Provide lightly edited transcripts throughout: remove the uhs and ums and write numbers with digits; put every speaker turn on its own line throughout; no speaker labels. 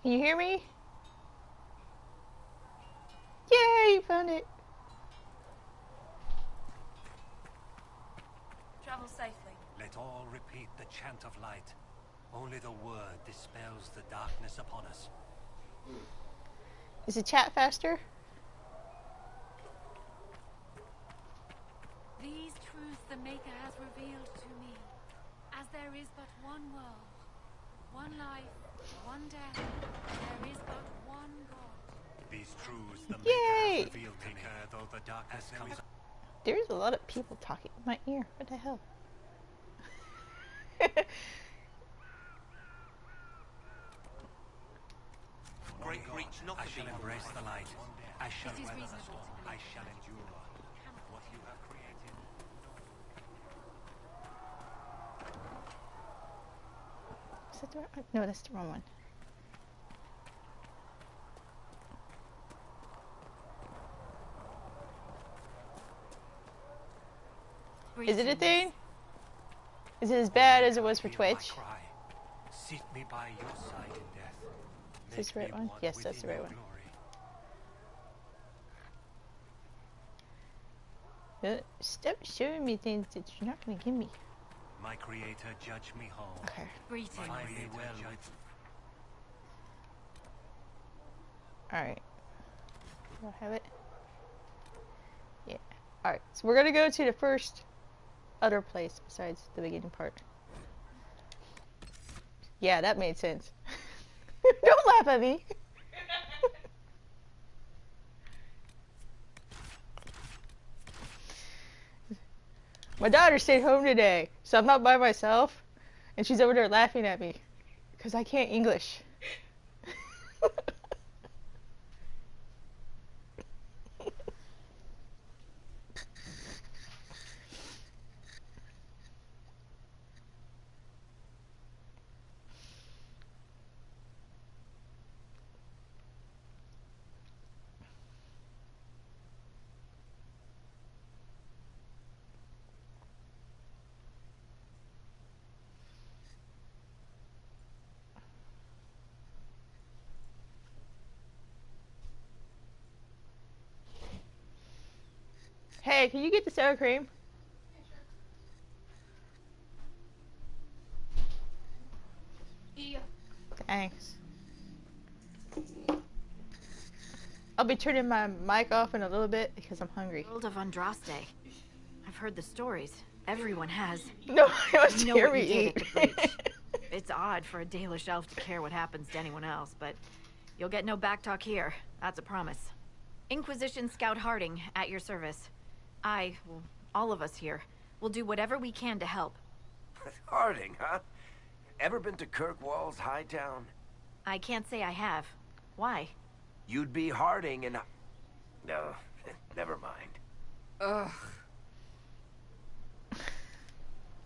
Can you hear me? Yay, you found it.
Travel safely.
Let all repeat the chant of light. Only the word dispels the darkness upon us.
Is the chat faster?
These truths the Maker has revealed to me. As there is but one world, one life, one death, there is but one God.
These truths the
Yay!
Maker has revealed to me. Though the darkness comes.
There's a lot of people talking in my ear. What the hell?
Great reach, not I shall embrace the light. I shall weather the storm. I shall endure what you have created.
Is that the right one? No, that's the wrong one. Is it a thing? Is it as bad as it was for Twitch?
Seat me by your side in death.
Is this the right one? Yes, that's the right one. Stop showing me things that you're not going to give me.
My creator, judge me home.
Okay.
Greetings.
Find me well.
Alright. Do I have it? Yeah. Alright, so we're going to go to the first other place besides the beginning part. Yeah, that made sense. Don't laugh at me. My daughter stayed home today, so I'm not by myself, and she's over there laughing at me because I can't English. Hey, can you get the sour cream?
Yeah.
Thanks. I'll be turning my mic off in a little bit because I'm hungry.
World of Andraste. I've heard the stories. Everyone has.
No, I was
You know
hear
what
me
you did
eat.
at the breach. It's odd for a Dalish elf to care what happens to anyone else, but you'll get no backtalk here. That's a promise. Inquisition Scout Harding, at your service. Well, all of us here, will do whatever we can to help.
Harding, huh? Ever been to Kirkwall's Hightown?
I can't say I have. Why?
You'd be Harding and... No, never mind.
Ugh.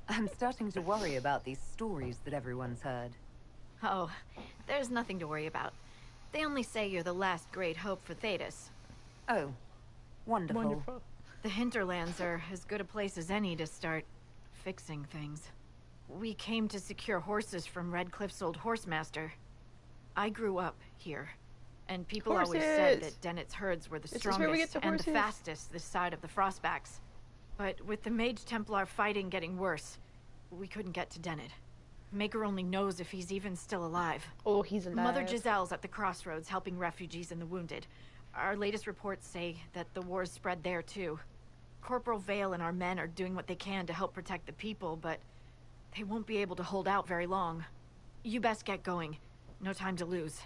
I'm starting to worry about these stories that everyone's heard.
Oh, there's nothing to worry about. They only say you're the last great hope for Thetis.
Oh, wonderful.
Wonderful.
The Hinterlands are as good a place as any to start fixing things. We came to secure horses from Redcliffe's old horsemaster. I grew up here, and people always said that Dennett's herds were the strongest and the fastest this side of the Frostbacks. But with the Mage Templar fighting getting worse, we couldn't get to Dennett. Maker only knows if he's even still alive.
Oh, he's alive.
Mother Giselle's at the crossroads helping refugees and the wounded. Our latest reports say that the war's spread there too. Corporal Vale and our men are doing what they can to help protect the people, but they won't be able to hold out very long. You best get going. No time to lose.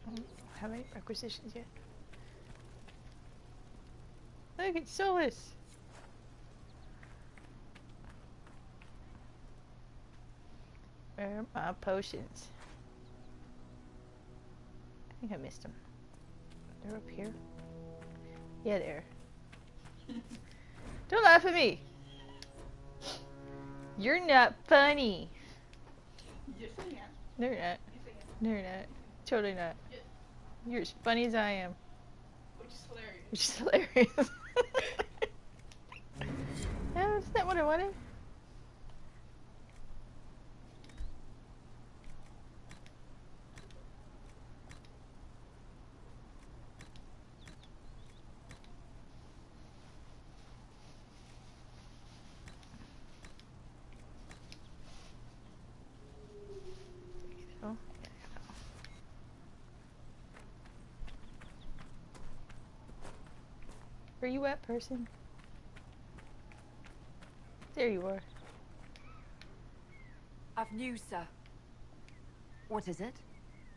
I don't have any requisitions yet. Look, it's Solus. Where are my potions? I think I missed them. They're up here. Yeah, there. Don't laugh at me. You're not funny.
Yes, I am.
No, you're not.
Yes, I am.
No, you're not. Totally not.
Yes.
You're as funny as I am.
Which is hilarious.
Which is hilarious. what I wanted. Oh. Where you at, person? There you are.
I've news, sir.
What is it?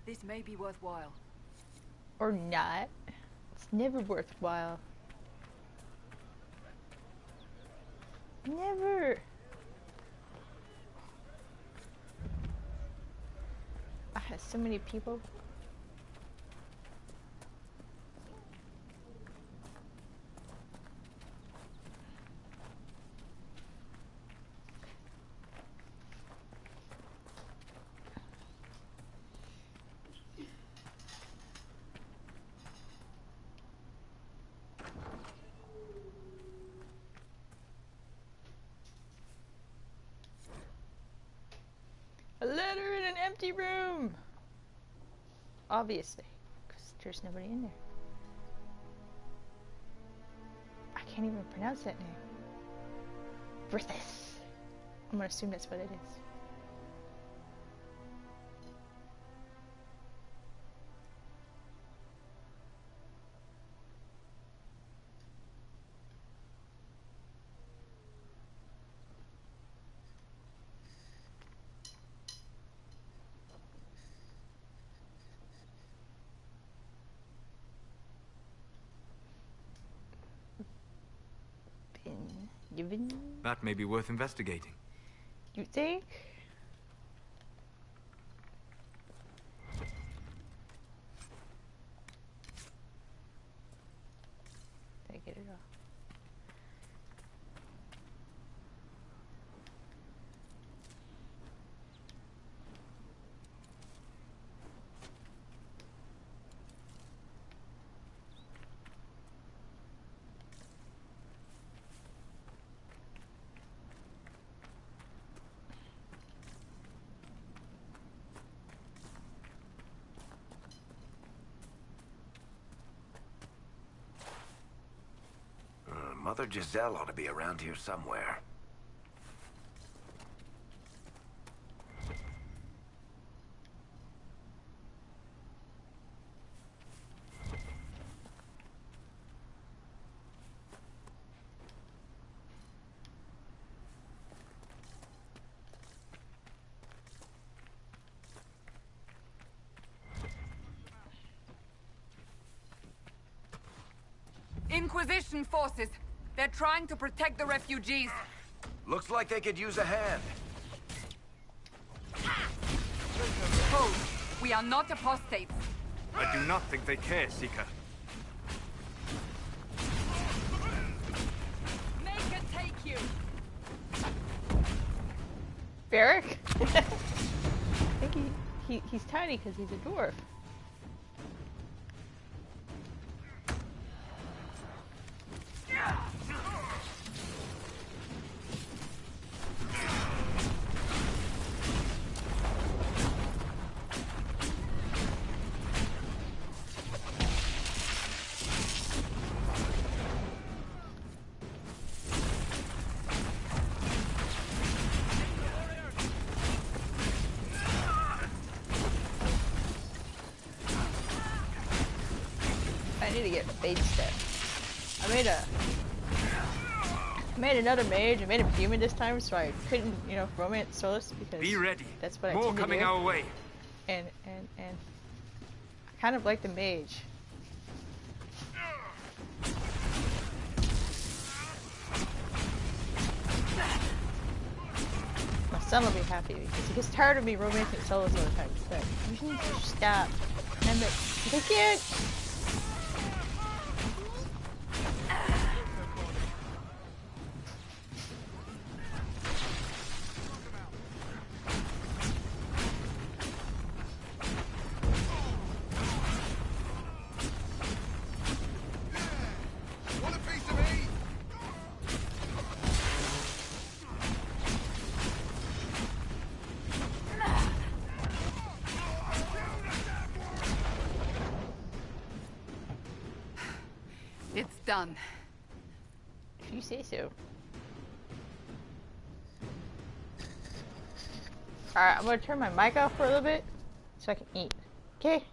This may be worthwhile.
Or not. It's never worthwhile. Never. I have so many people. A letter in an empty room! Obviously, because there's nobody in there. I can't even pronounce that name. Brithis. I'm gonna assume that's what it is. Given.
That may be worth investigating.
You think? Did I get it off?
Mother Giselle ought to be around here somewhere.
Inquisition forces. They're trying to protect the refugees.
Looks like they could use a hand.
Hold. We are not apostates.
I do not think they care, Seeker.
Make it take you.
Barrick? I think he's tiny because he's a dwarf. I need to get a mage step. I made another mage. I made him human this time, so I couldn't, romance Solus because
be ready.
That's what I
More
tend to
coming
do.
our way.
And I kind of like the mage. My son will be happy because he gets tired of me romancing Solus all the time. He's like, you need to stop. And I'm like, I can't.
It's done.
If you say so. Alright, I'm gonna turn my mic off for a little bit so I can eat. Okay?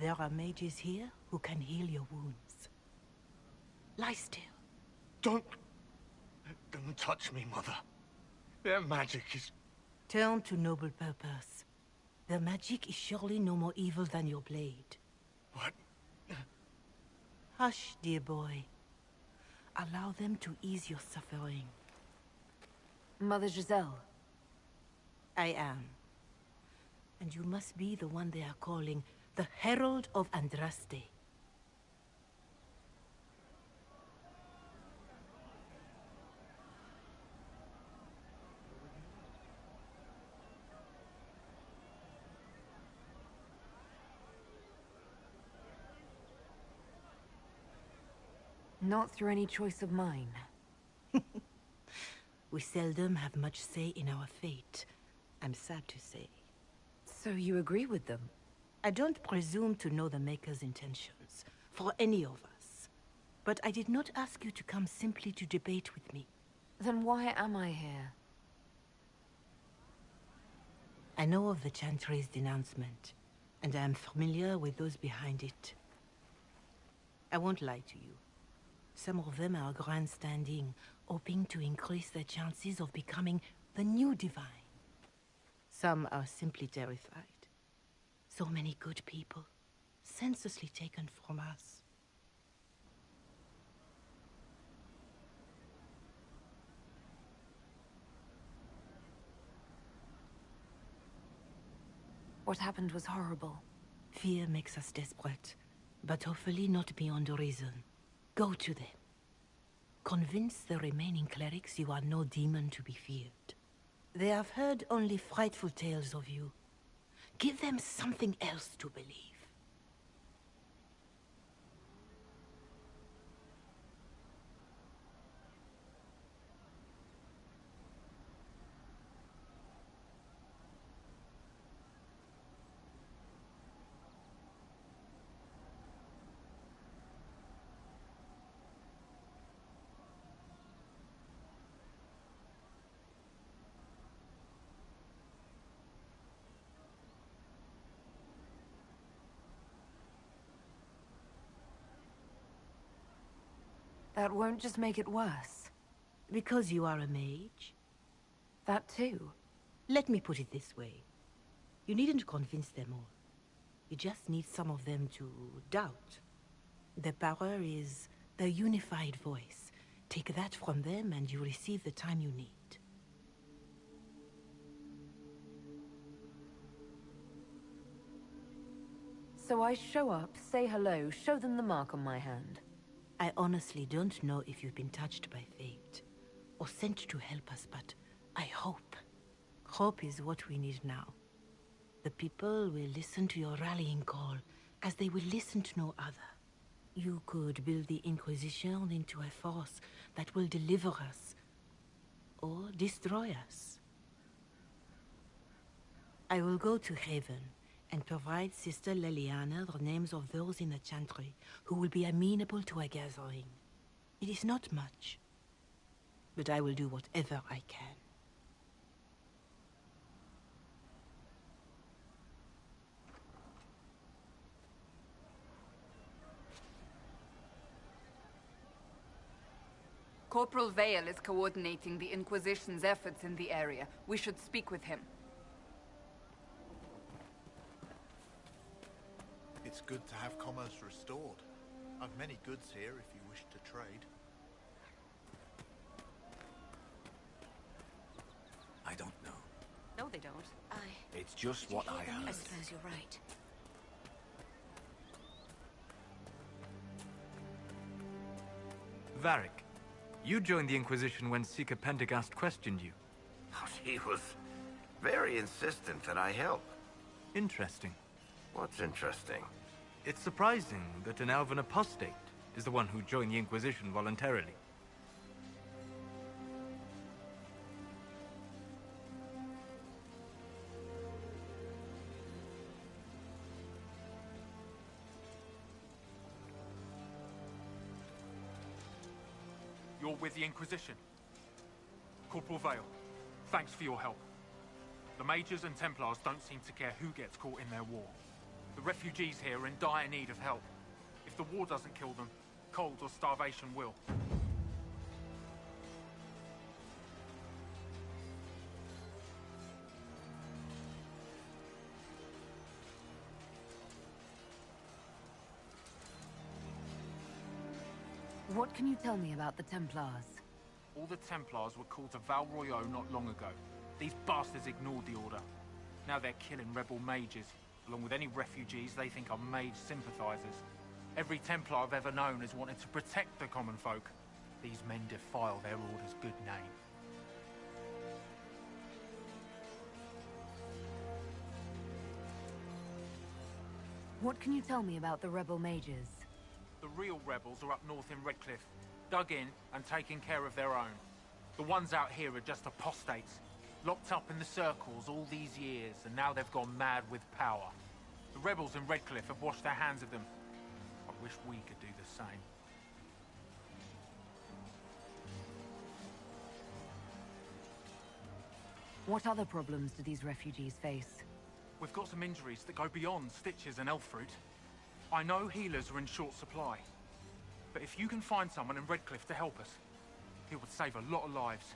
There are mages here who can heal your wounds. Lie still.
Don't touch me, Mother. Their magic is...
Turn to noble purpose. Their magic is surely no more evil than your blade.
What?
Hush, dear boy. Allow them to ease your suffering.
Mother Giselle.
I am. And you must be the one they are calling the Herald of Andraste.
Not through any choice of mine.
We seldom have much say in our fate, I'm sad to say.
So you agree with them?
I don't presume to know the Maker's intentions, for any of us. But I did not ask you to come simply to debate with me.
Then why am I here?
I know of the Chantry's denouncement, and I am familiar with those behind it. I won't lie to you. Some of them are grandstanding, hoping to increase their chances of becoming the new divine. Some are simply terrified. So many good people, senselessly taken from us.
What happened was horrible.
Fear makes us desperate, but hopefully not beyond reason. Go to them. Convince the remaining clerics you are no demon to be feared. They have heard only frightful tales of you. Give them something else to believe.
That won't just make it worse.
Because you are a mage?
That too.
Let me put it this way. You needn't convince them all. You just need some of them to doubt. Their power is their unified voice. Take that from them and you receive the time you need.
So I show up, say hello, show them the mark on my hand.
I honestly don't know if you've been touched by fate, or sent to help us, but I hope. Hope is what we need now. The people will listen to your rallying call, as they will listen to no other. You could build the Inquisition into a force that will deliver us, or destroy us. I will go to Haven, and provide Sister Leliana the names of those in the Chantry who will be amenable to a gathering. It is not much, but I will do whatever I can.
Corporal Vale is coordinating the Inquisition's efforts in the area. We should speak with him.
It's good to have commerce restored. I've many goods here if you wish to trade.
I don't know.
No, they don't.
It's just what I heard.
I suppose you're right.
Varric, you joined the Inquisition when Seeker Pendergast questioned you.
Oh, he was Very insistent that I help.
Interesting.
What's interesting?
It's surprising that an elven apostate is the one who joined the Inquisition voluntarily.
You're with the Inquisition. Corporal Vale, thanks for your help. The Mages and Templars don't seem to care who gets caught in their war. The refugees here are in dire need of help. If the war doesn't kill them, cold or starvation will.
What can you tell me about the Templars?
All the Templars were called to Val Royeaux not long ago. These bastards ignored the order. Now they're killing rebel mages, along with any refugees they think are mage sympathizers. Every Templar I've ever known has wanted to protect the common folk. These men defile their order's good name.
What can you tell me about the rebel mages?
The real rebels are up north in Redcliffe, dug in and taking care of their own. The ones out here are just apostates, locked up in the circles all these years, and now they've gone mad with power. The rebels in Redcliffe have washed their hands of them. I wish we could do the same.
What other problems do these refugees face?
We've got some injuries that go beyond stitches and elf fruit. I know healers are in short supply, but if you can find someone in Redcliffe to help us, it would save a lot of lives.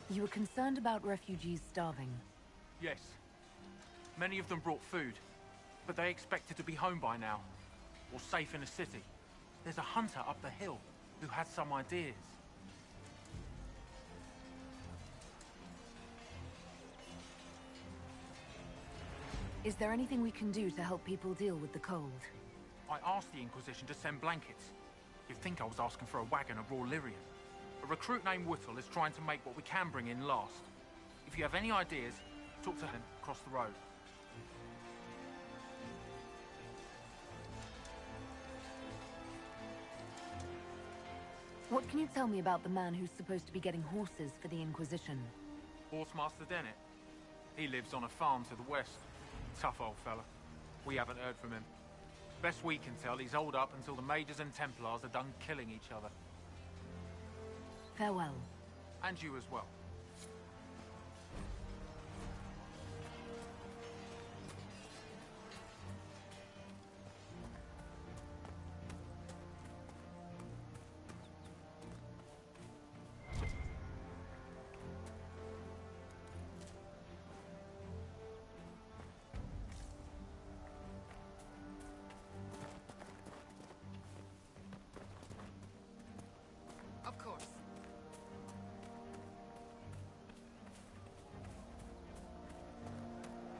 You were concerned about refugees starving?
Yes. Many of them brought food, but they expected to be home by now, or safe in a city. There's a hunter up the hill who had some ideas.
Is there anything we can do to help people deal with the cold?
I asked the Inquisition to send blankets. You'd think I was asking for a wagon of raw lyrium. A recruit named Whittle is trying to make what we can bring in last. If you have any ideas, talk to him across the road.
What can you tell me about the man who's supposed to be getting horses for the Inquisition?
Horsemaster Dennett. He lives on a farm to the west. Tough old fella. We haven't heard from him. Best we can tell, he's holed up until the Mages and Templars are done killing each other.
Farewell.
And you as well.
Of course.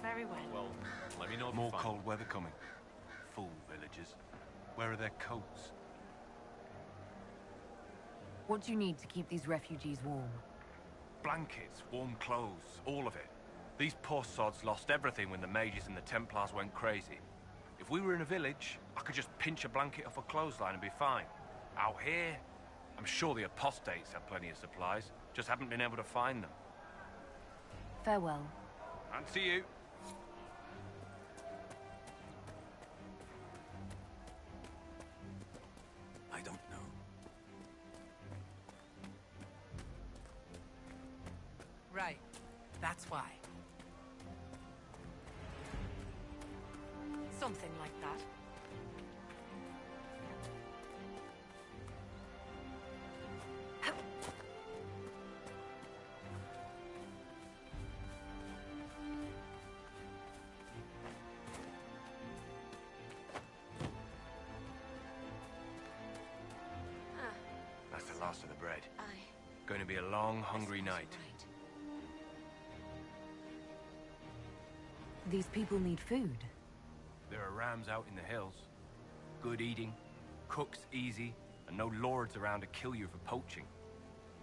Very well.
Well, let me know if more cold weather coming. Fool villagers. Where are their coats?
What do you need to keep these refugees warm?
Blankets, warm clothes, all of it. These poor sods lost everything when the Mages and the Templars went crazy. If we were in a village, I could just pinch a blanket off a clothesline and be fine. Out here, I'm sure the apostates have plenty of supplies, just haven't been able to find them.
Farewell.
And to you.
I don't know.
Right. That's why.
Something like that.
That's the last of the bread.
Aye.
Going to be a long, hungry night.
Right.
These people need food.
There are rams out in the hills. Good eating, cooks easy, and no lords around to kill you for poaching.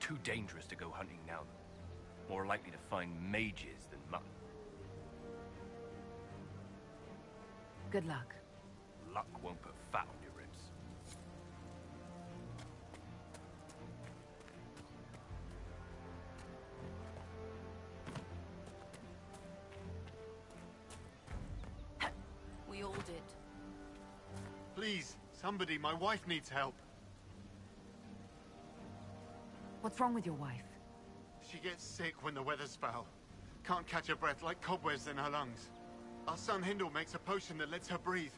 Too dangerous to go hunting now, though. More likely to find mages than mutton.
Good luck.
Luck won't put fat on your ribs.
We all did.
Please, somebody, my wife needs help.
What's wrong with your wife?
She gets sick when the weather's foul. Can't catch her breath, like cobwebs in her lungs. Our son Hindle makes a potion that lets her breathe.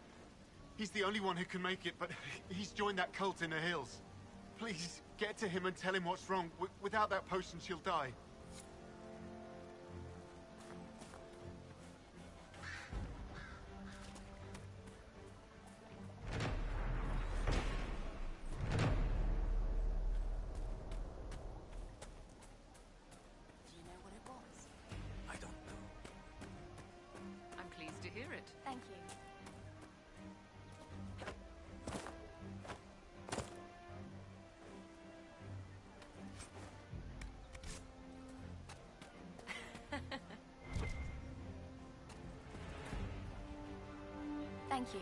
He's the only one who can make it, but he's joined that cult in the hills. Please, get to him and tell him what's wrong. Without that potion, she'll die.
Do you know what it was?
I don't know.
I'm pleased to hear it.
Thank you. Thank you.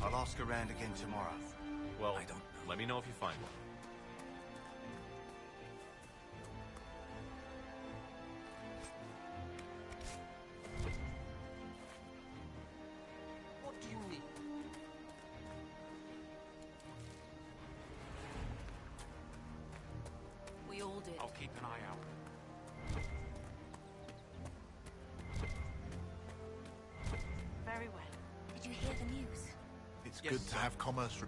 I'll ask around again tomorrow.
Well,
I don't know.
let me know if you find one.
What do you need?
We all did.
I'll keep an eye out.
Very well. Did you hear the news?
It's
Yes,
good to
sir.
have commerce.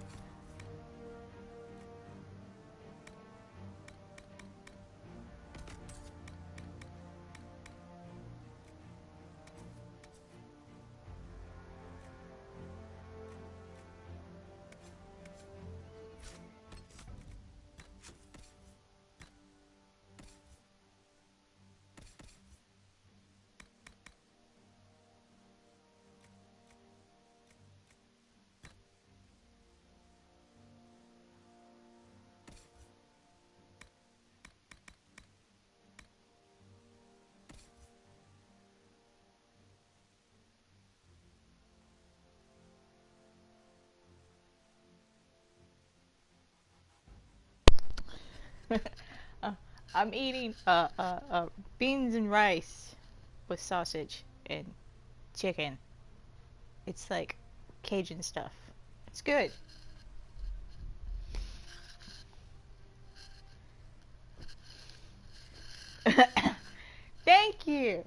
I'm eating beans and rice with sausage and chicken. It's like Cajun stuff. It's good. Thank you.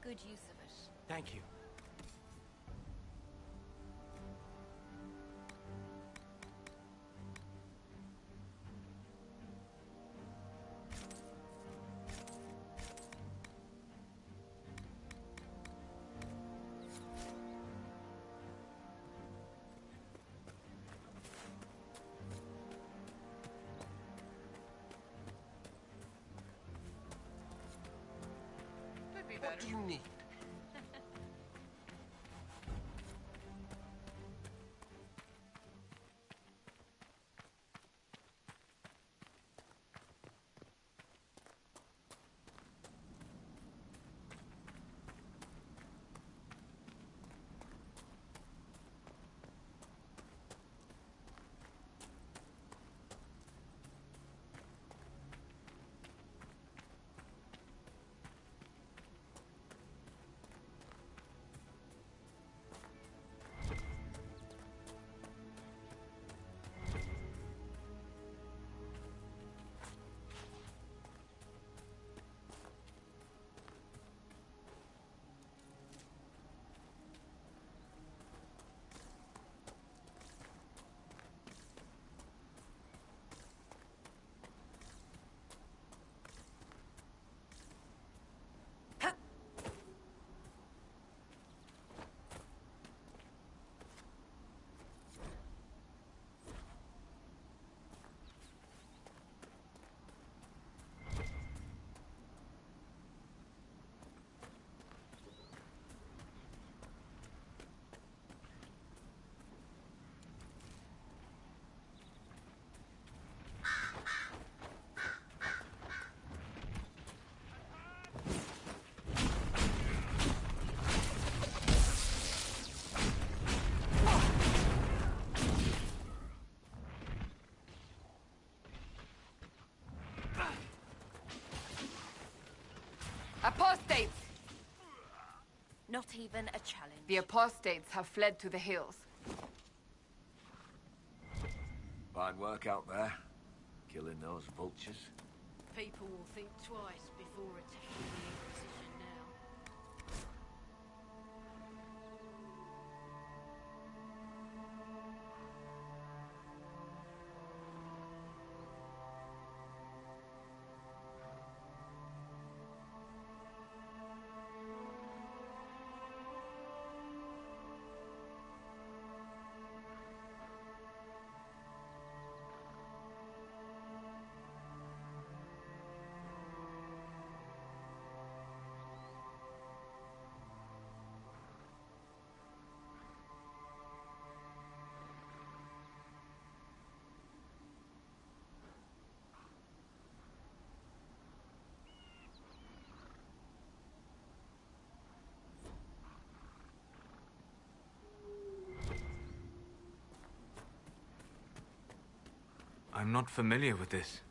good use of it.
Thank you. What do you need?
Apostates!
Not even a challenge.
The apostates have fled to the hills.
Fine work out there, killing those vultures.
People will think twice before attacking the Inquisition now.
I'm not familiar with this.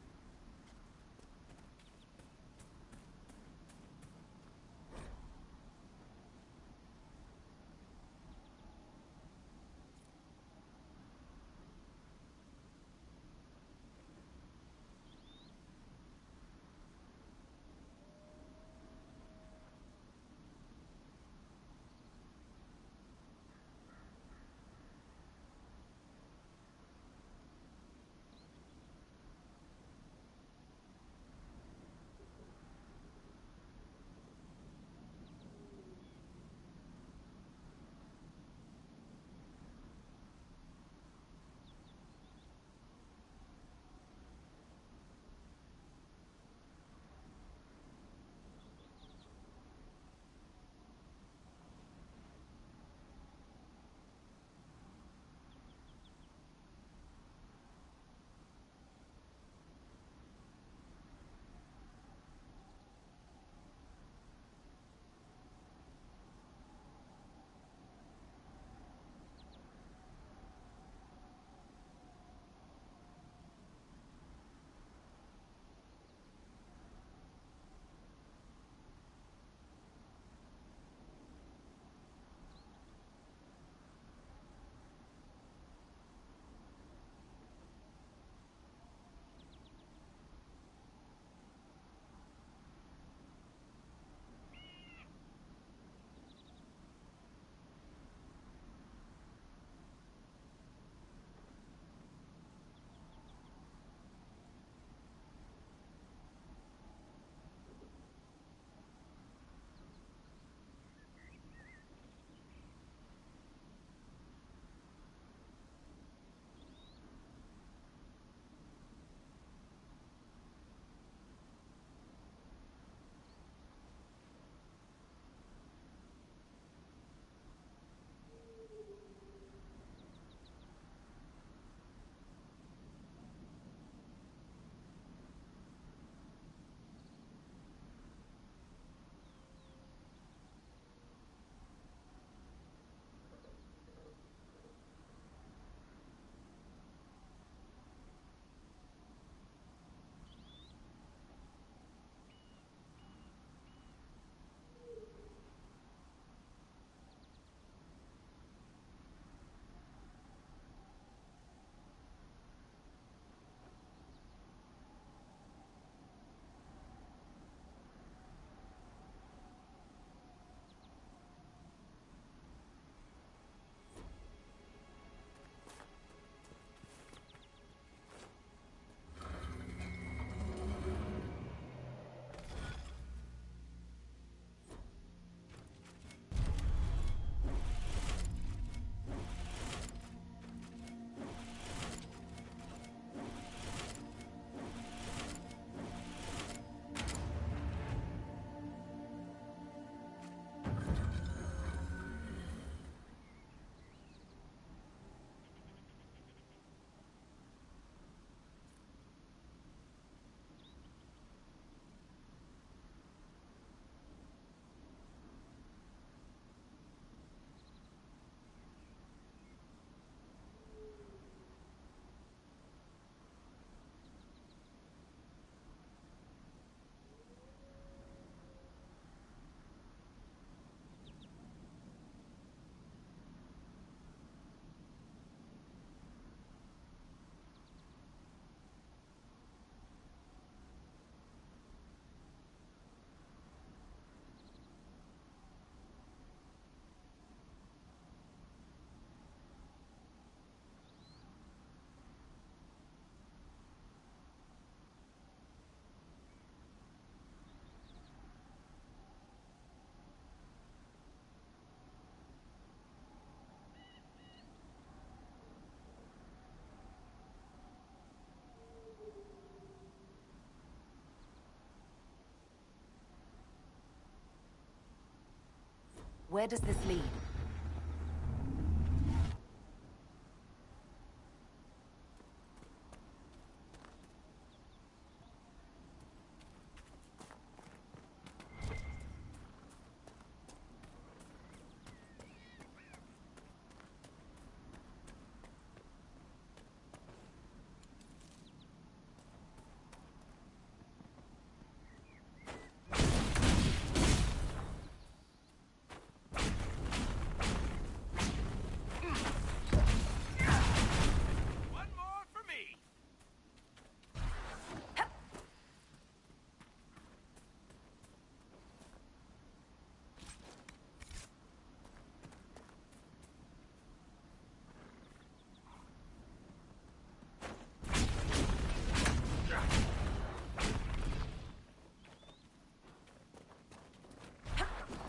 Where does this lead?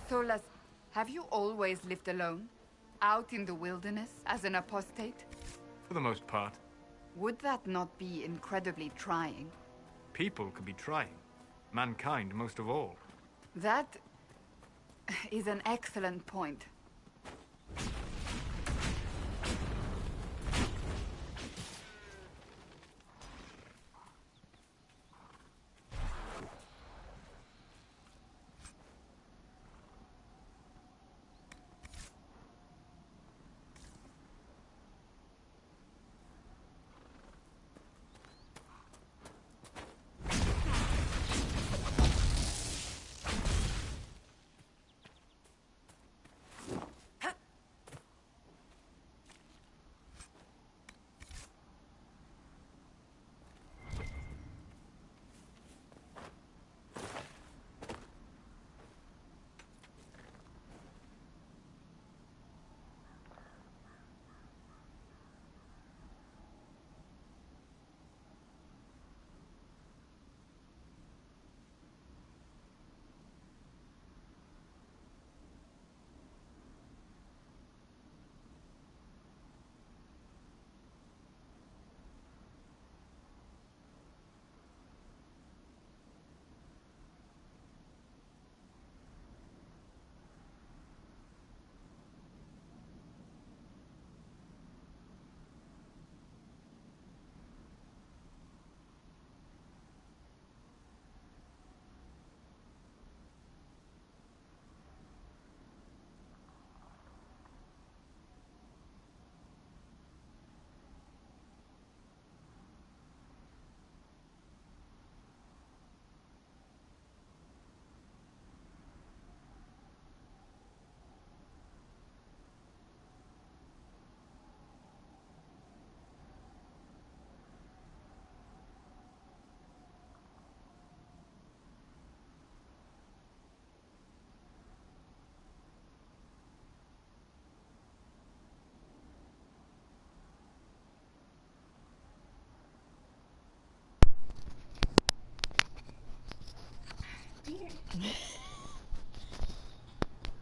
Solas, have you always lived alone? Out in the wilderness as an apostate?
For the most part.
Would that not be incredibly trying?
People can be trying. Mankind most of all.
That is an excellent point.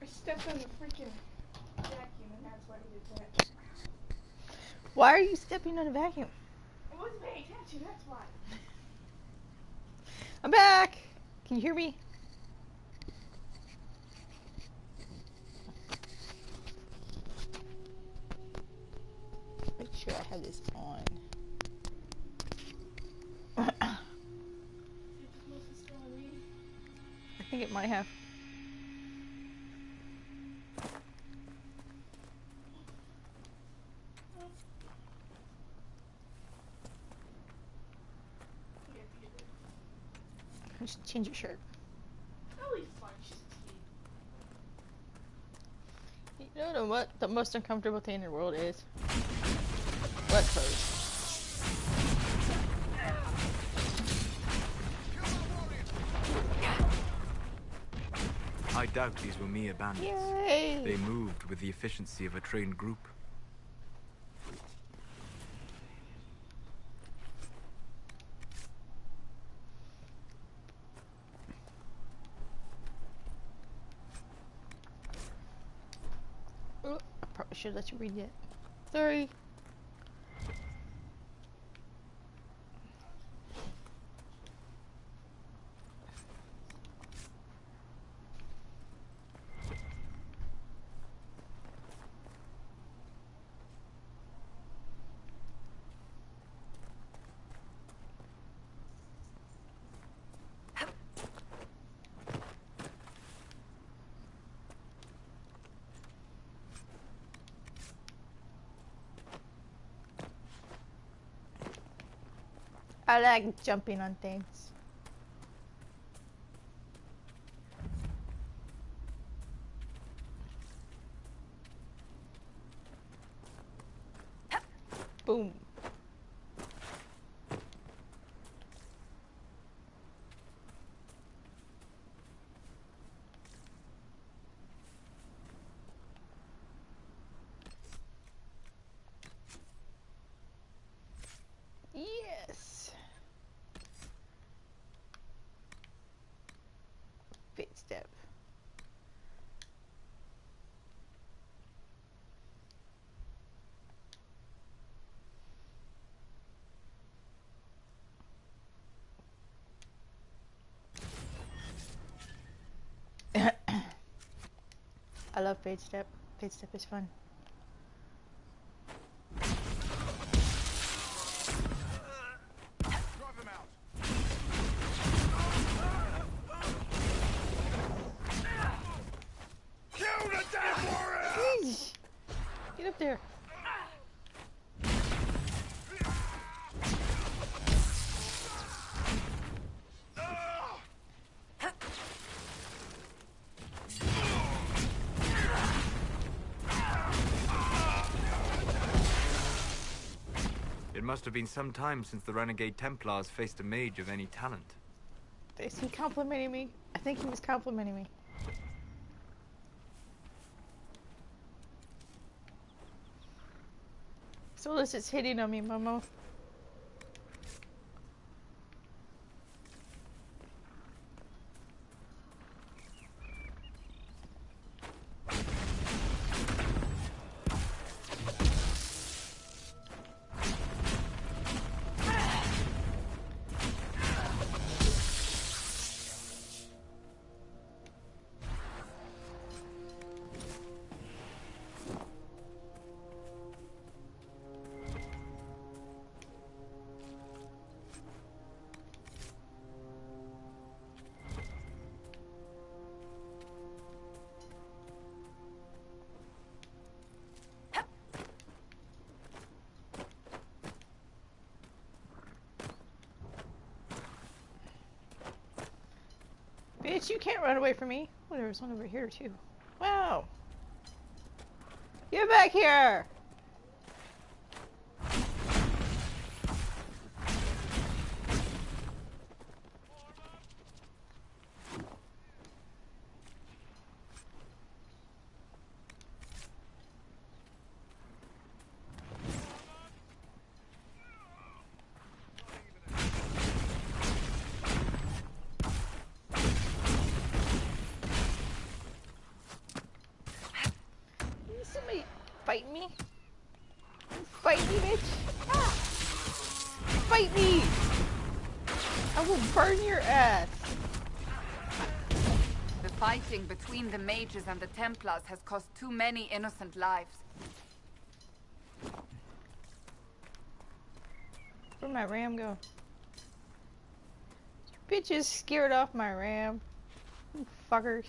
I stepped on the freaking vacuum and that's why I did that.
Why are you stepping on a vacuum?
I wasn't paying attention, that's why.
I'm back! Can you hear me? Make sure I have this on. I think it might have. Just change your shirt.
That'll be fun, just
You know what the most uncomfortable thing in the world is? Wet clothes.
I doubt these were mere bandits.
Yay!
They moved with the efficiency of a trained group.
Oh, I probably should let you read it. Sorry. I like jumping on things. Boom. Yes. Fit step. I love fade step. Fade step is fun.
Kill the damn warrior!
Eesh. Get up there.
It must have been some time since the renegade Templars faced a mage of any talent.
Is he complimenting me? I think he was complimenting me. So this is hitting on me, Momo. Bitch, you can't run away from me. Oh, there was one over here too. Wow. Get back here! Somebody fight me? Fight me, bitch! Ah. Fight me! I will burn your ass!
The fighting between the mages and the Templars has cost too many innocent lives.
Where'd my ram go? Bitches scared off my ram. You fuckers.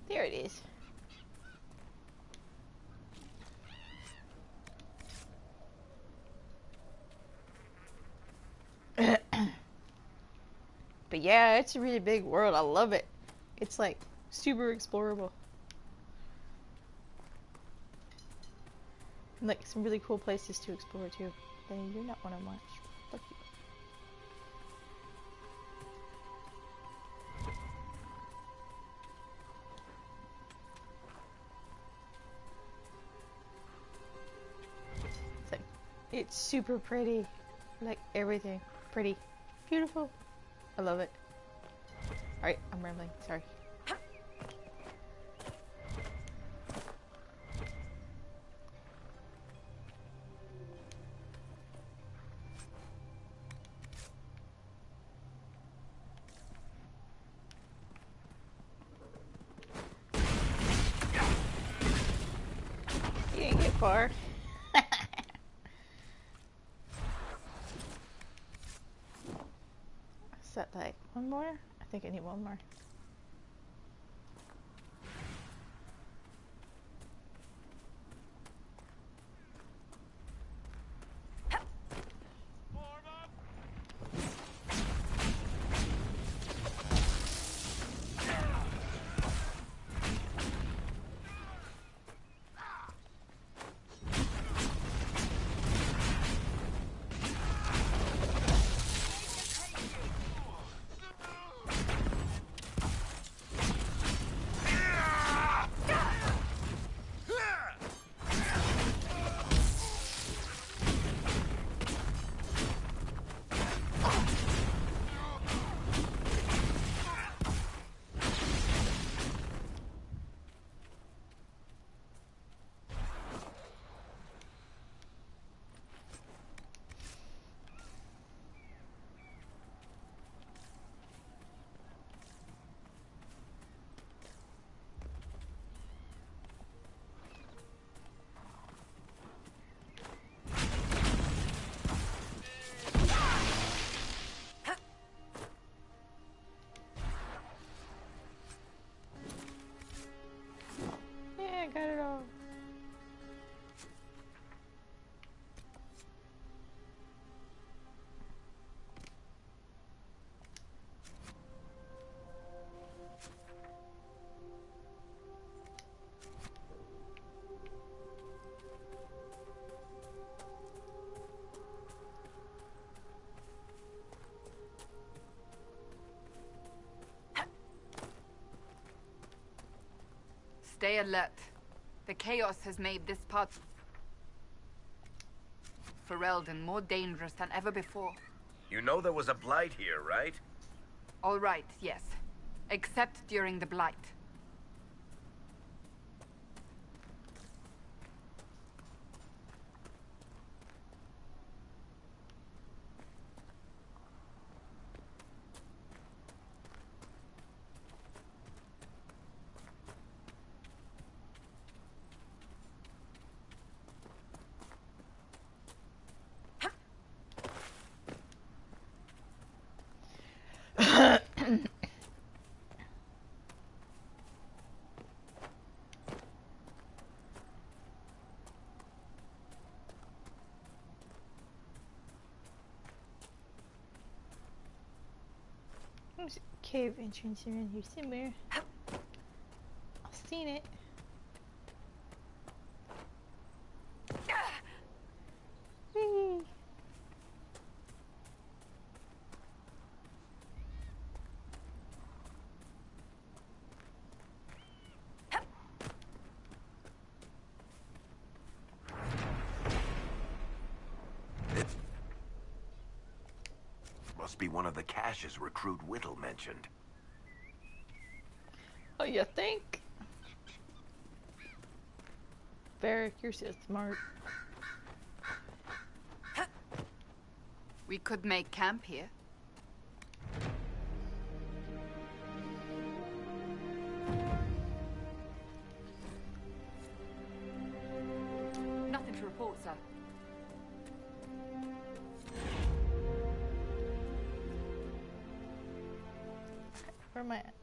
There it is. But yeah, it's a really big world. I love it. It's like super explorable. And, like some really cool places to explore too. Then you're not one of much. Fuck you. It's like, it's super pretty. Like everything. Pretty. Beautiful. I love it. Alright, I'm rambling. Sorry. You didn't get far. Is that like one more? I think I need one more.
alert. The chaos has made this part Ferelden more dangerous than ever before.
You know there was a blight here, right?
All right, yes. Except during the blight.
There's a cave entrance around here somewhere. I've seen it. Whee!
Must be one of the caches Recruit Whittle mentioned.
Oh, you think? Varric, you're so smart.
We could make camp here.
Nothing to report, sir.
Where am I at?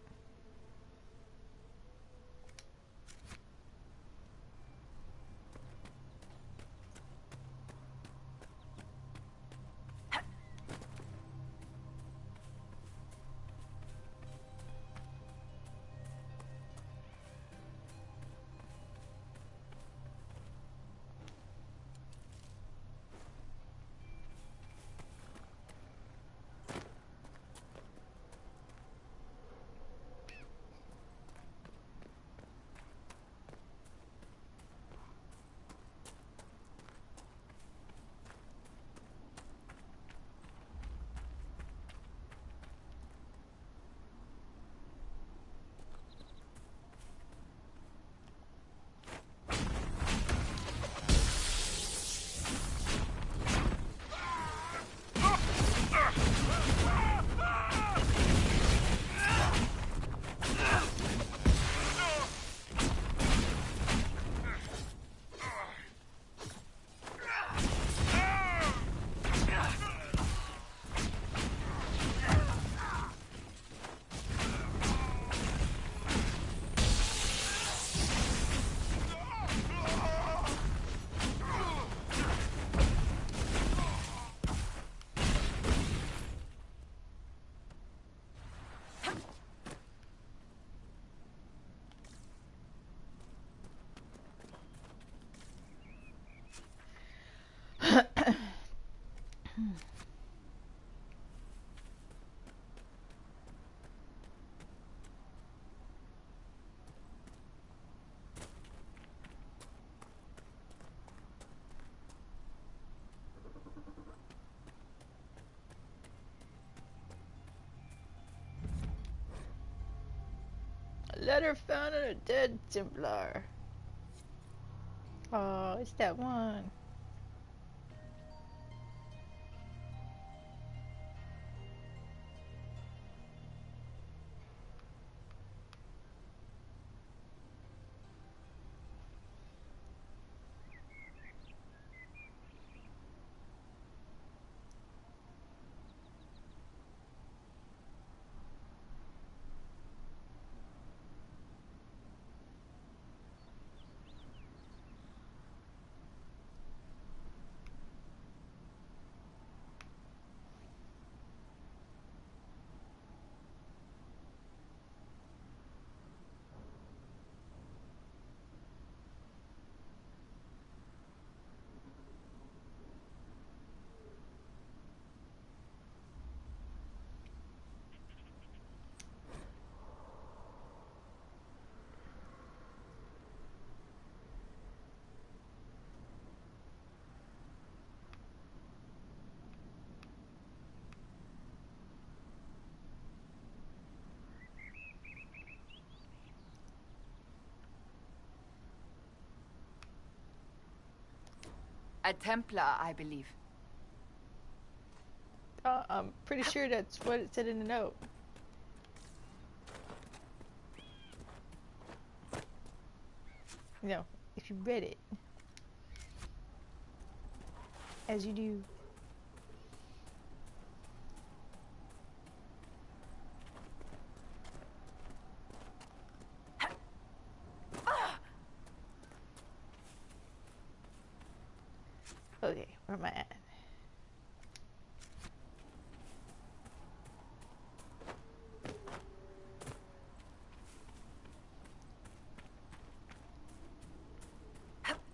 A letter found on a dead Templar. Oh, it's that one.
A Templar, I believe.
I'm pretty sure that's what it said in the note. No, if you read it. As you do. Okay, where am I at?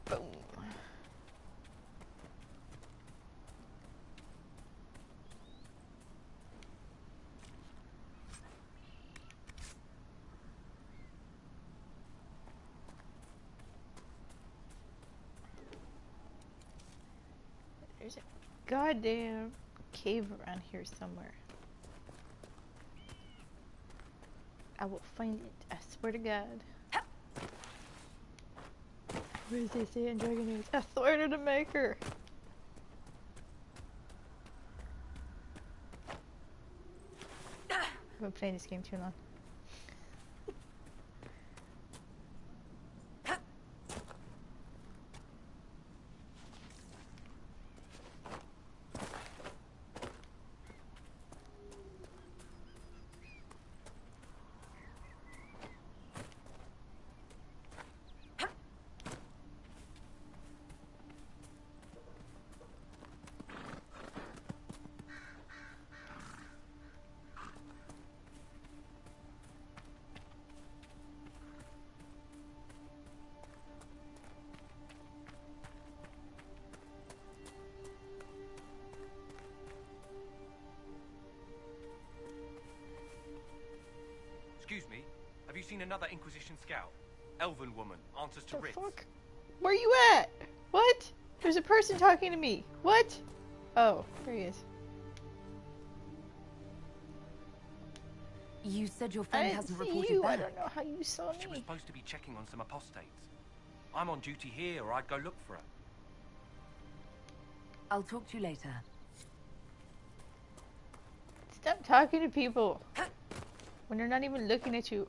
Boom. There's a goddamn cave around here somewhere. I will find it, I swear to God. What does they say in Dragon Age? I swear to the Maker! I've been playing this game too long.
Excuse me, have you seen another Inquisition scout? Elven woman, answers to writs.
Fuck? Where you at? What? There's a person talking to me. What? Oh, there he is.
You said your friend hasn't reported
you.
back.
I don't know how you saw me.
She was supposed to be checking on some apostates. I'm on duty here, or I'd go look for her.
I'll talk to you later.
Stop talking to people when they're not even looking at you.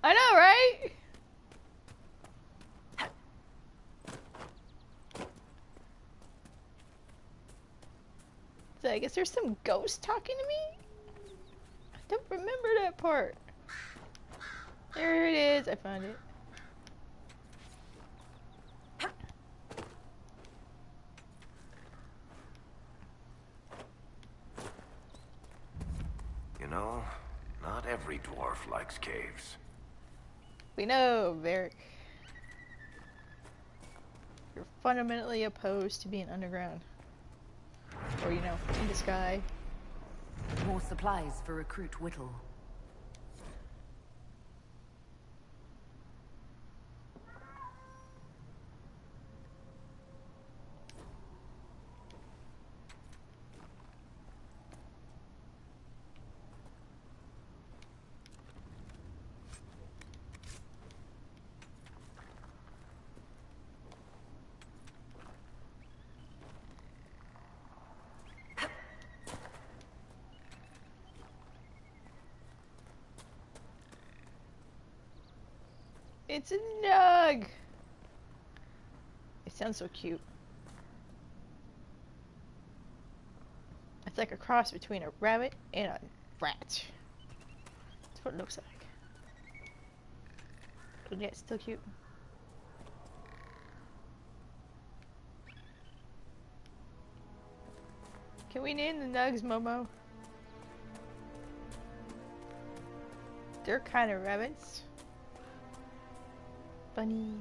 I know, right? So I guess there's some ghost talking to me? I don't remember that part. There it is. I found it.
You know, not every dwarf likes caves.
We know, Varric. You're fundamentally opposed to being underground. Or, you know, in the sky.
More supplies for Recruit Whittle.
It's a nug! It sounds so cute. It's like a cross between a rabbit and a rat. That's what it looks like. But yeah, it's still cute. Can we name the nugs, Momo? They're kind of rabbits. Bunnies.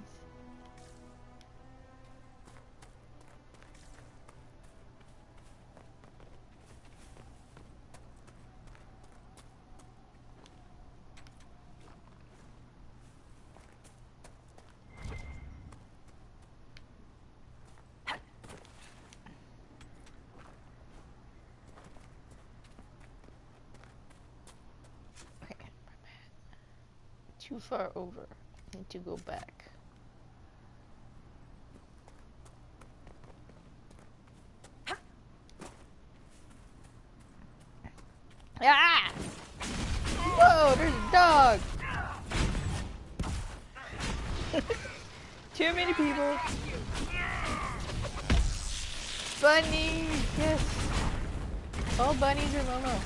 Too far over. Need to go back. Ah! Whoa, there's a dog! Too many people. Bunnies! Yes! All bunnies are Momo.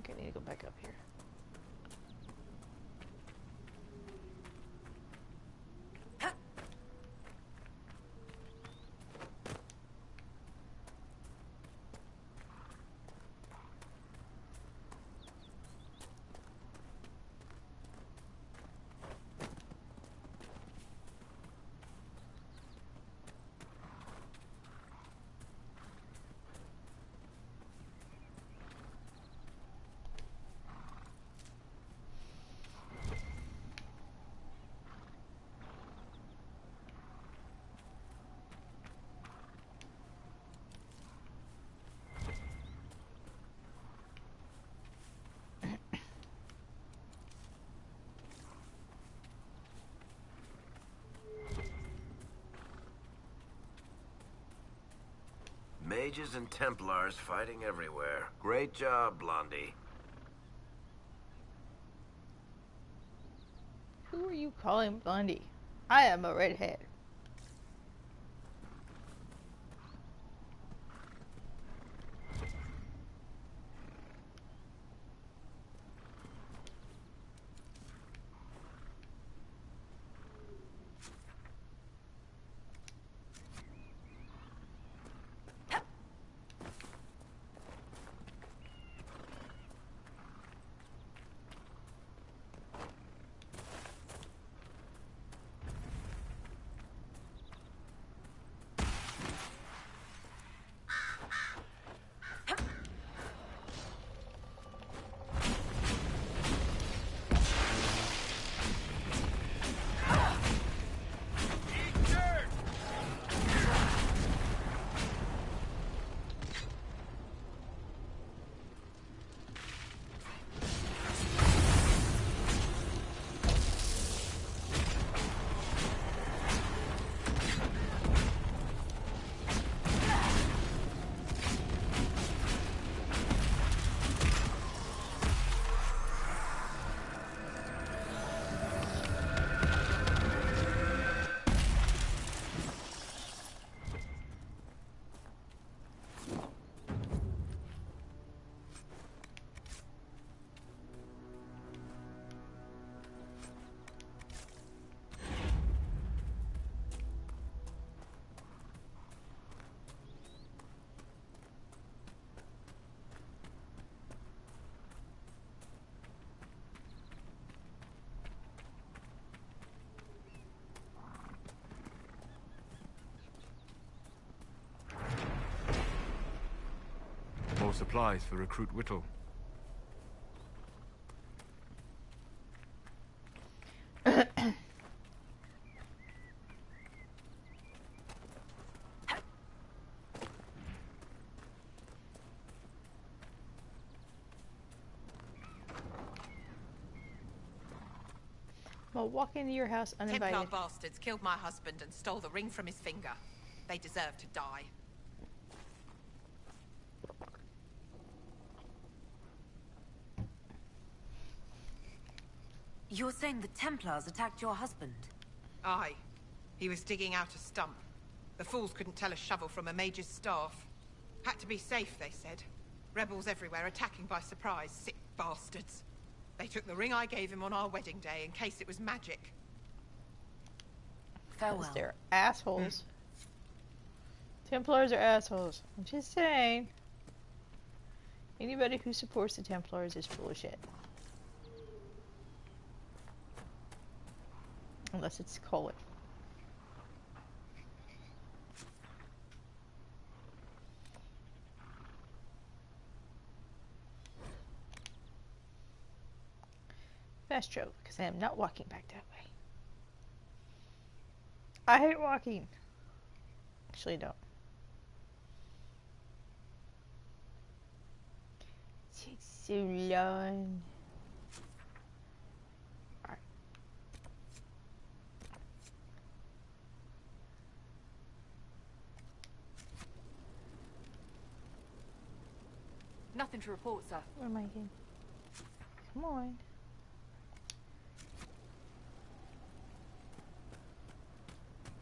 I need to go back up here.
Mages and Templars fighting everywhere. Great job, Blondie.
Who are you calling Blondie? I am a redhead.
supplies for Recruit Whittle.
Well, walk into your house uninvited.
Templar bastards killed my husband and stole the ring from his finger. They deserve to die.
You're saying the Templars attacked your husband?
Aye. He was digging out a stump. The fools couldn't tell a shovel from a mage's staff. Had to be safe, they said. Rebels everywhere attacking by surprise, sick bastards. They took the ring I gave him on our wedding day in case it was magic.
Farewell. They're assholes. Templars are assholes. I'm just saying. Anybody who supports the Templars is full of shit. Unless it's Colin. Fast travel, because I am not walking back that way. I hate walking. Actually, I don't. It takes so long. Alright.
Nothing to report, sir.
Where am I again? Come on.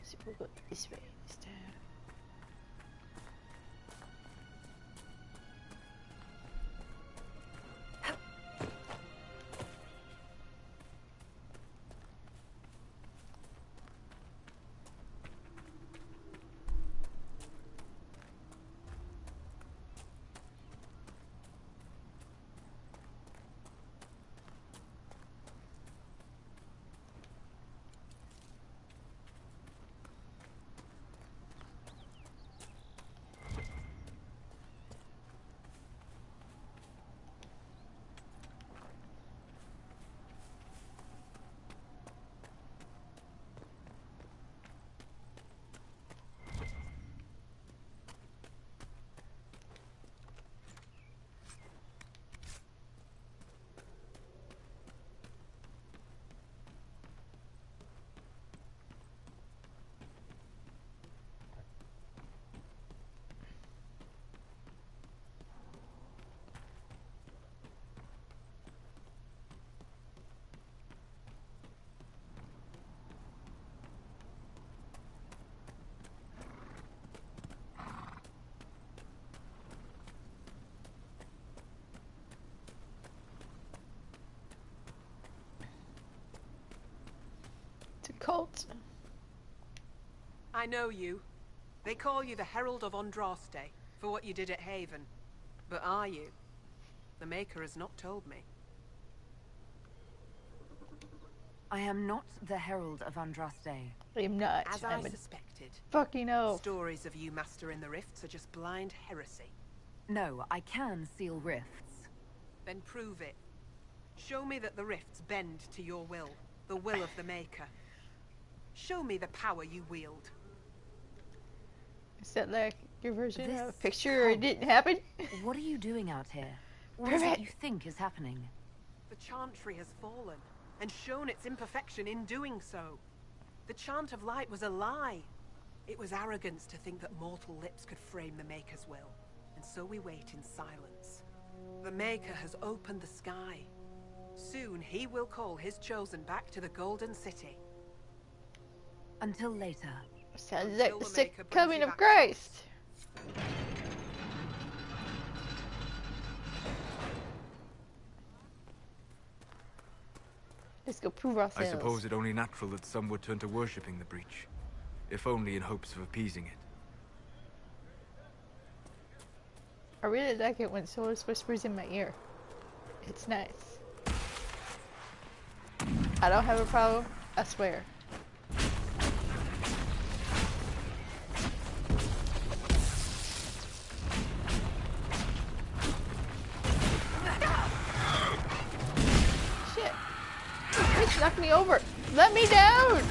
So we'll go this way this time. Cult.
I know you. They call you the Herald of Andraste for what you did at Haven. But are you? The Maker has not told me.
I am not the Herald of Andraste.
I am not.
As I suspected.
Fucking no.
Stories of you mastering the rifts are just blind heresy.
No, I can seal rifts.
Then prove it. Show me that the rifts bend to your will, the will of the Maker. Show me the power you wield.
Is that like your version of a picture or it didn't happen?
What are you doing out here? What is it you think is happening?
The Chantry has fallen, and shown its imperfection in doing so. The Chant of Light was a lie. It was arrogance to think that mortal lips could frame the Maker's will, and so we wait in silence. The Maker has opened the sky. Soon he will call his chosen back to the Golden City.
Until later.
Sounds like the sick coming of Christ. Let's go prove ourselves.
I suppose it only natural that some would turn to worshipping the breach, if only in hopes of appeasing it.
I really like it when Solus whispers in my ear. It's nice. I don't have a problem, I swear. Knock me over. Let me down.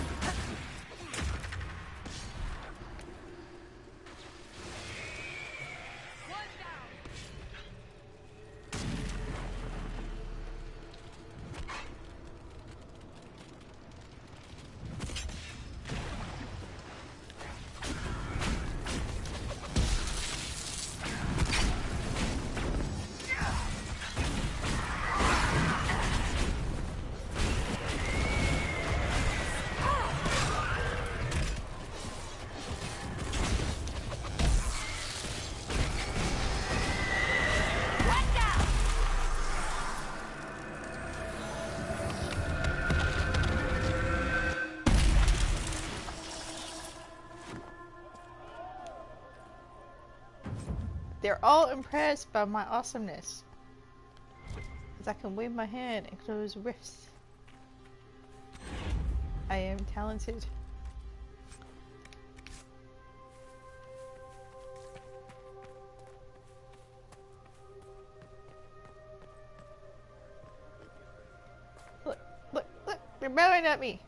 They're all impressed by my awesomeness, as I can wave my hand and close rifts. I am talented. Look, look, look, they're bowing at me.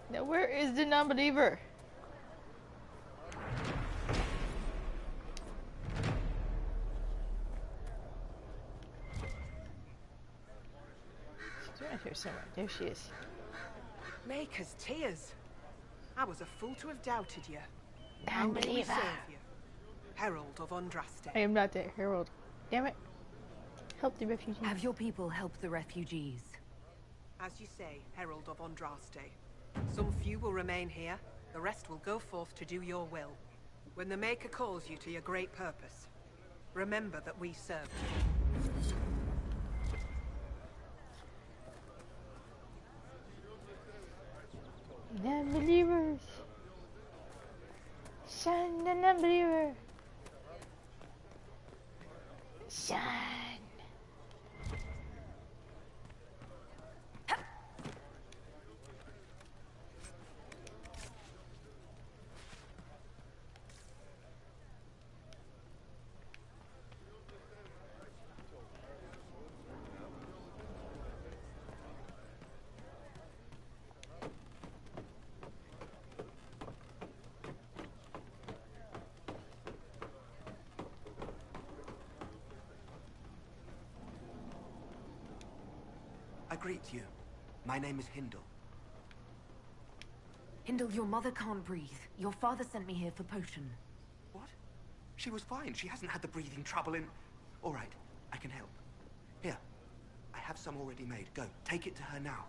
Now where is the non-believer? She's right here somewhere. There she is.
Maker's tears. I was a fool to have doubted you.
How may we serve
you? Herald of Andraste.
I am not the herald. Damn it. Help the refugees.
Have your people help the refugees.
As you say, Herald of Andraste. Some few will remain here, the rest will go forth to do your will. When the Maker calls you to your great purpose, remember that we served you.
Non-believers. Shine the non-believer. Shine.
I greet you. My name is Hindle.
Hindle, your mother can't breathe. Your father sent me here for potion.
What? She was fine. She hasn't had the breathing trouble in... All right, I can help. Here, I have some already made. Go, take it to her now.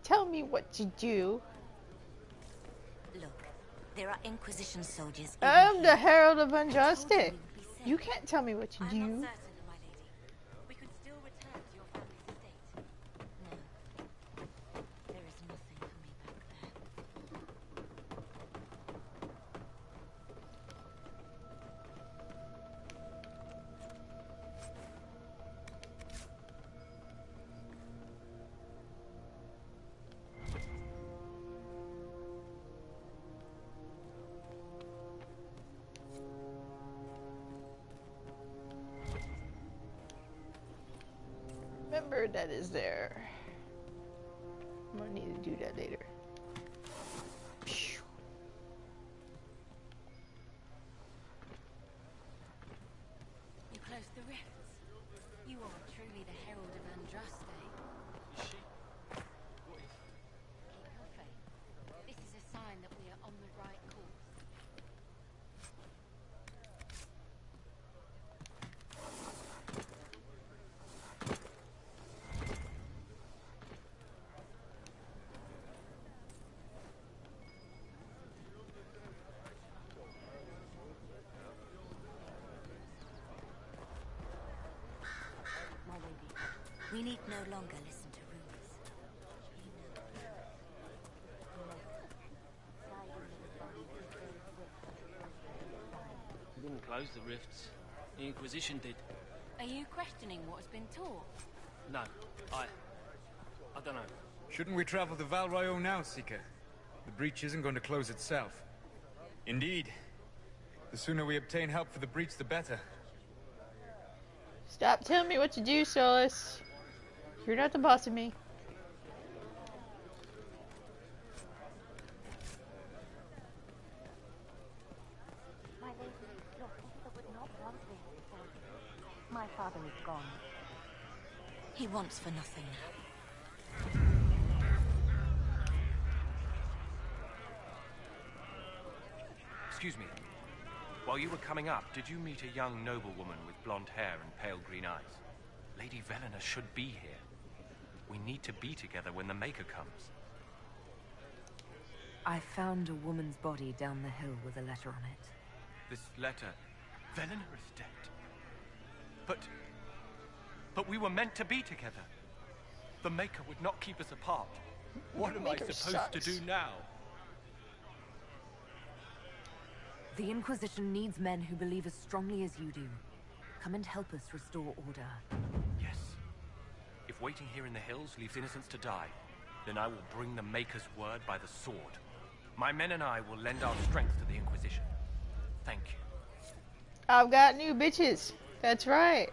Tell me what to do.
Look, there are Inquisition soldiers.
I'm the Herald of Andraste. You can't tell me what to do.
My lady. We could still return to your family's estate. No. There is nothing for me back
Remember that is there. I'm gonna need to do that later.
You close the rifts. You are truly the Herald of Andraste.
Is she? What is?
Keep your faith. This is a sign that we are on the right course. My lady, we need no longer listen to rumors.
We didn't close the rifts. The Inquisition did.
Are you questioning what has been taught?
No, I don't know.
Shouldn't we travel to Val Royal now, Seeker? the breach isn't going to close itself. Indeed. The sooner we obtain help for the breach, the better.
Stop telling me what to do, Solus. You're not the boss of me.
My lady, your father would not want this before. My father is gone. He wants for nothing.
Excuse me. While you were coming up, did you meet a young noblewoman with blonde hair and pale green eyes? Lady Velena should be here. We need to be together when the Maker comes.
I found a woman's body down the hill with a letter on it.
This letter... Velena is dead. But we were meant to be together. The Maker would not keep us apart. What am I supposed to do now?
The Inquisition needs men who believe as strongly as you do. Come and help us restore order.
Yes. If waiting here in the hills leaves innocents to die, then I will bring the Maker's word by the sword. My men and I will lend our strength to the Inquisition. Thank you.
I've got new bitches. That's right.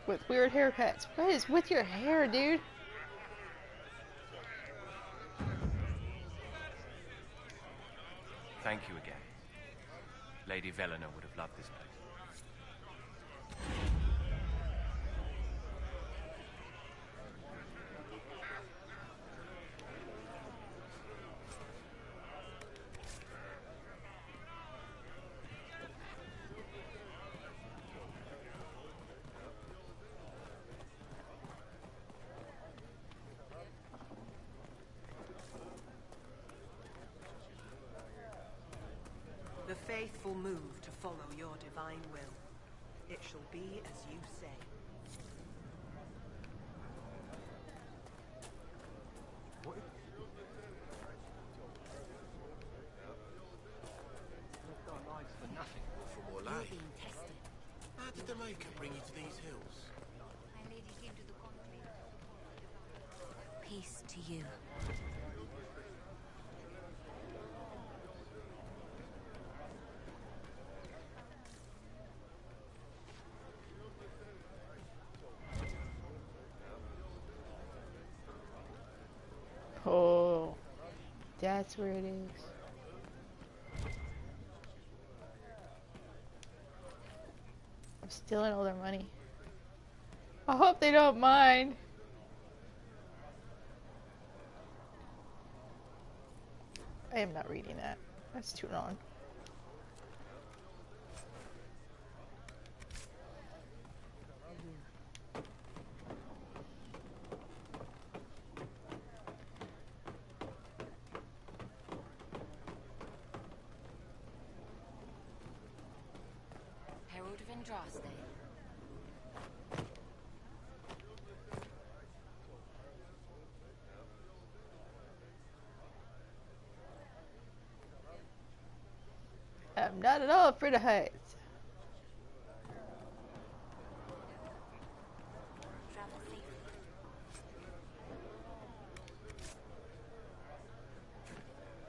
With weird haircuts. What is with your hair, dude?
Thank you again. Lady Velena would have loved this place.
The faithful move to follow your divine will. It shall be as you say.
What?
Lived our lives for nothing.
For more life. How did the Maker bring you to these hills?
My lady came to the conclave to support the peace to you.
Oh, that's where it is. I'm stealing all their money. I hope they don't mind. I am not reading that. That's too long. I'm not at all afraid of heights.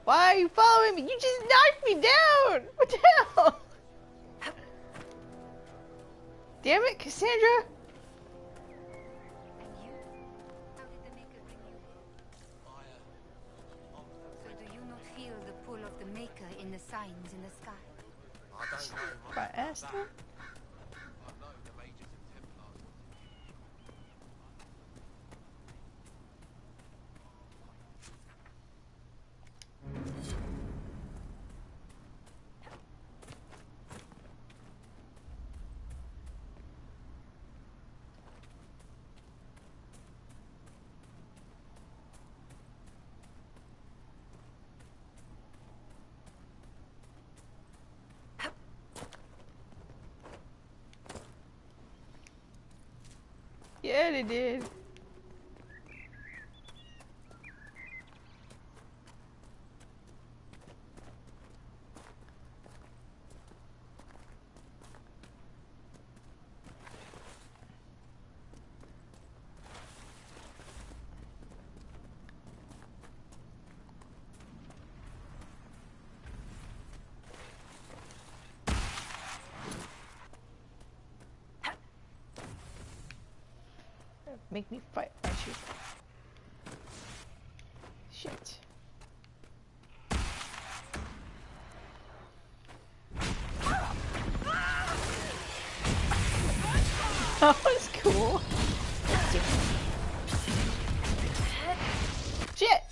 Why are you following me? You just knocked me down! What the hell? Damn it, Cassandra!
So do you not feel the pull of the Maker in the signs in the sky?
I don't know much
By
about
Aston?
that. I know the Mages and Templars.
Yeah, they did. Make me fight, aren't you? Shit. That was cool. Shit!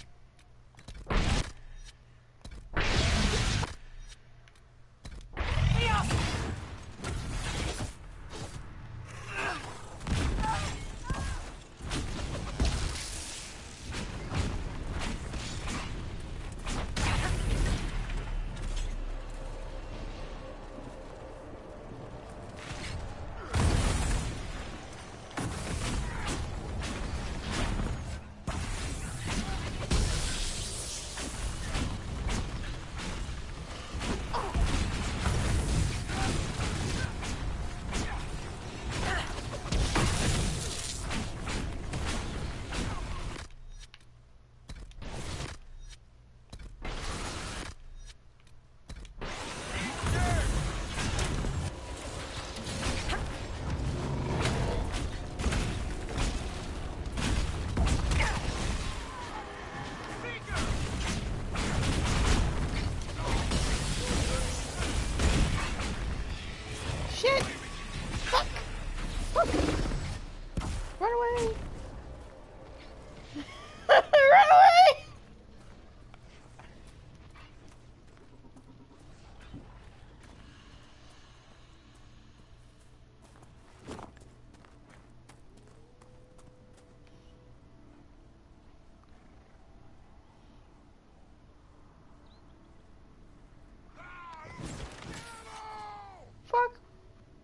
Fuck!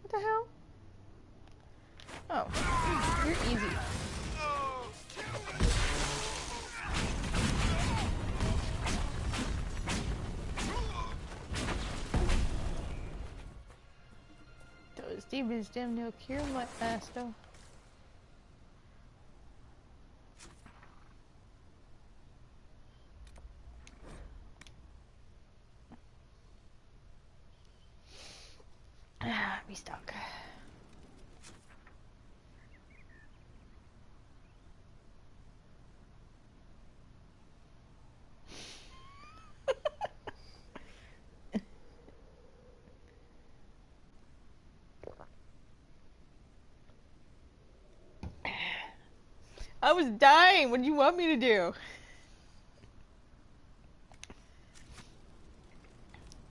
What the hell? Oh, you're easy. Those demons damn near kill my ass though. Be stuck. I was dying. What do you want me to do?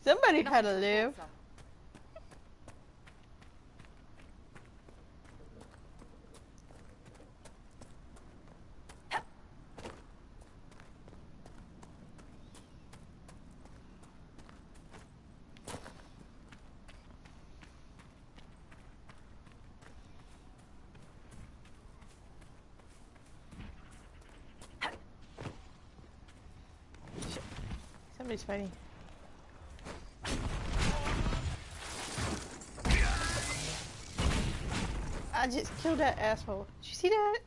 Somebody had to live. Somebody's fighting. I just killed that asshole. Did you see that?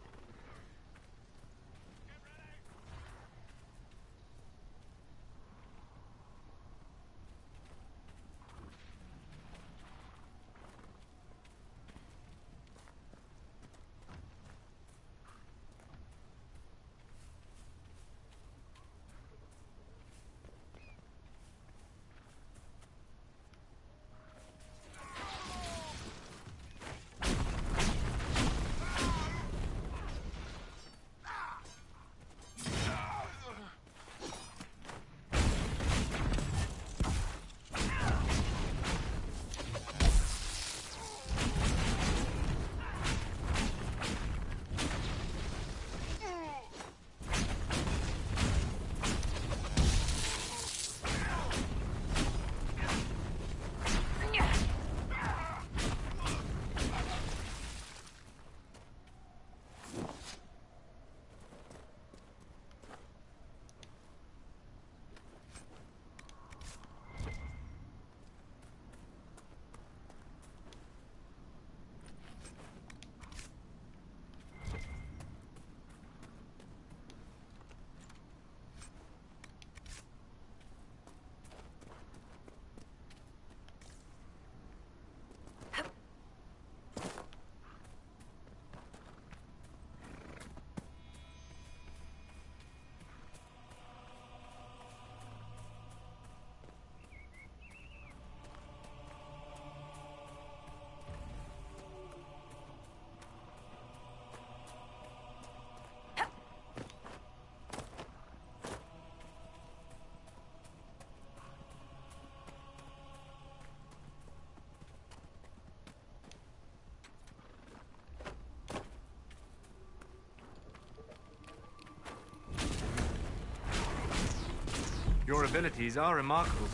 Your abilities are remarkable.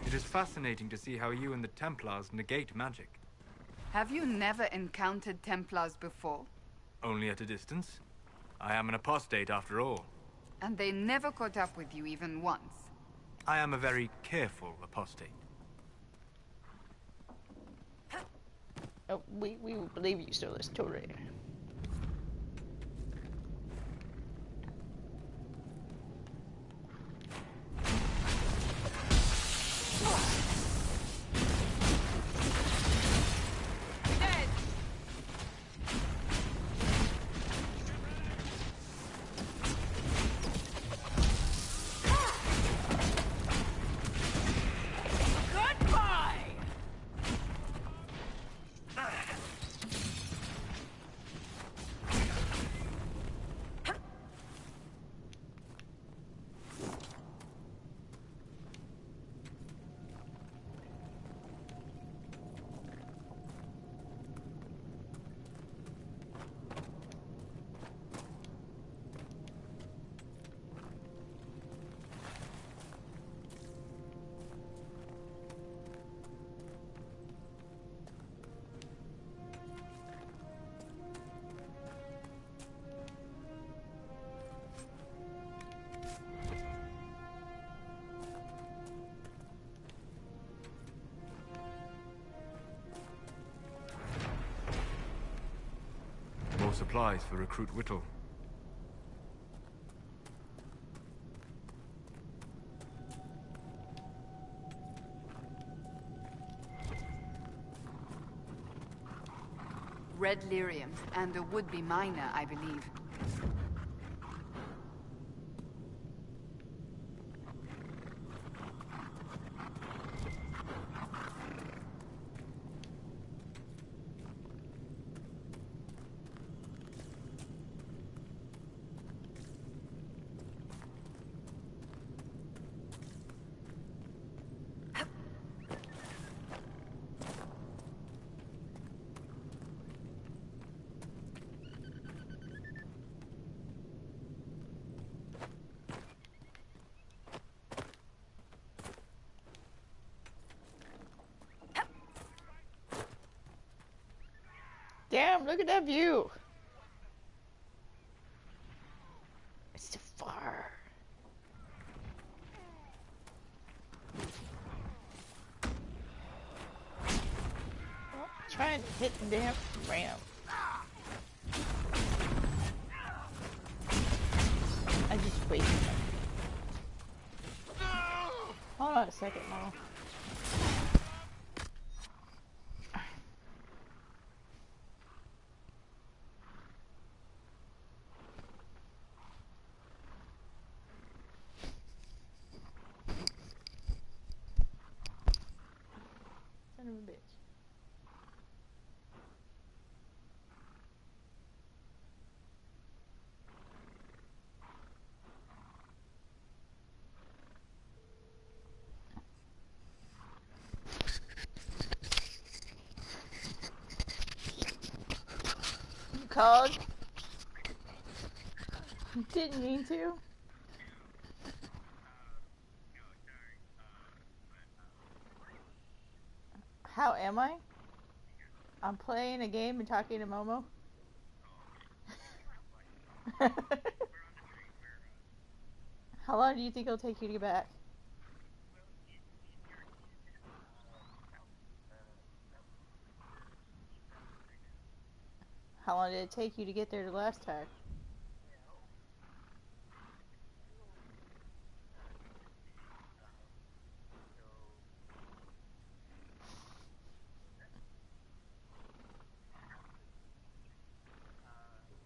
It is fascinating to see how you and the Templars negate magic.
Have you never encountered Templars before?
Only at a distance. I am an apostate after all.
And they never caught up with you even once?
I am a very careful apostate.
Oh, we will believe you, so let's totally.
More supplies for Recruit Whittle.
Red lyrium, and a would-be miner, I believe.
Damn, look at that view. It's too far. Oh, trying to hit the damn ramp. I just wasted it. Hold on a second, Mom. Son of a bitch. You called? Didn't mean to. How am I? I'm playing a game and talking to Momo. How long do you think it'll take you to get back? How long did it take you to get there the last time?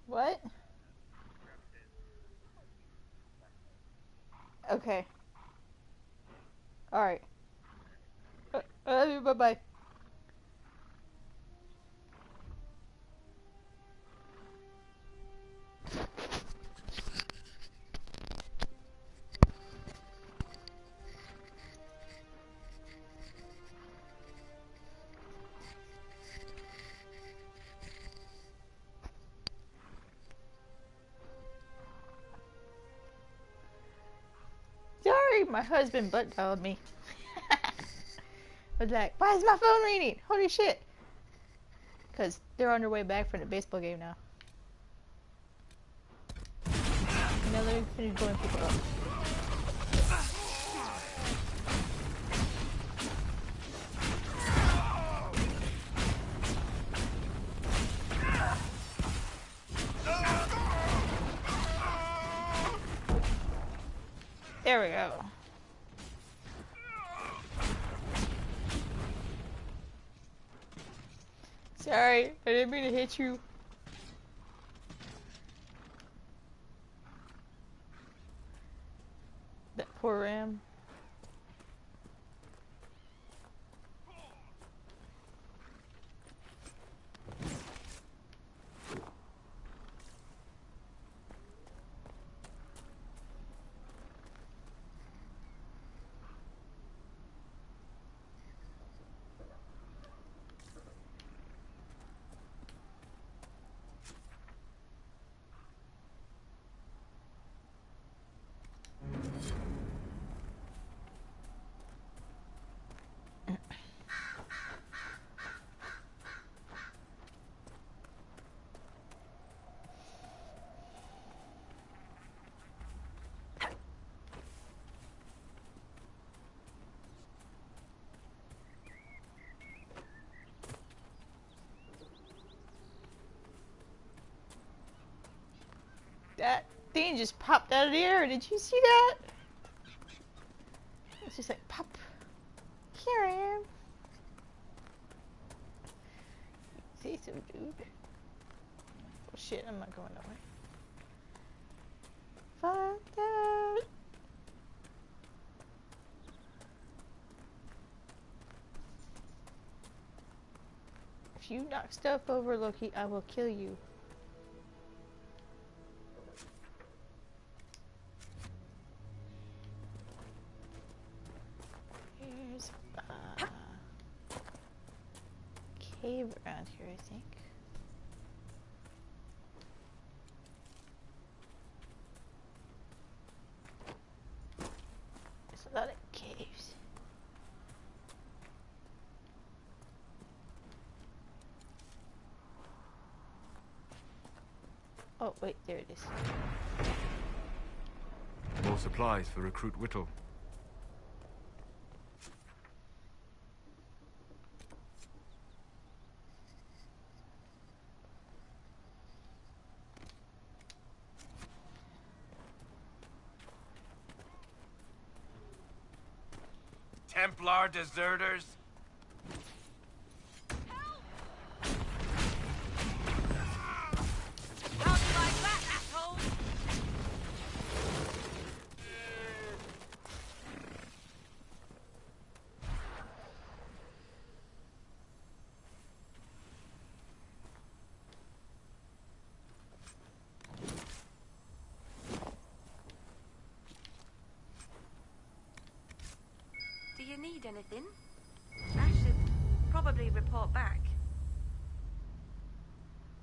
What? Okay. Alright. I love you, bye-bye. Sorry! my husband butt dialed me. I was like, why is my phone ringing? Holy shit. Because they're on their way back from the baseball game now. Now let me finish blowing people up. There we go. Sorry, I didn't mean to hit you. That poor ram. That thing just popped out of the air. Did you see that? It's just like pop. Here I am. Say so, dude. Oh shit, I'm not going that way. Fuck that. If you knock stuff over, Loki, I will kill you. Here's a cave around here, I think. There's a lot of caves. Oh, wait, there it is.
More supplies for Recruit Whittle.
Templar deserters?
Do you need anything? I should probably report back.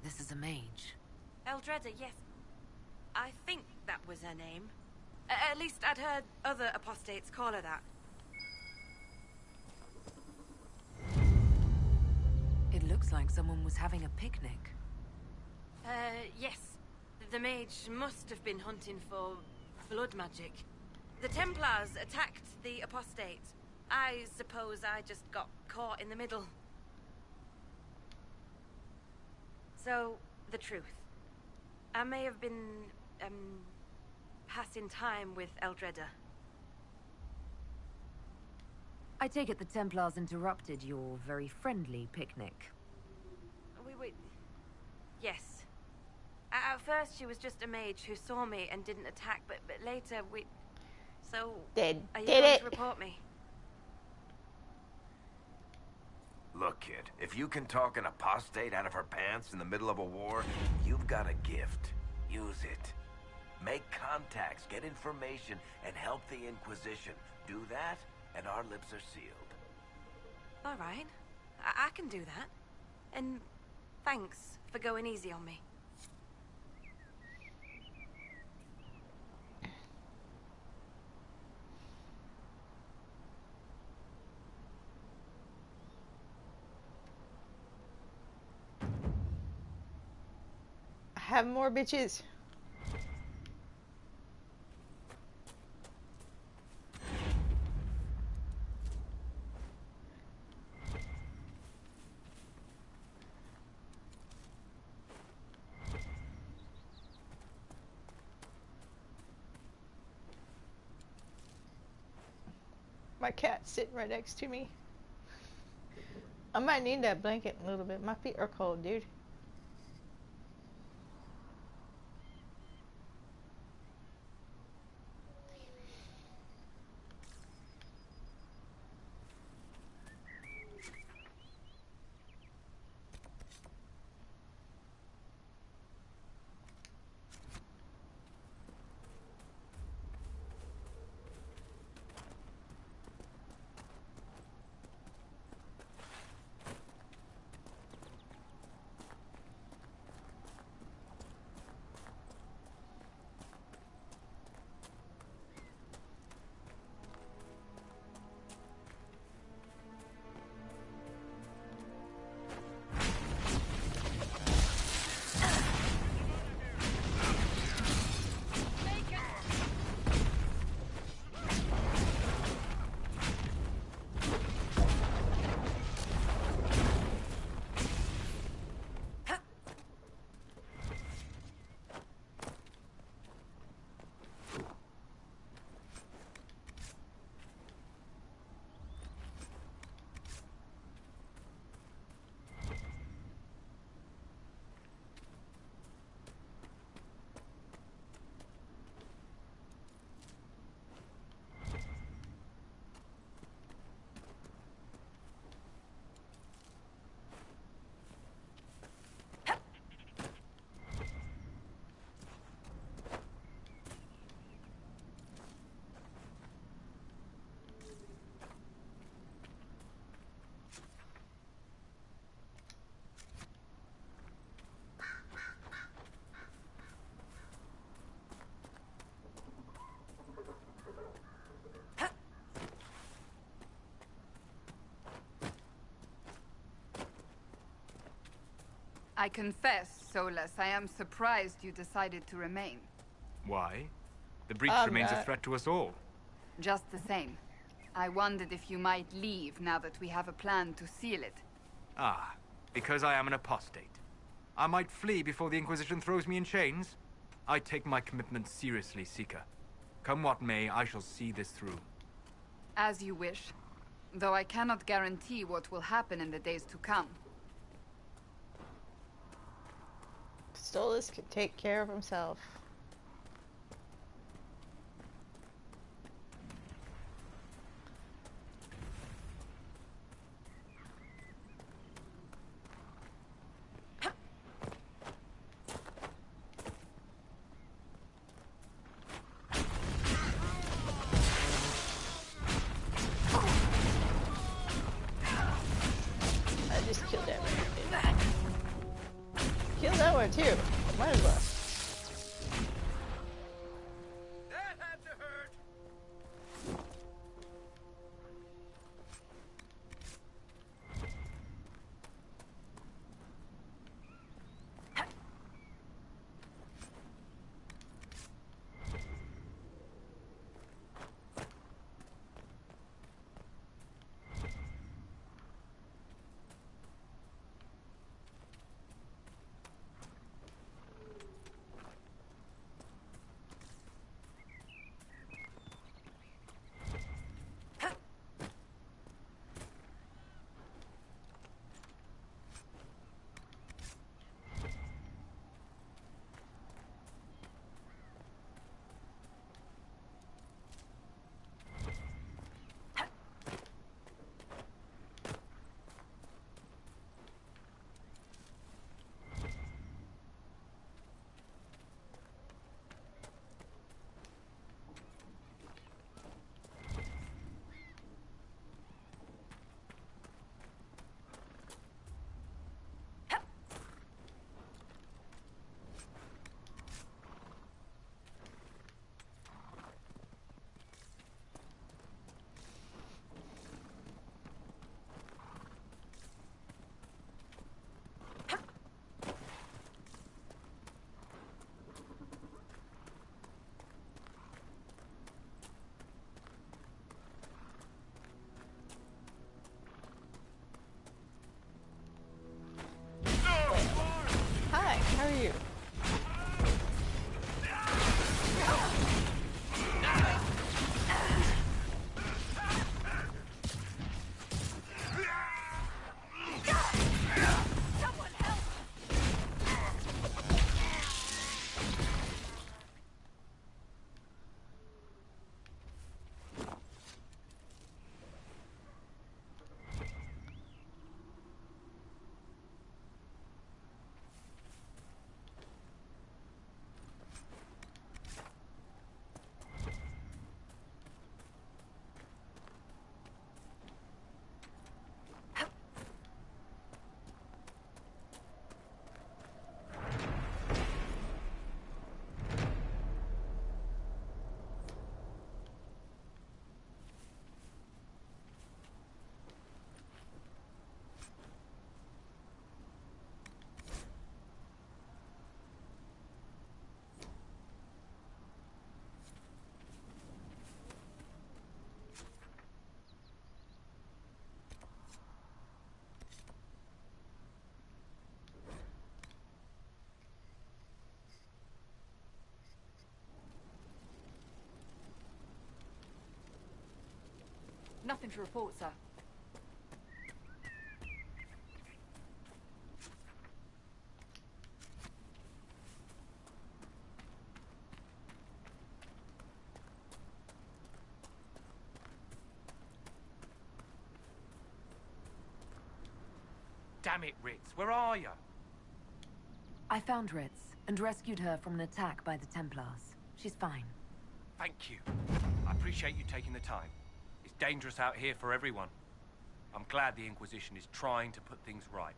This is a mage.
Eldreda, yes. I think that was her name. At least I'd heard other apostates call her that.
It looks like someone was having a picnic.
Yes. The mage must have been hunting for blood magic. The Templars attacked the apostate. I suppose I just got caught in the middle. So, the truth. I may have been, passing time with Eldreda.
I take it the Templars interrupted your very friendly picnic.
Yes. At first she was just a mage who saw me and didn't attack, but later we... So, are you going to report me?
Look, kid, if you can talk an apostate out of her pants in the middle of a war, you've got a gift. Use it. Make contacts, get information, and help the Inquisition. Do that, and our lips are sealed.
All right. I can do that. And thanks for going easy on me.
have more bitches. My cat's sitting right next to me. I might need that blanket a little bit. My feet are cold, dude.
I confess, Solus, I am surprised you decided to remain.
Why? The breach remains a threat to us all.
Just the same. I wondered if you might leave now that we have a plan to seal it.
Ah, because I am an apostate. I might flee before the Inquisition throws me in chains. I take my commitment seriously, Seeker. Come what may, I shall see this through.
As you wish. Though I cannot guarantee what will happen in the days to come.
Stolas can take care of himself. I just killed that one. Kill that one too. Might as well.
Nothing to report, sir.
Damn it, Ritz, where are you?
I found Ritz and rescued her from an attack by the Templars. She's fine.
Thank you. I appreciate you taking the time. It's dangerous out here for everyone. I'm glad the Inquisition is trying to put things right.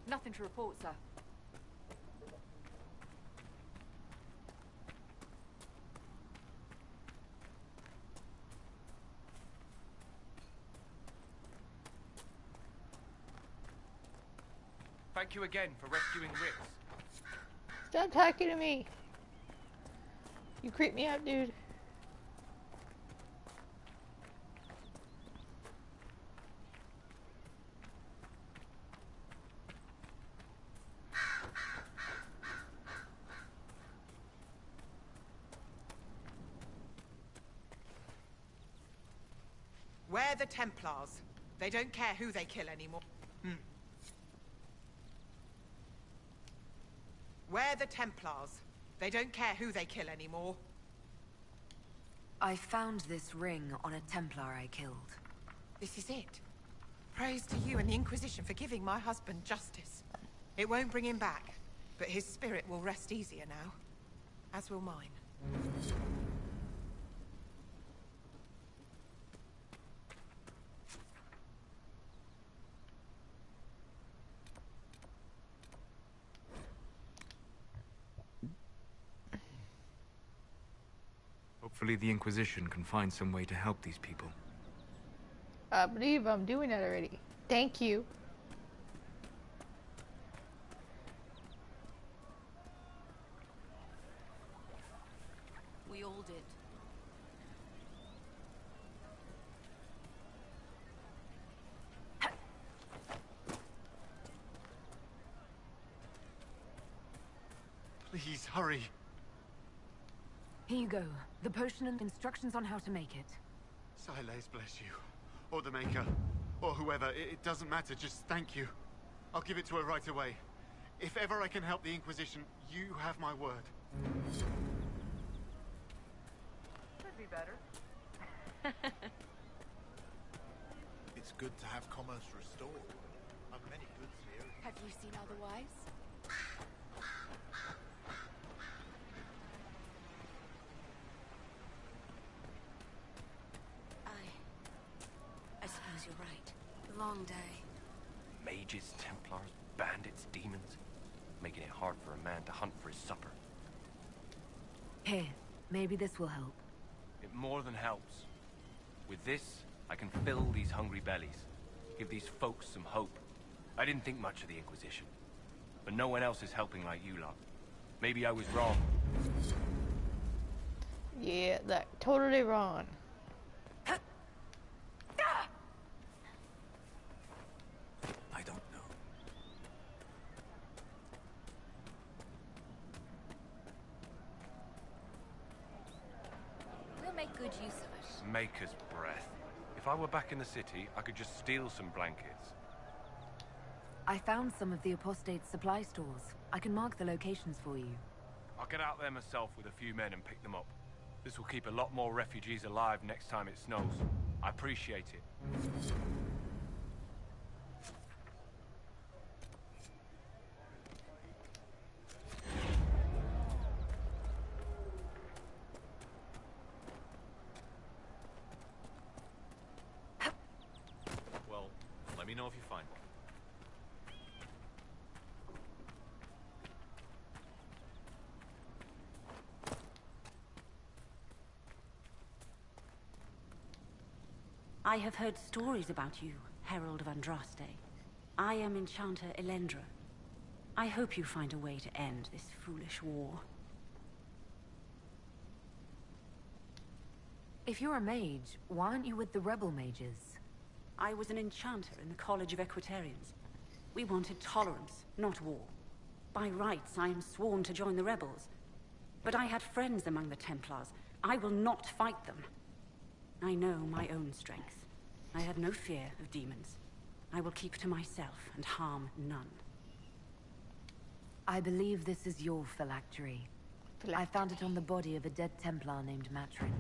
Nothing to report, sir.
Thank you again for rescuing Ritz.
Stop talking to me. You creep me out, dude.
We're the Templars. They don't care who they kill anymore. We're the Templars. They don't care who they kill anymore.
I found this ring on a Templar I killed.
This is it. Praise to you and the Inquisition for giving my husband justice. It won't bring him back, but his spirit will rest easier now. As will mine.
Hopefully the Inquisition can find some way to help these people.
I believe I'm doing that already. Thank you.
We all did.
Please, hurry.
Here you go. The potion and instructions on how to make it.
Silas bless you. Or the Maker. Or whoever. It doesn't matter. Just thank you. I'll give it to her right away. If ever I can help the Inquisition, you have my word.
Could be better.
It's good to have commerce restored. I've many goods here.
Have you seen otherwise? I suppose you're right. Long day.
Mages, Templars, bandits, demons. Making it hard for a man to hunt for his supper.
Here, maybe this will help.
It more than helps. With this, I can fill these hungry bellies. Give these folks some hope. I didn't think much of the Inquisition. But no one else is helping like you lot. Maybe I was wrong.
Yeah, that totally wrong.
I don't know.
We'll make good use of it.
Maker's breath. If I were back in the city, I could just steal some blankets.
I found some of the apostate supply stores. I can mark the locations for you.
I'll get out there myself with a few men and pick them up. This will keep a lot more refugees alive next time it snows. I appreciate it.
Well, let me know if you find one.
I have heard stories about you, Herald of Andraste. I am Enchanter Elendra. I hope you find a way to end this foolish war.
If you're a mage, why aren't you with the rebel mages?
I was an enchanter in the College of Equitarians. We wanted tolerance, not war. By rights, I am sworn to join the rebels. But I had friends among the Templars. I will not fight them. I know my own strength. I have no fear of demons. I will keep to myself and harm none.
I believe this is your phylactery. I found it on the body of a dead Templar named Matrin.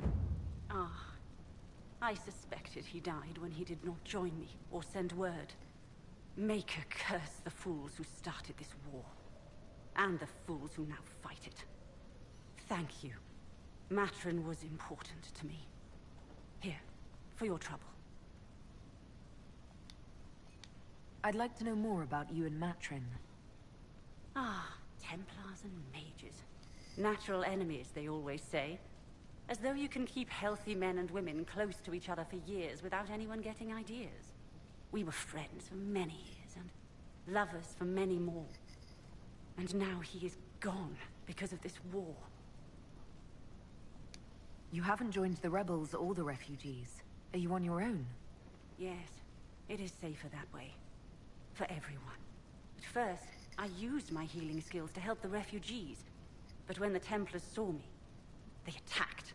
Ah. I suspected he died when he did not join me or send word. Maker curse the fools who started this war. And the fools who now fight it. Thank you. Matrin was important to me. Here, for your trouble.
I'd like to know more about you and Matrin.
Ah, Templars and mages. Natural enemies, they always say. As though you can keep healthy men and women close to each other for years without anyone getting ideas. We were friends for many years, and lovers for many more. And now he is gone because of this war.
You haven't joined the rebels or the refugees. Are you on your own?
Yes, it is safer that way. For everyone. At first, I used my healing skills to help the refugees. But when the Templars saw me, they attacked.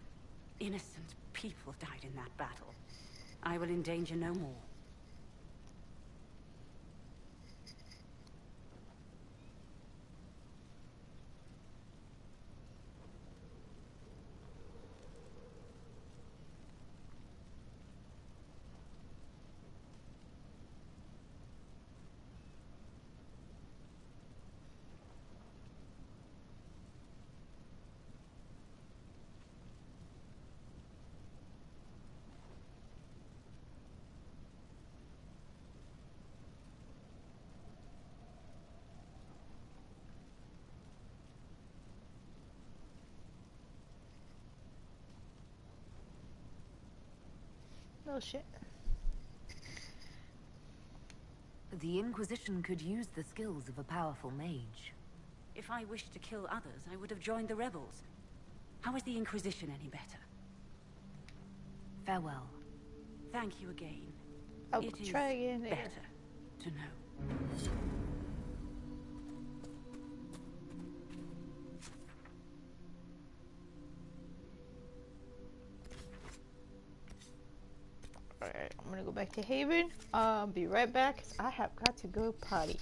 Innocent people died in that battle. I will endanger no more.
Oh shit.
The Inquisition could use the skills of a powerful mage.
If I wished to kill others, I would have joined the rebels. How is the Inquisition any better?
Farewell.
Thank you again.
I will
It is
try again later.
better to know.
Alright, I'm gonna go back to Haven. Be right back, 'cause I have got to go potty.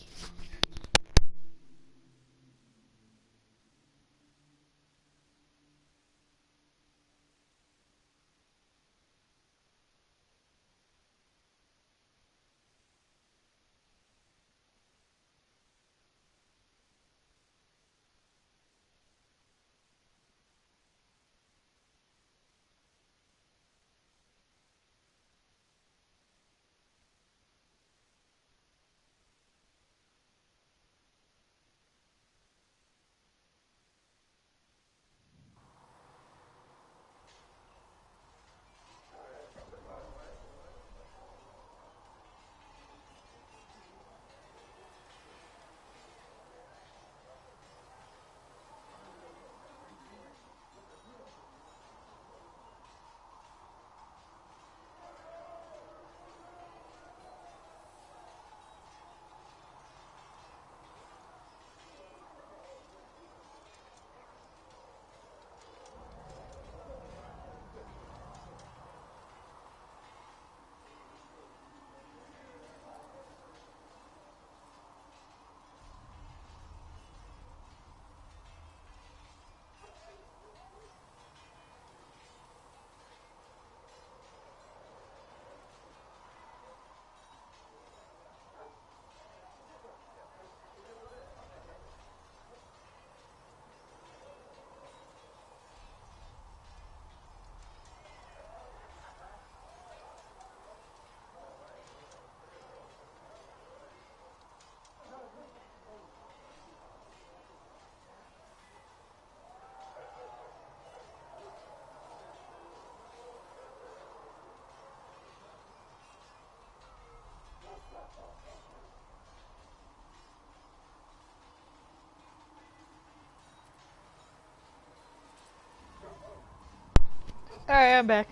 Alright, I'm back.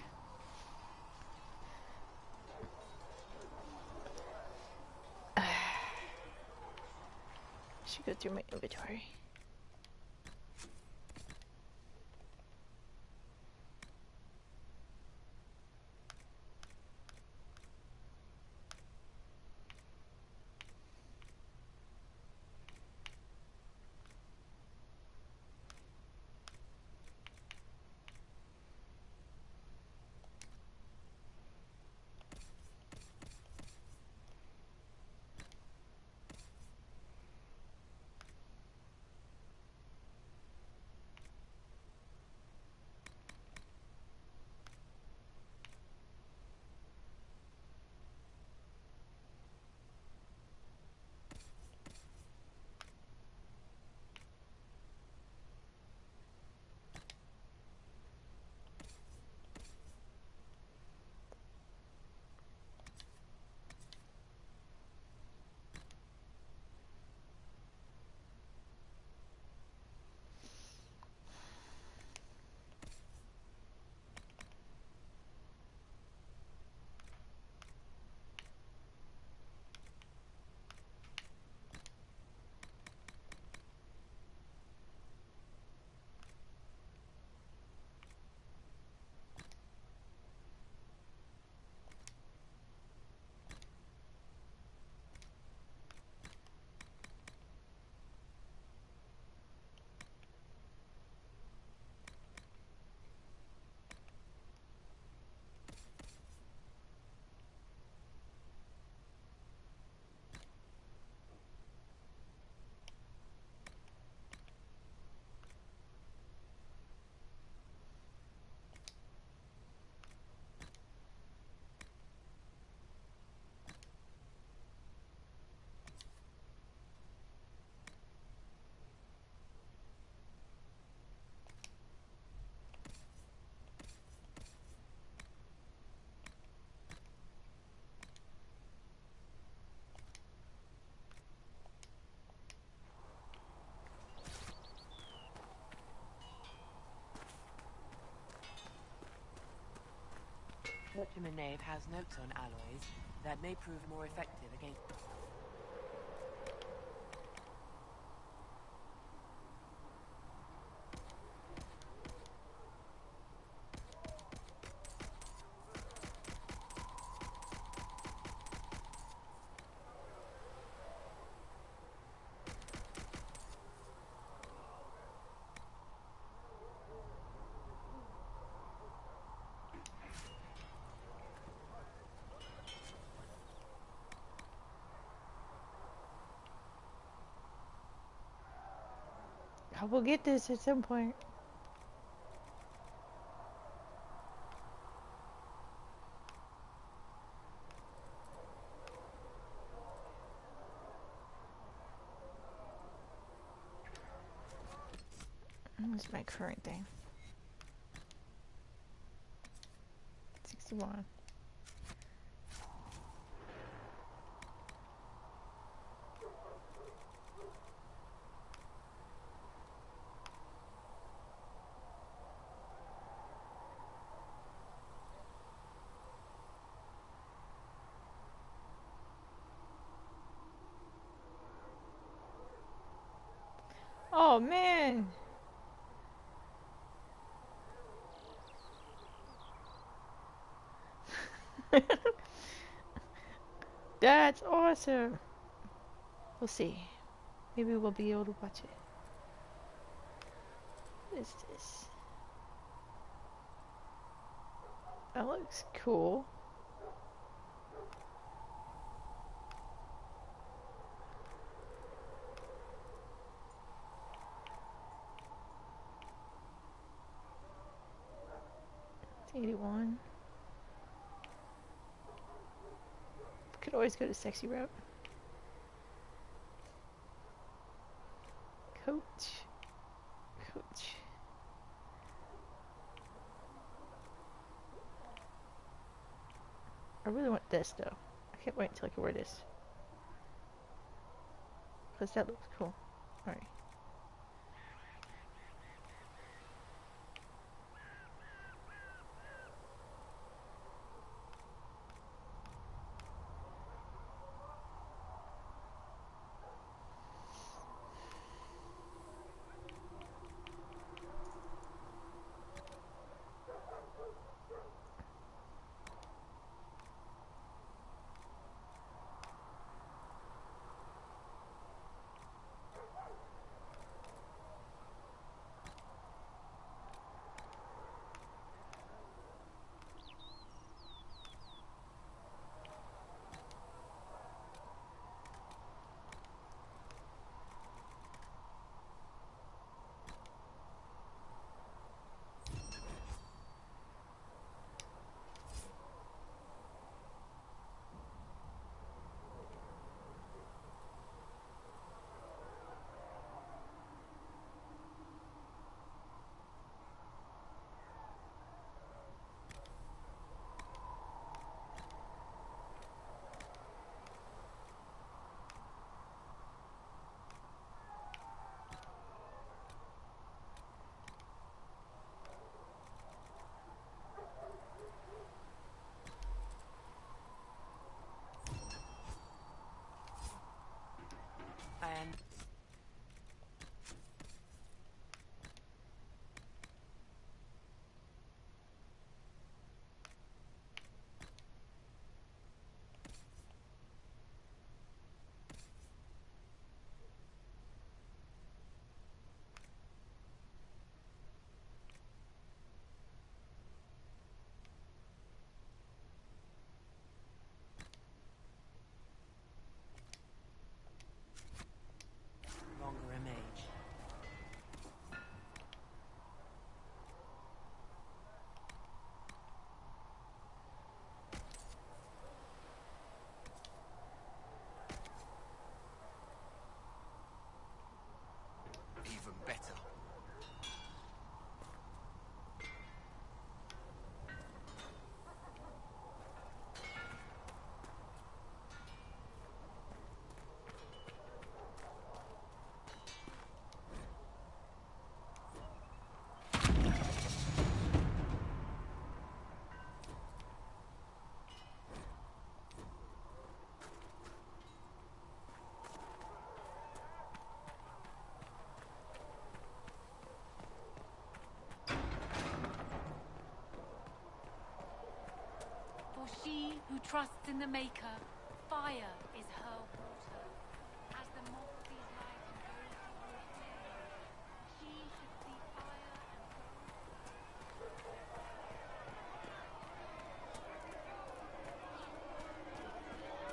Should go through my inventory.
Searchman Nave has notes on alloys that may prove more effective against...
I will get this at some point. What's my current thing? 61. Oh man! That's awesome! We'll see. Maybe we'll be able to watch it. What is this? That looks cool. It's 81. Could always go to sexy route. Coach. I really want this though. I can't wait until I can wear this. Because that looks cool. Alright.
trusts in the Maker, fire is her water. As the moth sees light and goes towards flame, she should see fire and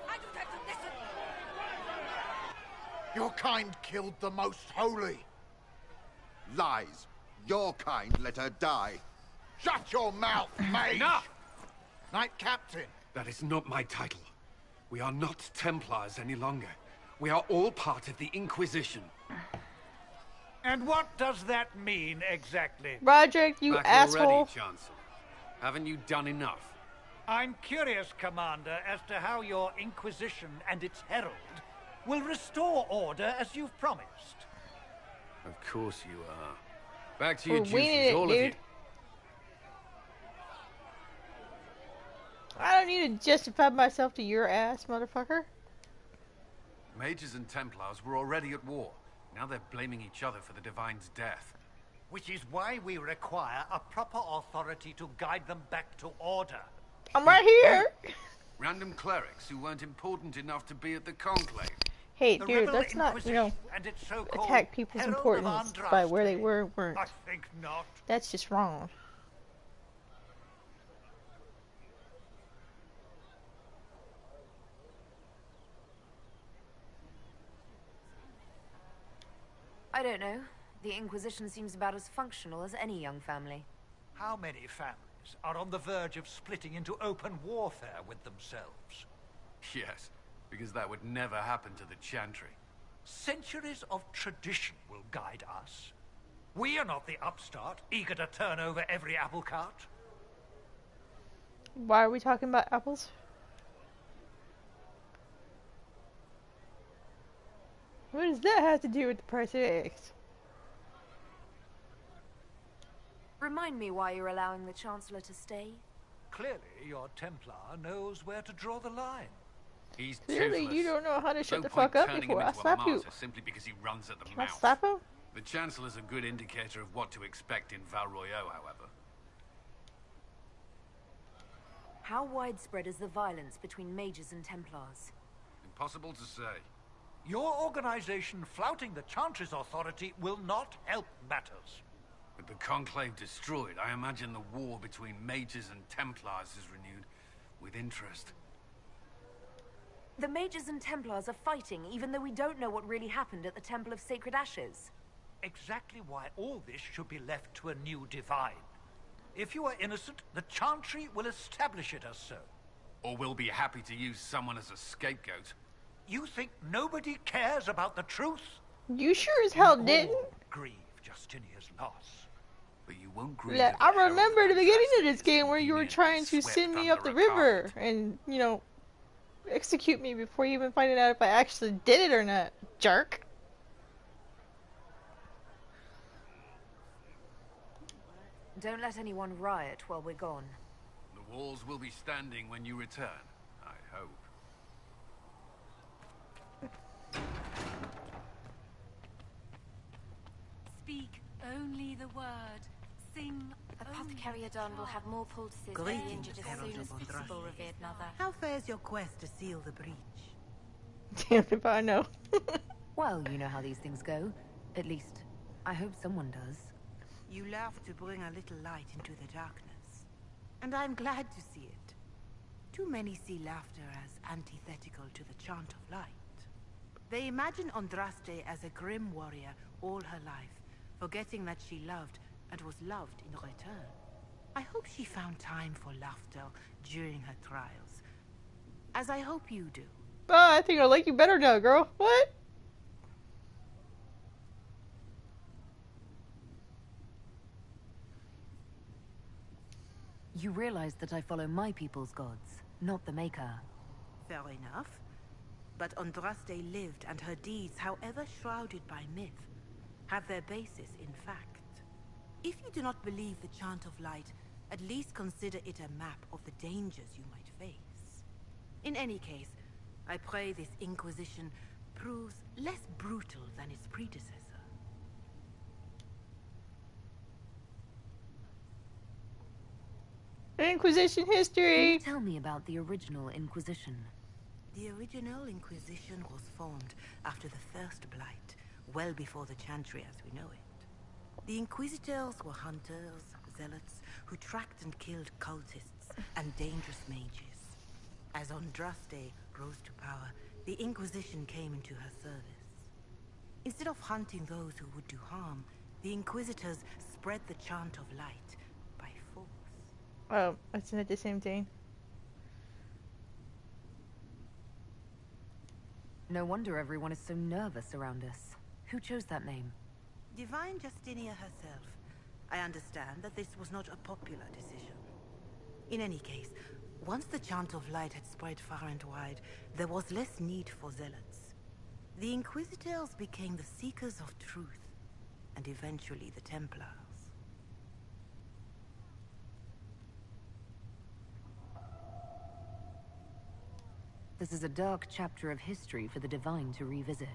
I do not listen!
Your kind killed the most holy.
Lies. Your kind let her die.
Shut your mouth, mage!
Enough!
Knight Captain.
That is not my title. We are not Templars any longer. We are all part of the Inquisition.
And what does that mean exactly?
Roderick, you
Back
asshole.
already, Chancellor. Haven't you done enough?
I'm curious, Commander, as to how your Inquisition and its herald will restore order as you've promised.
Of course you are. Back to your
We're winging
duties,
it,
all of you.
dude. I don't need to justify myself to your ass, motherfucker.
Mages and Templars were already at war. Now they're blaming each other for the Divine's death.
Which is why we require a proper authority to guide them back to order.
I'm right here.
Random clerics who weren't important enough to be at the conclave.
Hey,
The
dude,
Rebel
let's not, you know,
Inquisition and its so-called
attack people's
Herald of
importance by where they
Andraste.
were or weren't.
I think not.
That's just wrong.
I don't know. The Inquisition seems about as functional as any young family.
How many families are on the verge of splitting into open warfare with themselves?
Yes, because that would never happen to the Chantry.
Centuries of tradition will guide us. We are not the upstart, eager to turn over every apple cart.
Why are we talking about apples? What does that have to do with the price of eggs?
Remind me why you're allowing the Chancellor to stay?
Clearly, your Templar knows where to draw the line.
He's
Clearly,
toothless.
you don't know how to shut
No
the
point
fuck up
turning
before
him
I
into a
slap you.
martyr simply because he runs at the
Can I
mouth.
slap him?
The Chancellor's a good indicator of what to expect in Val Royeaux, however.
How widespread is the violence between mages and Templars?
Impossible to say.
Your organization flouting the Chantry's authority will not help matters.
With the Conclave destroyed, I imagine the war between mages and Templars is renewed with interest.
The mages and Templars are fighting, even though we don't know what really happened at the Temple of Sacred Ashes.
Exactly why all this should be left to a new divine. If you are innocent, the Chantry will establish it as so.
Or we'll be happy to use someone as a scapegoat.
You think nobody cares about the truth?
You sure as hell
We
didn't.
all grieve Justinia's loss.
But you won't grieve.
Like, I remember the beginning of this game where you were trying to send me up the river and, you know, execute me before you even finding out if I actually did it or not, jerk.
Don't let anyone riot while we're gone.
The walls will be standing when you return, I hope.
Speak only the word. Sing.
Apothecary Adon will have more poultices for the
Greetings,
injured as
Herald
soon as
of Andraste.
possible, revered mother.
How fares your quest to seal the breach?
Damn if I know.
Well, you know how these things go. At least, I hope someone does.
You laugh to bring a little light into the darkness. And I'm glad to see it. Too many see laughter as antithetical to the chant of light. They imagine Andraste as a grim warrior all her life, forgetting that she loved and was loved in return. I hope she found time for laughter during her trials. As I hope you do.
Oh, I think I like you better now, girl. What?
You realize that I follow my people's gods, not the Maker.
Fair enough. But Andraste lived, and her deeds, however shrouded by myth, have their basis in fact. If you do not believe the Chant of Light, at least consider it a map of the dangers you might face. In any case, I pray this Inquisition proves less brutal than its predecessor.
Inquisition
Can you
history!
tell me about the original Inquisition?
The original Inquisition was formed after the First Blight, well before the Chantry as we know it. The Inquisitors were hunters, zealots, who tracked and killed cultists and dangerous mages. As Andraste rose to power, the Inquisition came into her service. Instead of hunting those who would do harm, the Inquisitors spread the chant of light by force.
Oh, isn't it the same thing?
No wonder everyone is so nervous around us. Who chose that name?
Divine Justinia herself. I understand that this was not a popular decision. In any case, once the chant of light had spread far and wide, there was less need for zealots. The Inquisitors became the seekers of truth, and eventually the Templars.
This is a dark chapter of history for the Divine to revisit.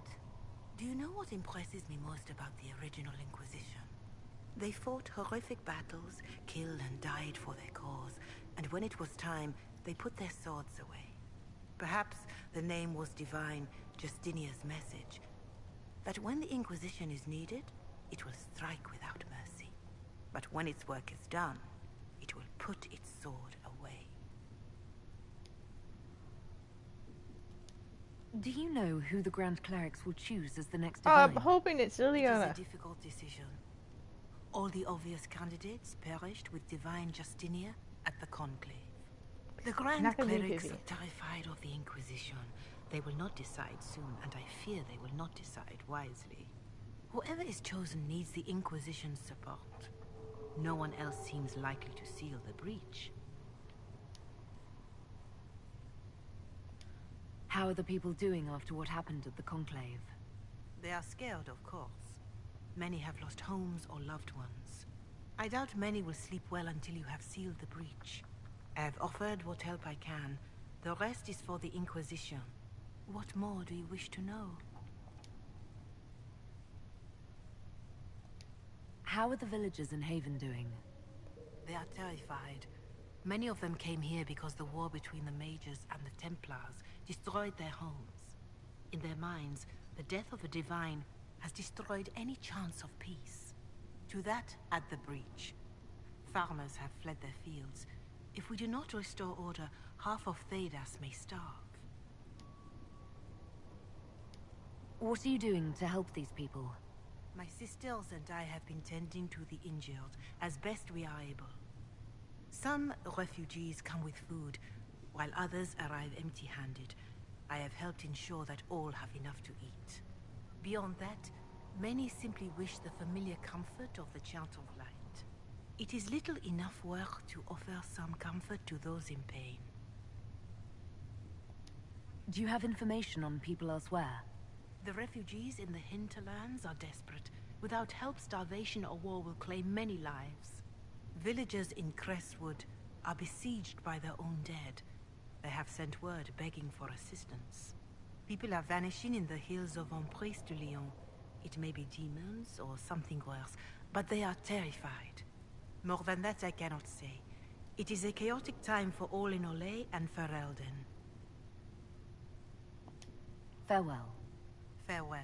Do you know what impresses me most about the original Inquisition? They fought horrific battles, killed and died for their cause, and when it was time, they put their swords away. Perhaps the name was Divine Justinia's message, that when the Inquisition is needed, it will strike without mercy. But when its work is done, it will put its sword away.
Do you know who the Grand Clerics will choose as the next
I'm
Divine?
hoping it's
It is
Liliana.
a difficult decision. All the obvious candidates perished with Divine Justinia at the Conclave. The Grand
Not gonna be
Clerics
Vivienne.
are terrified of the Inquisition. They will not decide soon, and I fear they will not decide wisely. Whoever is chosen needs the Inquisition's support. No one else seems likely to seal the breach.
How are the people doing after what happened at the Conclave?
They are scared, of course. Many have lost homes or loved ones. I doubt many will sleep well until you have sealed the breach. I have offered what help I can. The rest is for the Inquisition. What more do you wish to know?
How are the villagers in Haven doing?
They are terrified. Many of them came here because the war between the Mages and the Templars destroyed their homes. In their minds, the death of a Divine has destroyed any chance of peace. To that, add the breach. Farmers have fled their fields. If we do not restore order, half of Thedas may starve.
What are you doing to help these people?
My sisters and I have been tending to the injured as best we are able. Some refugees come with food, while others arrive empty-handed. I have helped ensure that all have enough to eat. Beyond that, many simply wish the familiar comfort of the Chant of Light. It is little enough work to offer some comfort to those in pain.
Do you have information on people elsewhere?
The refugees in the Hinterlands are desperate. Without help, starvation or war will claim many lives. Villagers in Crestwood are besieged by their own dead. They have sent word begging for assistance. People are vanishing in the hills of Emprise de Lyon. It may be demons or something worse, but they are terrified. More than that I cannot say. It is a chaotic time for all in Olay and Ferelden.
Farewell.
Farewell.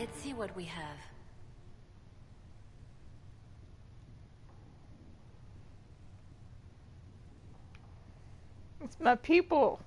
Let's see what we have.
It's my people.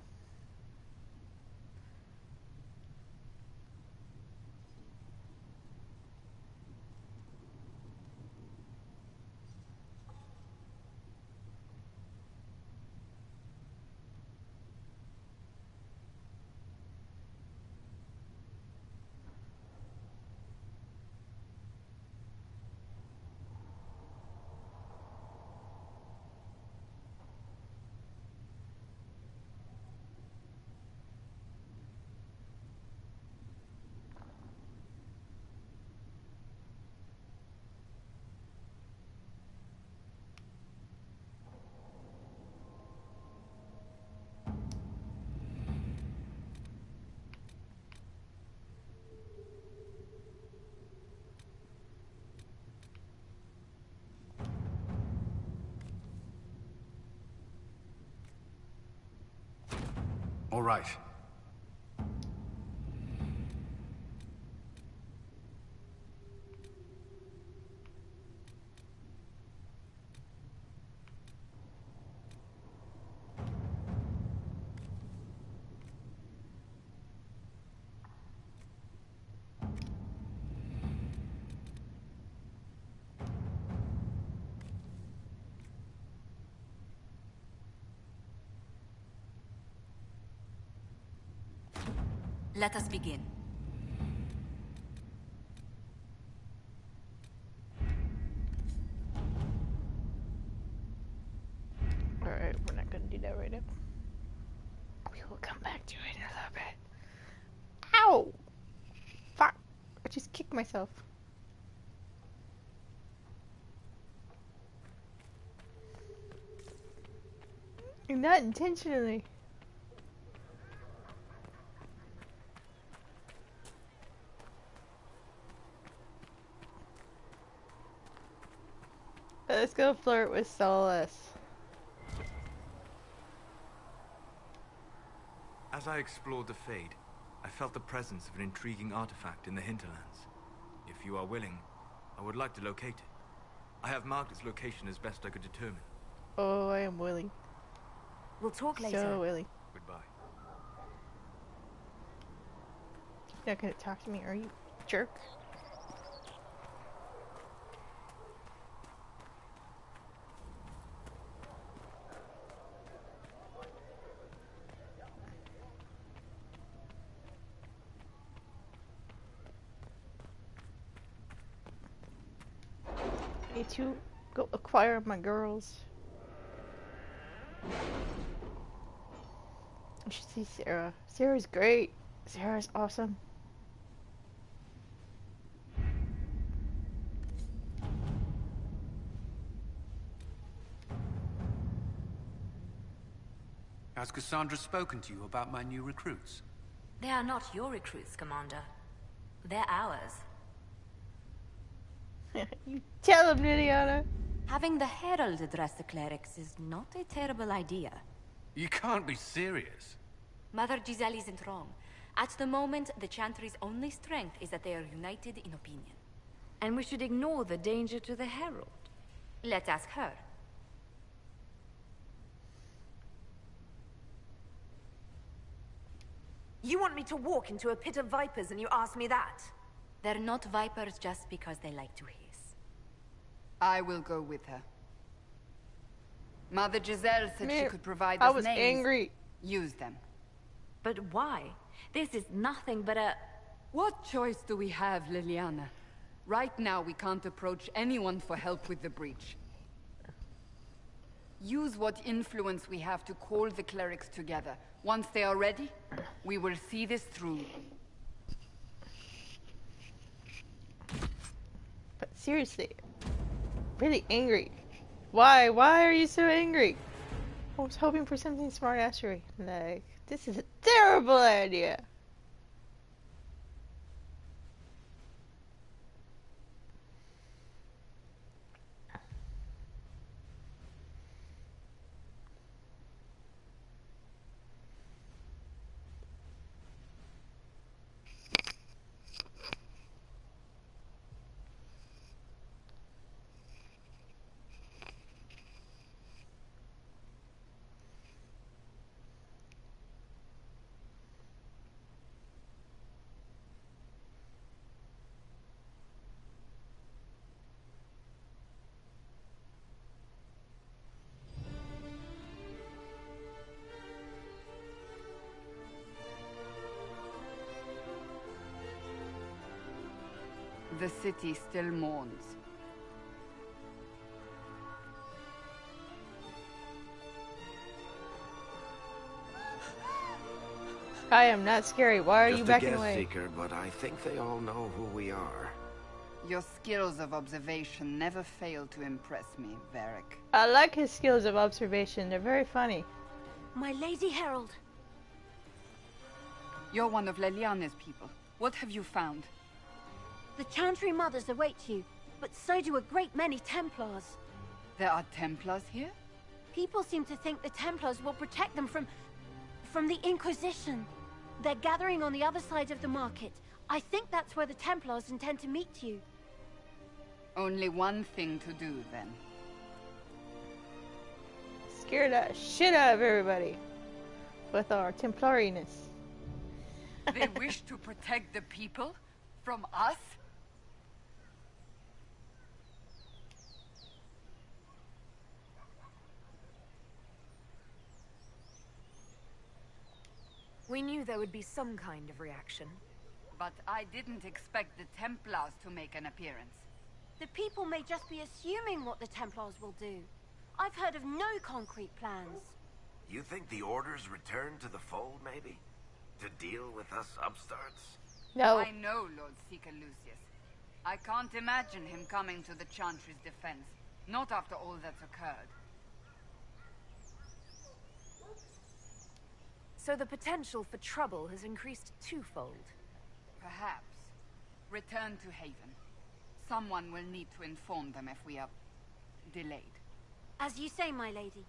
All right.
Let us begin.
Alright, we're not gonna do that right now. We will come back to it in a little bit. Ow! Fuck! I just kicked myself. And not intentionally. Let's go flirt with Solace.
As I explored the Fade, I felt the presence of an intriguing artifact in the Hinterlands. If you are willing, I would like to locate it. I have marked its location as best I could determine.
Oh, I am willing.
We'll talk later.
So willing.
Goodbye.
You're not gonna talk to me, are you, jerk? Need to go acquire my girls. I should see Sera. Sera's great. Sera's awesome.
Has Cassandra spoken to you about my new recruits?
They are not your recruits, Commander. They're ours.
You tell him, Liliana.
Having the Herald address the clerics is not a terrible idea.
You can't be serious.
Mother Giselle isn't wrong. At the moment, the Chantry's only strength is that they are united in opinion. And we should ignore the danger to the Herald. Let's ask her.
You want me to walk into a pit of vipers and you ask me that?
They're not vipers just because they like to hiss.
I will go with her. Mother Giselle said she could provide
I
us
was
names.
angry.
Use them.
But why? This is nothing but a...
What choice do we have, Liliana? Right now, we can't approach anyone for help with the breach. Use what influence we have to call the clerics together. Once they are ready, we will see this through.
But seriously, really angry. Why? Why are you so angry? I was hoping for something smart-assery. Like, this is a terrible idea.
The city still mourns.
I am not scary. Why are you backing away?
Seeker, but I think they all know who we are.
Your skills of observation never fail to impress me, Varric.
I like his skills of observation. They're very funny.
My Lady Herald.
You're one of Leliana's people. What have you found?
The Chantry Mothers await you, but so do a great many Templars.
There are Templars here?
People seem to think the Templars will protect them from the Inquisition. They're gathering on the other side of the market. I think that's where the Templars intend to meet you.
Only one thing to do, then.
Scare the shit out of everybody with our Templariness.
They wish to protect the people? From us?
We knew there would be some kind of reaction.
But I didn't expect the Templars to make an appearance.
The people may just be assuming what the Templars will do. I've heard of no concrete plans.
You think the Order's return to the fold, maybe? To deal with us upstarts?
No.
I know, Lord Seeker Lucius. I can't imagine him coming to the Chantry's defense. Not after all that's occurred.
So the potential for trouble has increased twofold.
Perhaps. Return to Haven. Someone will need to inform them if we are delayed.
As you say, my lady.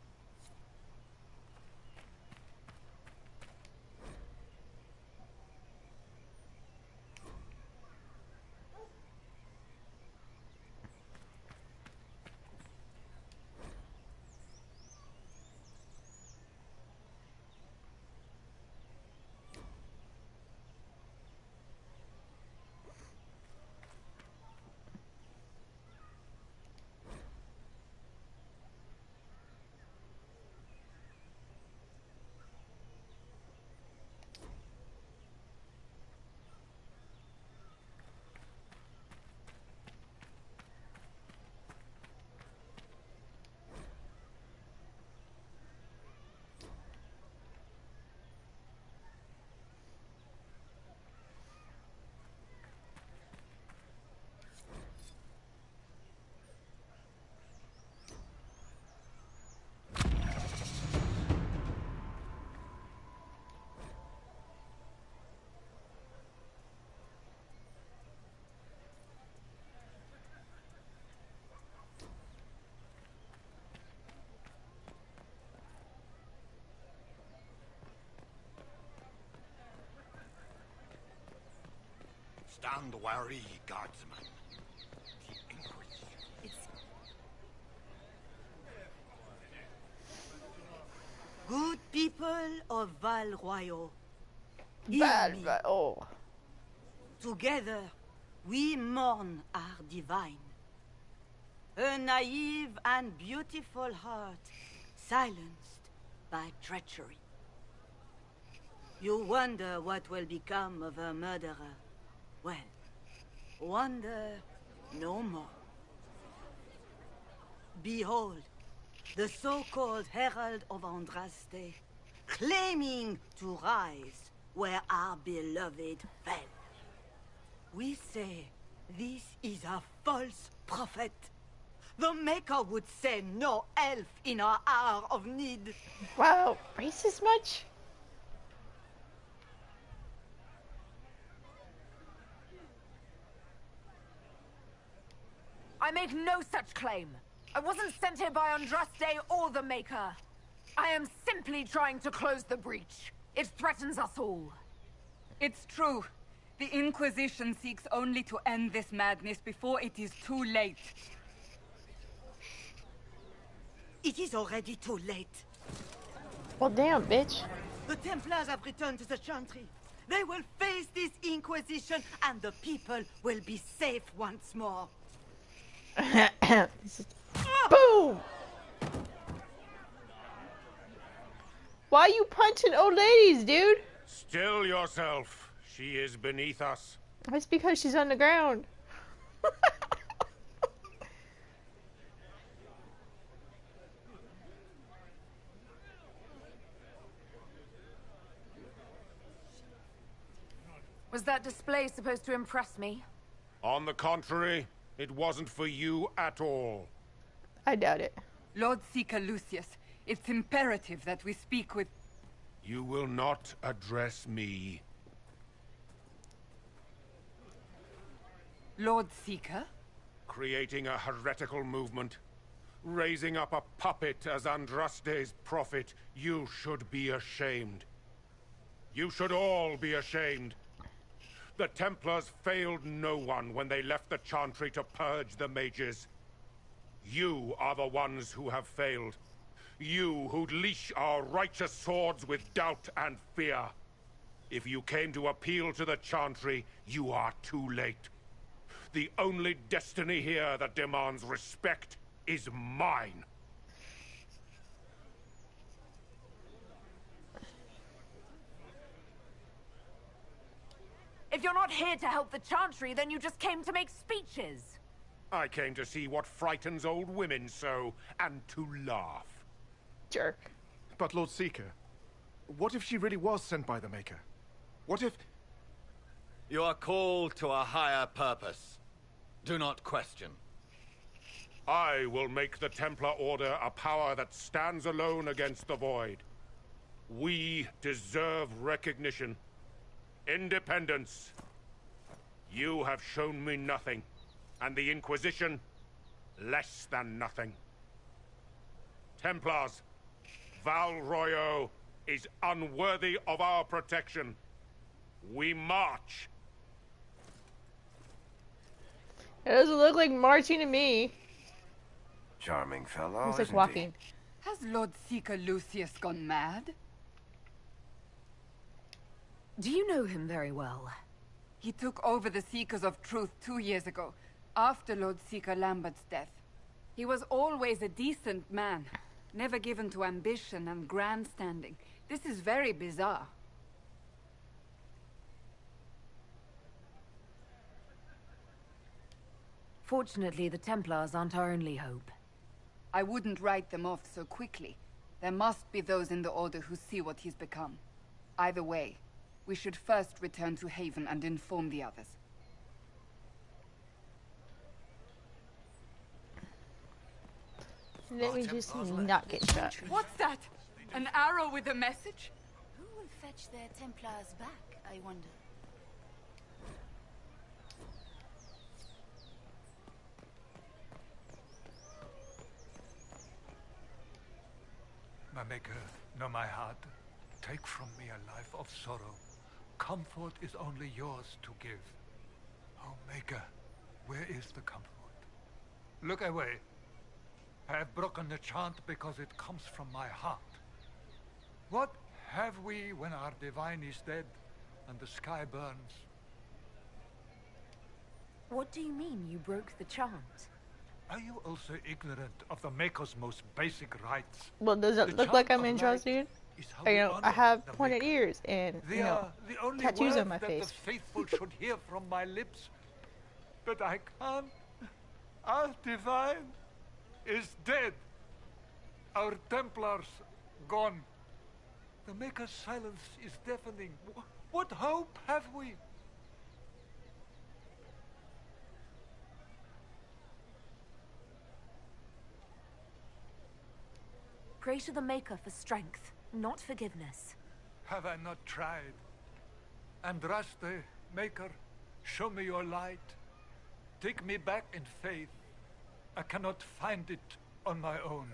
Stand wary, guardsman. The Inquisition.
Good people of Val Royal.
Oh.
Together, we mourn our divine. A naive and beautiful heart, silenced by treachery. You wonder what will become of a murderer. Well, wonder no more. Behold, the so-called Herald of Andraste, claiming to rise where our beloved fell. We say this is a false prophet. The Maker would send no elf in our hour of need.
Wow, racist much?
I make no such claim. I wasn't sent here by Andraste or the Maker. I am simply trying to close the breach. It threatens us all.
It's true. The Inquisition seeks only to end this madness before it is too late.
It is already too late.
Well, damn, bitch.
The Templars have returned to the Chantry. They will face this Inquisition, and the people will be safe once more.
Boom! Why are you punching old ladies, dude?
Still yourself. She is beneath us.
That's because she's on the ground.
Was that display supposed to impress me?
On the contrary, it wasn't for you at all.
I doubt it.
Lord Seeker Lucius, it's imperative that we speak with...
You will not address me.
Lord Seeker?
Creating a heretical movement. Raising up a puppet as Andraste's prophet. You should be ashamed. You should all be ashamed. The Templars failed no one when they left the Chantry to purge the mages. You are the ones who have failed. You who'd leash our righteous swords with doubt and fear. If you came to appeal to the Chantry, you are too late. The only destiny here that demands respect is mine.
If you're not here to help the Chantry, then you just came to make speeches.
I came to see what frightens old women so, and to laugh.
Jerk.
But Lord Seeker, what if she really was sent by the Maker? What if...
You are called to a higher purpose. Do not question.
I will make the Templar Order a power that stands alone against the Void. We deserve recognition. Independence. You have shown me nothing, and the Inquisition, less than nothing. Templars, Val Royo is unworthy of our protection. We march.
It doesn't look like marching to me.
Charming fellow,
It's like
isn't
walking.
Has Lord Seeker Lucius gone mad?
Do you know him very well?
He took over the Seekers of Truth 2 years ago, after Lord Seeker Lambert's death. He was always a decent man, never given to ambition and grandstanding. This is very bizarre.
Fortunately, the Templars aren't our only hope.
I wouldn't write them off so quickly. There must be those in the Order who see what he's become. Either way, we should first return to Haven and inform the others.
Let me just not get shot.
What's that? An arrow with a message?
Who will fetch their Templars back, I wonder?
My Maker, know my heart. Take from me a life of sorrow. Comfort is only yours to give. Oh, Maker, where is the comfort? Look away. I have broken the chant because it comes from my heart. What have we when our divine is dead and the sky burns?
What do you mean you broke the chant?
Are you also ignorant of the Maker's most basic rights?
Well, does it look like I'm interested? You know, I have pointed ears and, you know,
the only
tattoos on my
that
face.
the faithful should hear from my lips. But I can't. Our divine is dead. Our Templars gone. The Maker's silence is deafening. What hope have we?
Pray to the Maker for strength, not forgiveness.
Have I not tried? Andraste, Maker, show me your light. Take me back in faith. I cannot find it on my own.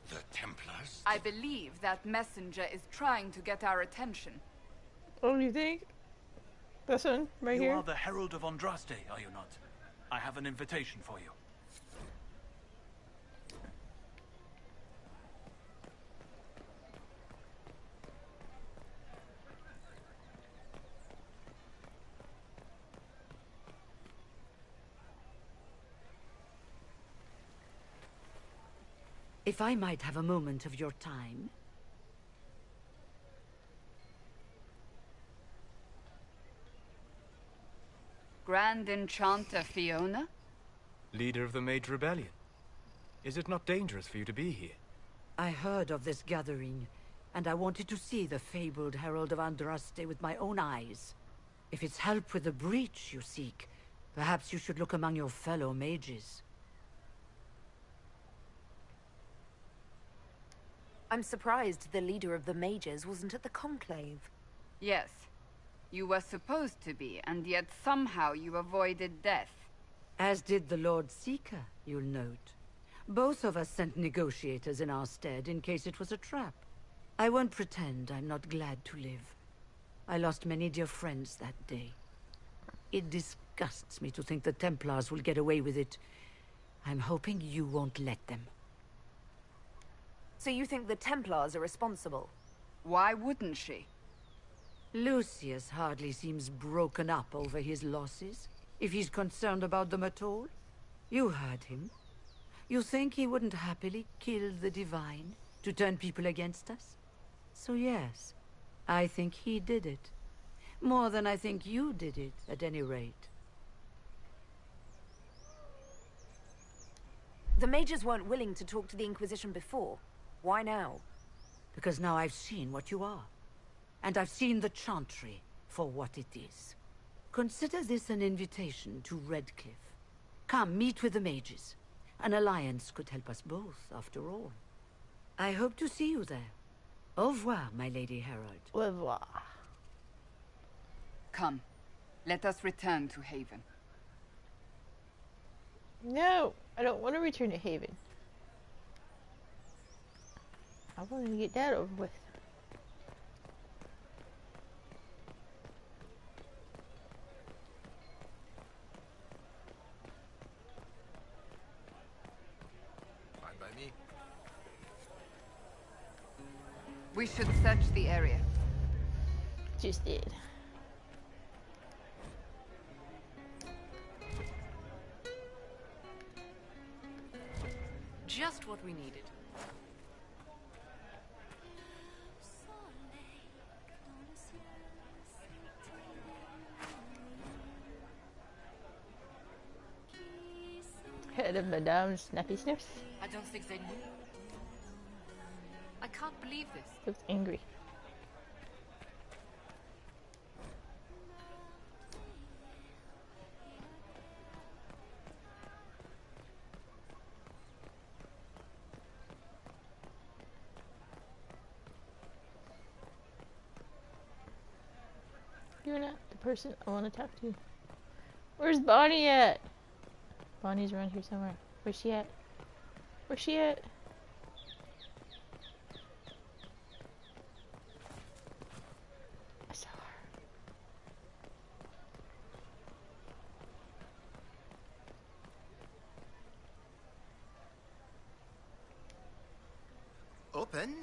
The Templars?
I believe that messenger is trying to get our attention.
Oh, you think? This one, right here?
You are the Herald of Andraste, are you not? I have an invitation for you.
If I might have a moment of your time.
Grand Enchanter Fiona?
Leader of the Mage Rebellion. Is it not dangerous for you to be here?
I heard of this gathering, and I wanted to see the fabled Herald of Andraste with my own eyes. If it's help with the breach you seek, perhaps you should look among your fellow mages.
I'm surprised the leader of the mages wasn't at the conclave.
Yes. You were supposed to be, and yet somehow you avoided death.
As did the Lord Seeker, you'll note. Both of us sent negotiators in our stead in case it was a trap. I won't pretend I'm not glad to live. I lost many dear friends that day. It disgusts me to think the Templars will get away with it. I'm hoping you won't let them.
So you think the Templars are responsible?
Why wouldn't she?
Lucius hardly seems broken up over his losses, if he's concerned about them at all. You heard him. You think he wouldn't happily kill the Divine to turn people against us? So yes, I think he did it. More than I think you did it, at any rate.
The mages weren't willing to talk to the Inquisition before. Why now?
Because now I've seen what you are. And I've seen the Chantry for what it is. Consider this an invitation to Redcliffe. Come, meet with the mages. An alliance could help us both, after all. I hope to see you there. Au revoir, my Lady Herald.
Au revoir.
Come, let us return to Haven.
No, I don't want to return to Haven. I want to get that over with.
Fine by me.
We should search the area.
Just did.
Just what we needed.
Head of Madame Snappy Sniffs.
I don't think they knew. I can't believe this.
Looks angry. You're not the person I want to talk to. Where's Bonnie at? Bonnie's around here somewhere. Where's she at? Where's she at? I saw her.
Open?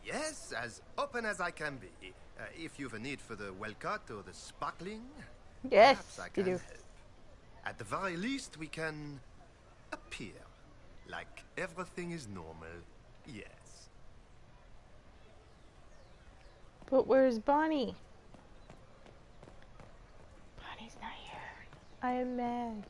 Yes, as open as I can be. If you've a need for the well-cut or the sparkling,
yes,
perhaps I can
do.
help. At the very least, we can appear like everything is normal. Yes.
But where's Bonnie? Bonnie's not here. I am mad.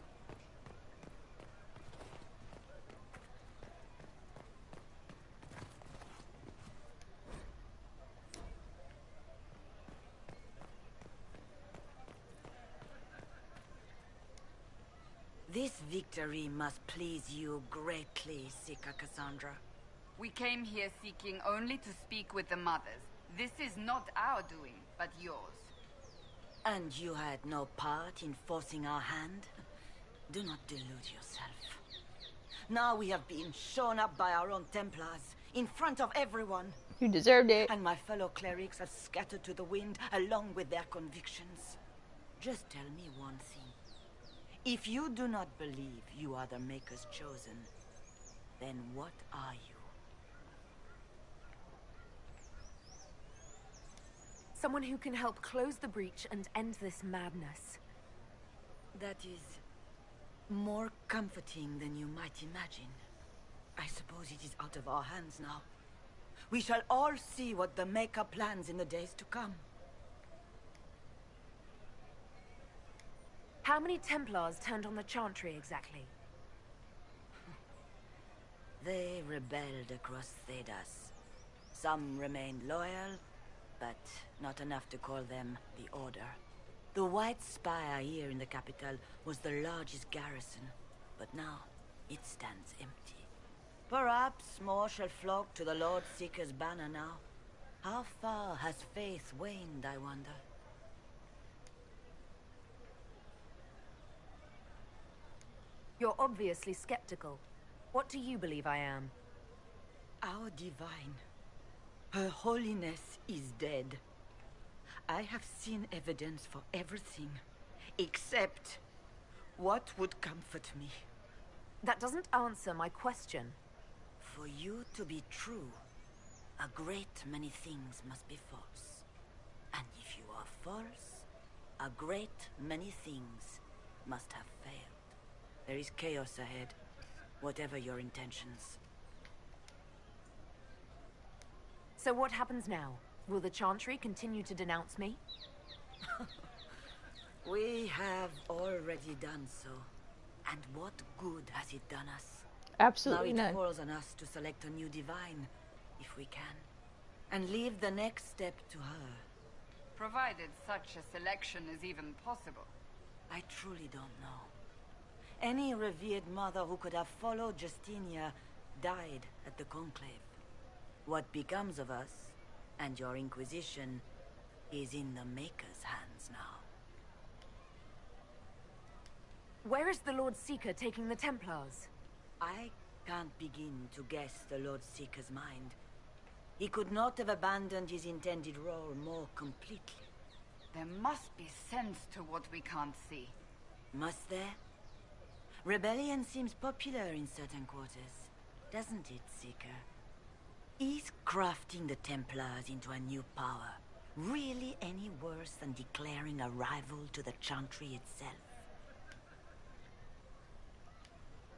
This victory must please you greatly, Sika Cassandra.
We came here seeking only to speak with the mothers. This is not our doing, but yours.
And you had no part in forcing our hand? Do not delude yourself. Now we have been shown up by our own Templars, in front of everyone.
You deserved it.
And my fellow clerics have scattered to the wind, along with their convictions. Just tell me one thing. If you do not believe you are the Maker's chosen, then what are you?
Someone who can help close the breach and end this madness.
That is more comforting than you might imagine. I suppose it is out of our hands now. We shall all see what the Maker plans in the days to come.
How many Templars turned on the Chantry exactly?
They rebelled across Thedas. Some remained loyal, but not enough to call them the Order. The White Spire here in the capital was the largest garrison, but now it stands empty. Perhaps more shall flock to the Lord Seeker's banner now. How far has faith waned, I wonder?
You're obviously skeptical. What do you believe I am?
Our divine. Her holiness is dead. I have seen evidence for everything, except what would comfort me.
That doesn't answer my question.
For you to be true, a great many things must be false. And if you are false, a great many things must have failed. There is chaos ahead, whatever your intentions.
So what happens now? Will the Chantry continue to denounce me?
We have already done so. And what good has it done us?
Absolutely
now
none.
It falls on us to select a new divine, if we can. And leave the next step to her.
Provided such a selection is even possible.
I truly don't know. Any revered mother who could have followed Justinia died at the Conclave. What becomes of us, and your Inquisition, is in the Maker's hands now.
Where is the Lord Seeker taking the Templars?
I can't begin to guess the Lord Seeker's mind. He could not have abandoned his intended role more completely.
There must be sense to what we can't see.
Must there? Rebellion seems popular in certain quarters, doesn't it, Seeker? Is crafting the Templars into a new power really any worse than declaring a rival to the Chantry itself?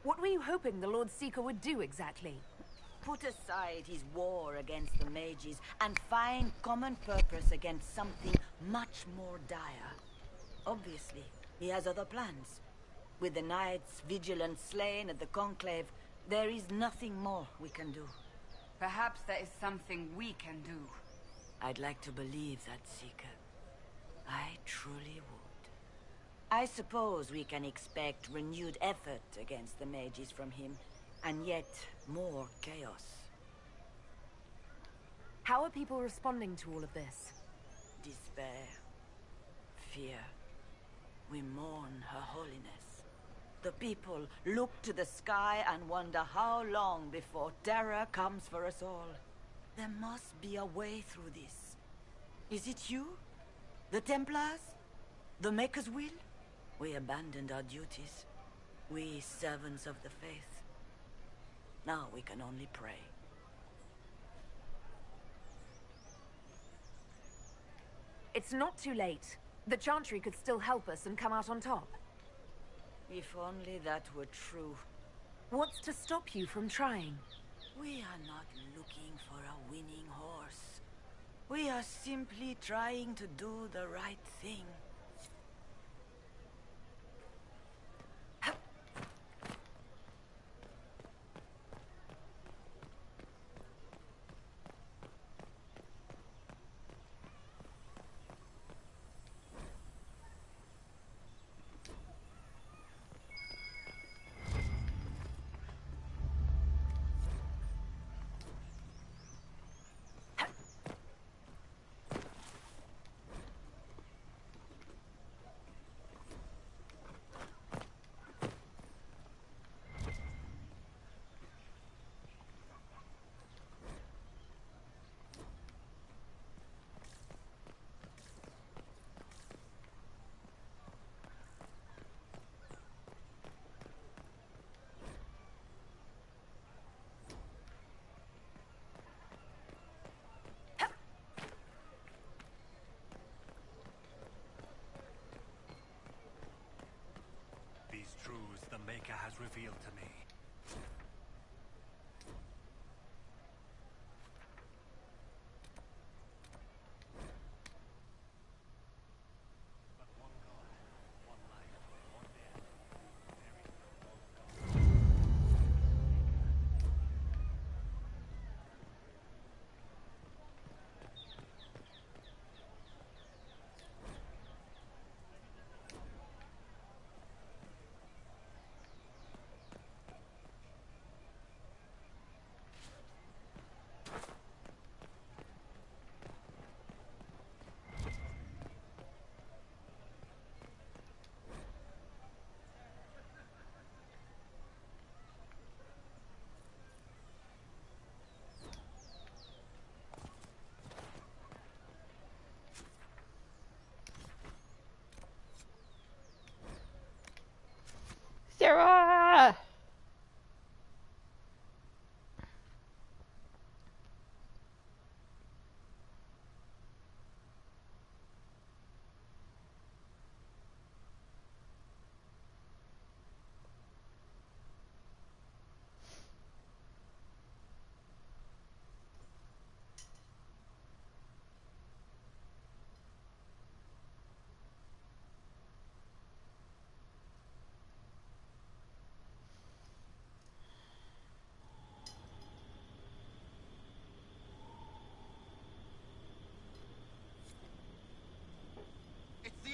What were you hoping the Lord Seeker would do exactly?
Put aside his war against the mages and find common purpose against something much more dire. Obviously, he has other plans. With the knights vigilant slain at the Conclave, there is nothing more we can do.
Perhaps there is something we can do.
I'd like to believe that, Seeker. I truly would. I suppose we can expect renewed effort against the mages from him, and yet more chaos.
How are people responding to all of this?
Despair. Fear. We mourn her holiness. The people look to the sky and wonder how long before terror comes for us all. There must be a way through this. Is it you? The Templars? The Maker's will? We abandoned our duties. We servants of the faith. Now we can only pray.
It's not too late. The Chantry could still help us and come out on top.
If only that were true.
What's to stop you from trying?
We are not looking for a winning horse. We are simply trying to do the right thing.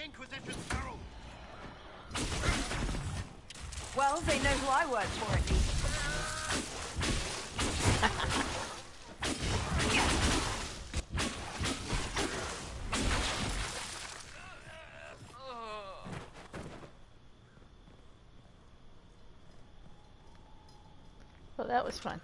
Inquisition's herald!
Well, they know who I work for at least.
Well, that was fun.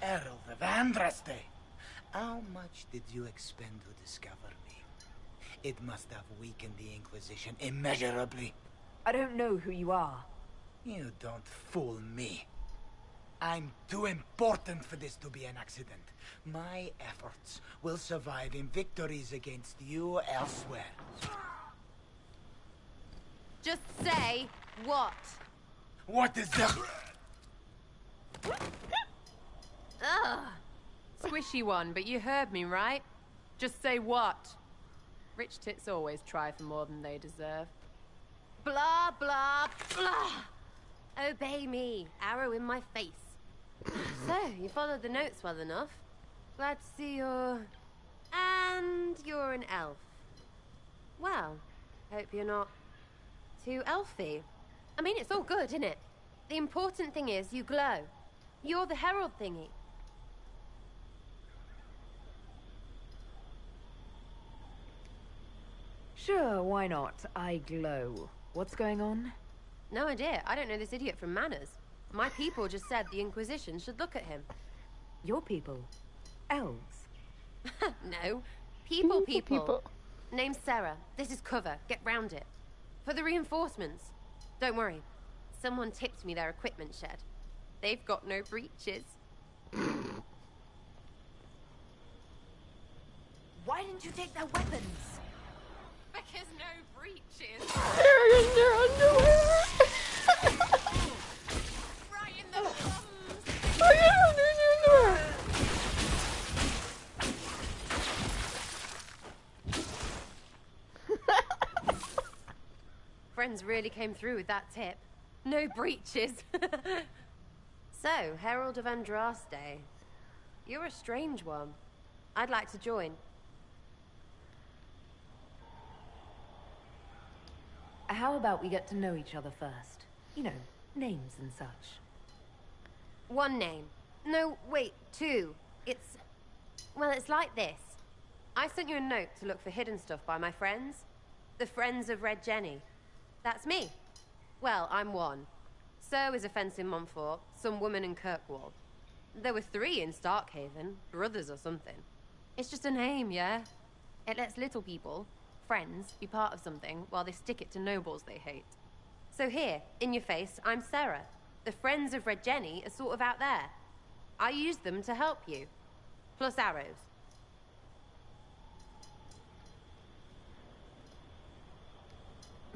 Herald of Andraste, how much did you expend to discover me? It must have weakened the Inquisition immeasurably.
I don't know who you are.
You don't fool me. I'm too important for this to be an accident. My efforts will survive in victories against you elsewhere.
Just say what?
What is the...
Ugh. Squishy one, but you heard me, right? Just say what? Rich tits always try for more than they deserve.
Blah, blah, blah. Obey me. Arrow in my face. So, you followed the notes well enough. Glad to see you're... And you're an elf. Well, hope you're not too elfy. I mean, it's all good, isn't it? The important thing is you glow. You're the herald thingy.
Sure, why not? I glow. What's going on?
No idea. I don't know this idiot from Manners. My people just said the Inquisition should look at him.
Your people? Elves?
No. People. Name's Sera. This is cover. Get round it. For the reinforcements. Don't worry. Someone tipped me their equipment shed. They've got no breaches.
Why didn't you take their weapons?
Because no breaches.
They're in their underwear.
Right in the thumbs.
Oh yeah, they're in their underwear.
Friends really came through with that tip. No breaches. So, Herald of Andraste. You're a strange one. I'd like to join.
How about we get to know each other first? You know, names and such.
One name. No, wait, two. It's... Well, it's like this. I sent you a note to look for hidden stuff by my friends. The Friends of Red Jenny. That's me. Well, I'm one. So is a fence in Montfort, some woman in Kirkwall. There were 3 in Starkhaven, brothers or something. It's just a name, yeah? It lets little people, friends, be part of something while they stick it to nobles they hate. So here, in your face, I'm Sera. The Friends of Red Jenny are sort of out there. I use them to help you. Plus arrows.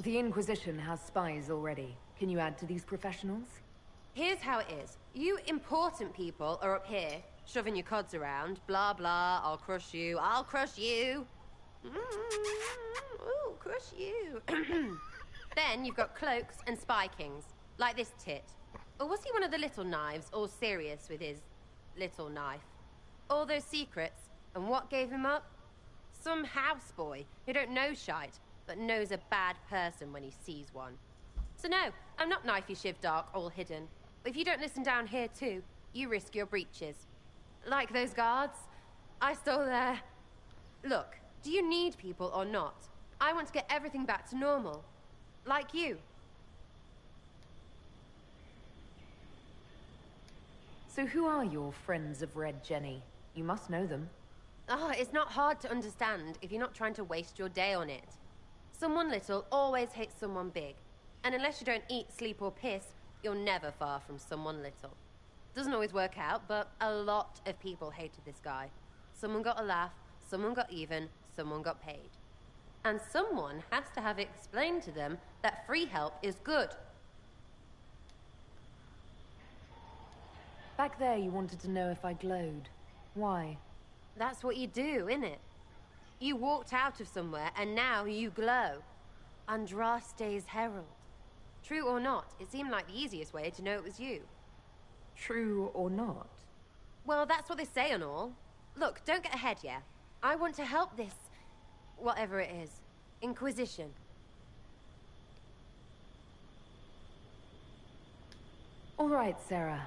The Inquisition has spies already. Can you add to these professionals?
Here's how it is. You important people are up here, shoving your cods around. Blah, blah, I'll crush you. I'll crush you. Ooh, crush you. Then you've got cloaks and spy kings, like this tit. Or was he one of the little knives, all serious with his little knife? All those secrets, and what gave him up? Some houseboy who don't know shite, but knows a bad person when he sees one. So no, I'm not knifey shiv dark, all hidden. But if you don't listen down here too, you risk your breeches. Like those guards, I stole their... Look, do you need people or not? I want to get everything back to normal. Like you.
So who are your Friends of Red Jenny? You must know them.
Oh, it's not hard to understand if you're not trying to waste your day on it. Someone little always hates someone big. And unless you don't eat, sleep, or piss, you're never far from someone little. Doesn't always work out, but a lot of people hated this guy. Someone got a laugh, someone got even, someone got paid. And someone has to have explained to them that free help is good.
Back there you wanted to know if I glowed.
Why?
That's what you do, innit? You walked out of somewhere, and now you glow. Andraste's herald. True or not, it seemed like the easiest way to know it was you.
True or not?
Well, that's what they say and all. Look, don't get ahead, yeah? I want to help this... whatever it is. Inquisition.
All right, Sera.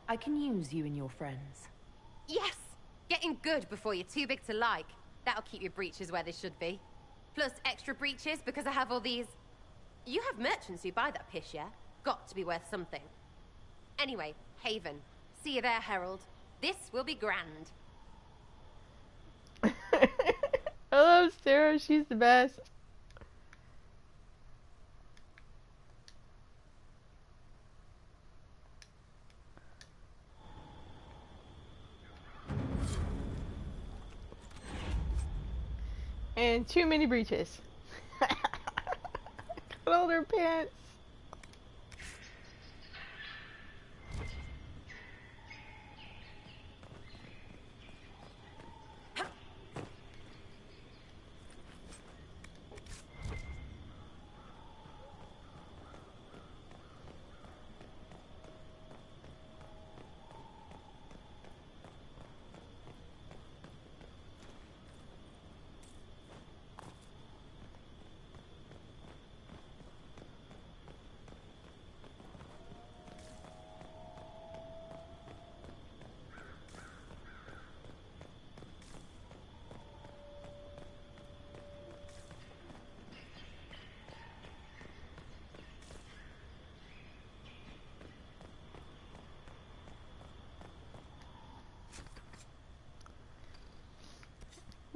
I can use you and your friends.
Yes! Getting good before you're too big to like. That'll keep your breeches where they should be. Plus extra breeches because I have all these... You have merchants who buy that piss, yeah? Got to be worth something. Anyway, Haven. See you there, Herald. This will be grand.
I love Sera, she's the best. And too many breeches. Cut her pants.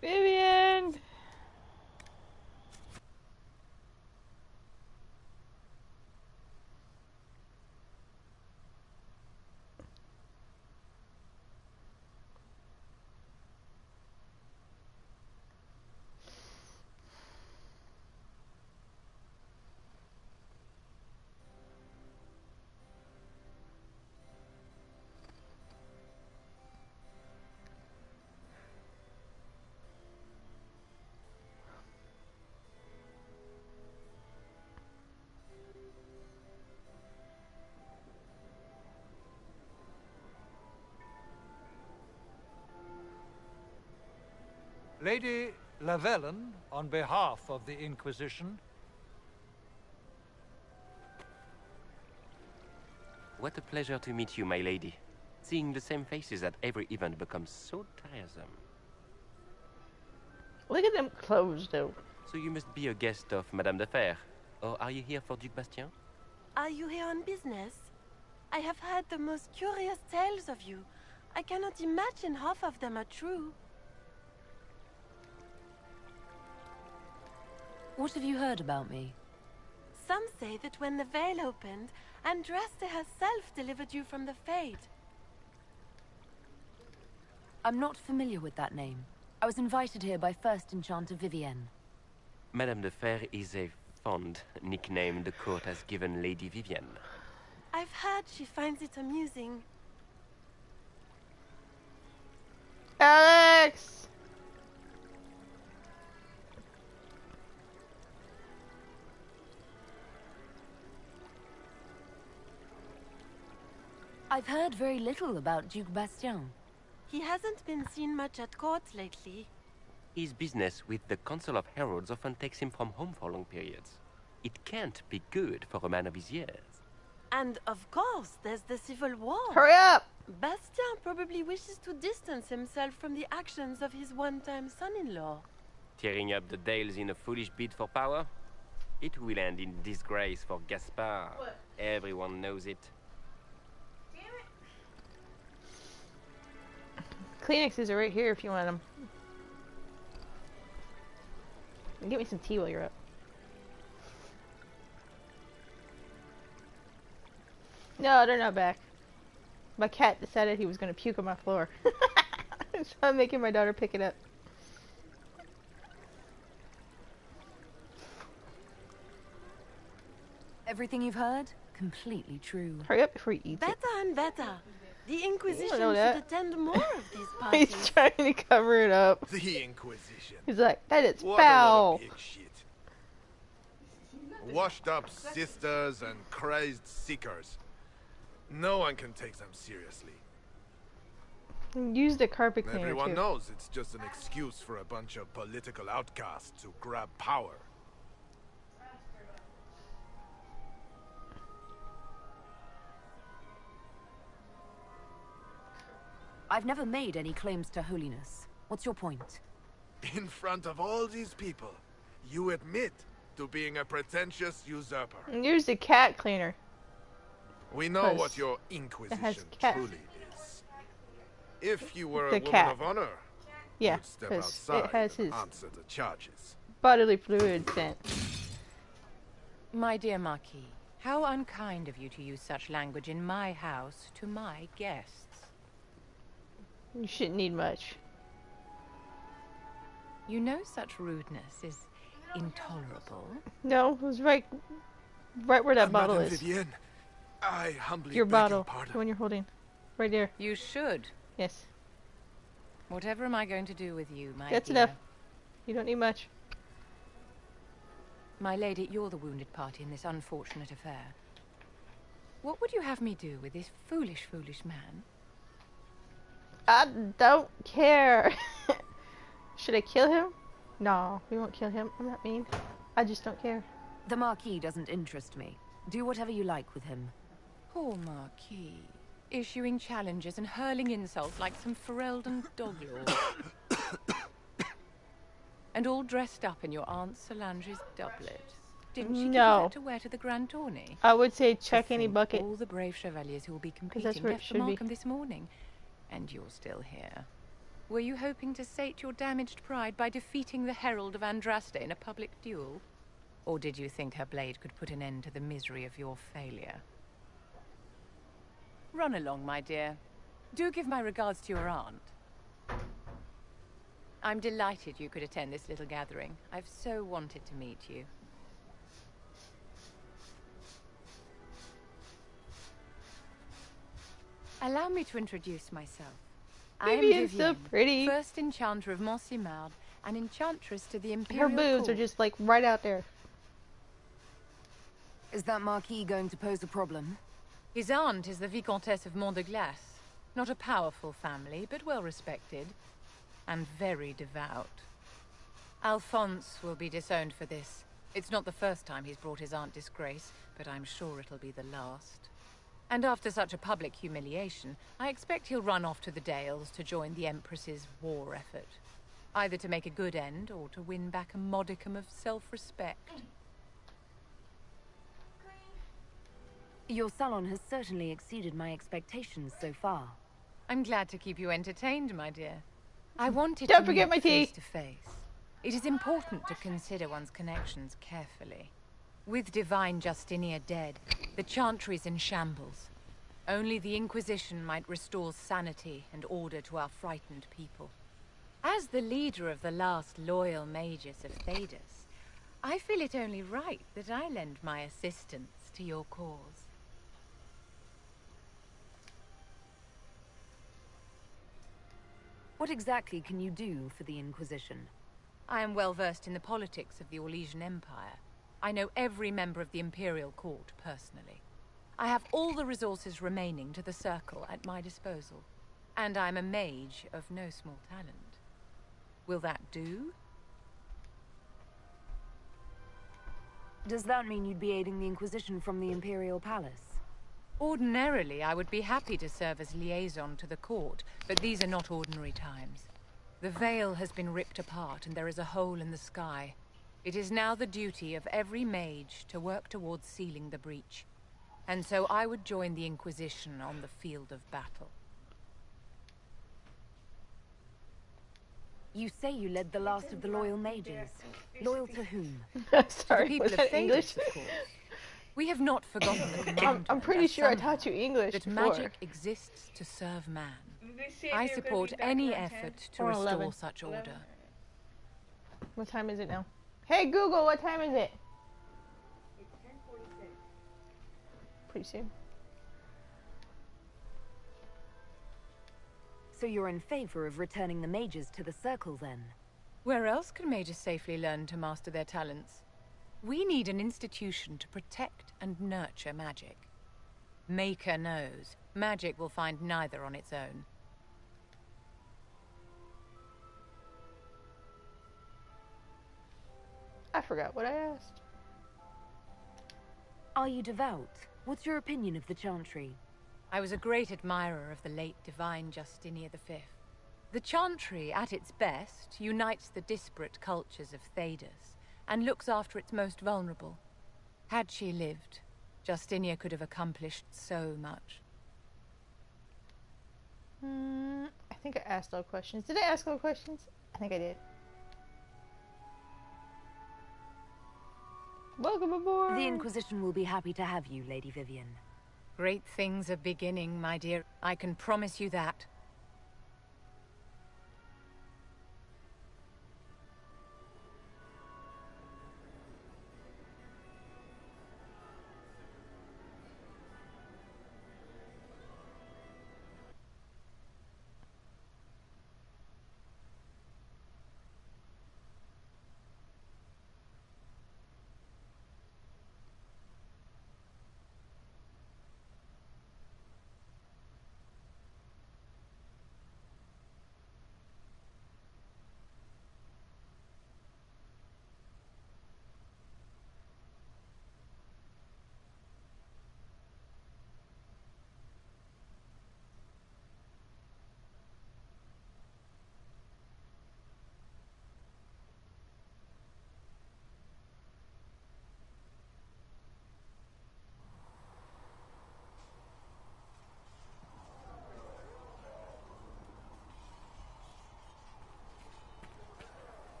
Vivienne!
Lady Lavellen, on behalf of the Inquisition.
What a pleasure to meet you, my lady. Seeing the same faces at every event becomes so tiresome.
Look at them clothes, though.
So you must be a guest of Madame de Fer. Or are you here for Duc Bastien?
Are you here on business? I have heard the most curious tales of you. I cannot imagine half of them are true.
What have you heard about me?
Some say that when the veil opened, Andraste herself delivered you from the Fade.
I'm not familiar with that name. I was invited here by First Enchanter Vivienne.
Madame de Fer is a fond nickname the court has given Lady Vivienne.
I've heard she finds it amusing.
Alex!
I've heard very little about Duc Bastien.
He hasn't been seen much at court lately.
His business with the Council of Heralds often takes him from home for long periods. It can't be good for a man of his years.
And of course, there's the civil war.
Hurry up!
Bastien probably wishes to distance himself from the actions of his one-time son-in-law.
Tearing up the Dales in a foolish bid for power? It will end in disgrace for Gaspard.
What?
Everyone knows it.
Kleenexes are right here if you want them. Get me some tea while you're up. No, they're not back. My cat decided he was going to puke on my floor. So I'm making my daughter pick it up.
Everything you've heard? Completely true.
Hurry up before you eat it.
Better and better. The Inquisition
know
should
that.
attend more of these parties.
He's trying to cover it up.
The Inquisition.
He's like, that is
What a lot
foul.
of pig shit. Washed up sisters and crazed seekers. No one can take them seriously.
Use the carpet cleaner
Everyone
too.
knows it's just an excuse for a bunch of political outcasts to grab power.
I've never made any claims to holiness. What's your point?
In front of all these people, you admit to being a pretentious usurper.
And use the cat cleaner.
We know what your Inquisition truly is. If you were a
The
woman
cat.
of honor,
Yeah,
you'd step
'cause
outside
it has
and
his
answer the charges.
bodily fluid scent.
My dear Marquis, how unkind of you to use such language in my house to my guests.
You shouldn't need much.
You know such rudeness is intolerable.
No, it was right where that bottle
Madame
is.
Vivienne, I humbly
Your
beg
bottle,
your pardon.
the one you're holding, right there.
You should.
Yes.
Whatever am I going to do with you, my
That's
dear?
enough. You don't need much.
My lady, you're the wounded party in this unfortunate affair. What would you have me do with this foolish, foolish man?
I don't care. Should I kill him? No, we won't kill him. I'm not mean. I just don't care.
The Marquis doesn't interest me. Do whatever you like with him.
Poor Marquis. Issuing challenges and hurling insults like some Ferelden doglord. And all dressed up in your Aunt Solange's doublet. Didn't she give you
No.
that to wear to the Grand Tourney?
I would say check
To
any
think
bucket.
All the brave chevaliers who will be
that's
competing
where it
left for
should be.
Markham this morning. And you're still here. Were you hoping to sate your damaged pride by defeating the Herald of Andraste in a public duel? Or did you think her blade could put an end to the misery of your failure? Run along, my dear. Do give my regards to your aunt. I'm delighted you could attend this little gathering. I've so wanted to meet you. Allow me to introduce myself. I am
Vivienne's so
Vivienne,
pretty.
first enchanter of Montsimard, and enchantress to the Imperial
Her boobs
Court.
are just like right out there.
Is that Marquis going to pose a problem?
His aunt is the Vicomtesse of Mont de Glace. Not a powerful family, but well respected. And very devout. Alphonse will be disowned for this. It's not the first time he's brought his aunt disgrace, but I'm sure it'll be the last. And after such a public humiliation, I expect he'll run off to the Dales to join the Empress's war effort. Either to make a good end, or to win back a modicum of self-respect.
Your salon has certainly exceeded my expectations so far.
I'm glad to keep you entertained, my dear. I wanted
Don't
to
forget
meet
my tea.
face to face. It is important to consider one's connections carefully. With Divine Justinia dead, the Chantry's in shambles. Only the Inquisition might restore sanity and order to our frightened people. As the leader of the last loyal mages of Thedas, I feel it only right that I lend my assistance to your cause.
What exactly can you do for the Inquisition?
I am well versed in the politics of the Orlesian Empire. I know every member of the Imperial Court personally. I have all the resources remaining to the Circle at my disposal. And I'm a mage of no small talent. Will that do?
Does that mean you'd be aiding the Inquisition from the Imperial Palace?
Ordinarily, I would be happy to serve as liaison to the court, but these are not ordinary times. The veil has been ripped apart and there is a hole in the sky. It is now the duty of every mage to work towards sealing the breach. And so I would join the Inquisition on the field of battle.
You say you led the last of the loyal mages. Loyal to whom?
Sorry,
to the people
was
of
that
Thedas,
English?
of course. We have not forgotten the commandment.
I'm pretty
that
sure I
somehow
taught you English
that
before.
magic exists to serve man. I support any effort to
Or
restore
11.
such order.
What time is it now? Hey Google, what time is it?
It's 10:46.
Pretty soon.
So you're in favor of returning the mages to the Circle, then?
Where else can mages safely learn to master their talents? We need an institution to protect and nurture magic. Maker knows. Magic will find neither on its own.
I forgot what I asked.
Are you devout? What's your opinion of the Chantry?
I was a great admirer of the late divine Justinia V. The Chantry, at its best, unites the disparate cultures of Thedas and looks after its most vulnerable. Had she lived, Justinia could have accomplished so much.
I think I asked all questions. Did I ask all questions? I think I did. Welcome aboard!
The Inquisition will be happy to have you, Lady Vivienne.
Great things are beginning, my dear. I can promise you that.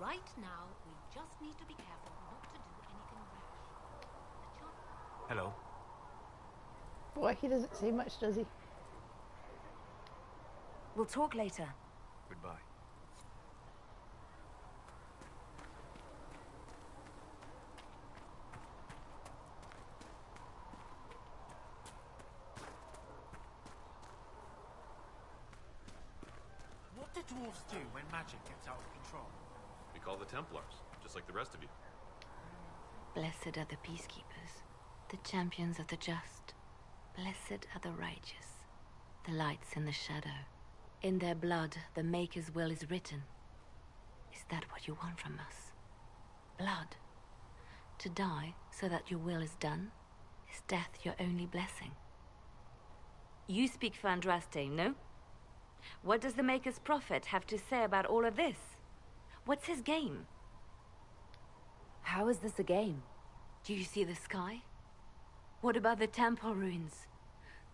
Right now, we just need to be careful not to do anything rash.
Hello.
Boy, he doesn't say much, does he?
We'll talk later.
Goodbye.
What do dwarves do when magic gets out of control?
We call the Templars, just like the rest of you.
Blessed are the peacekeepers, the champions of the just. Blessed are the righteous, the lights in the shadow. In their blood, the Maker's will is written. Is that what you want from us? Blood? To die so that your will is done? Is death your only blessing? You speak for Andraste, no? What does the Maker's prophet have to say about all of this? What's his game? How is this a game? Do you see the sky? What about the temple ruins?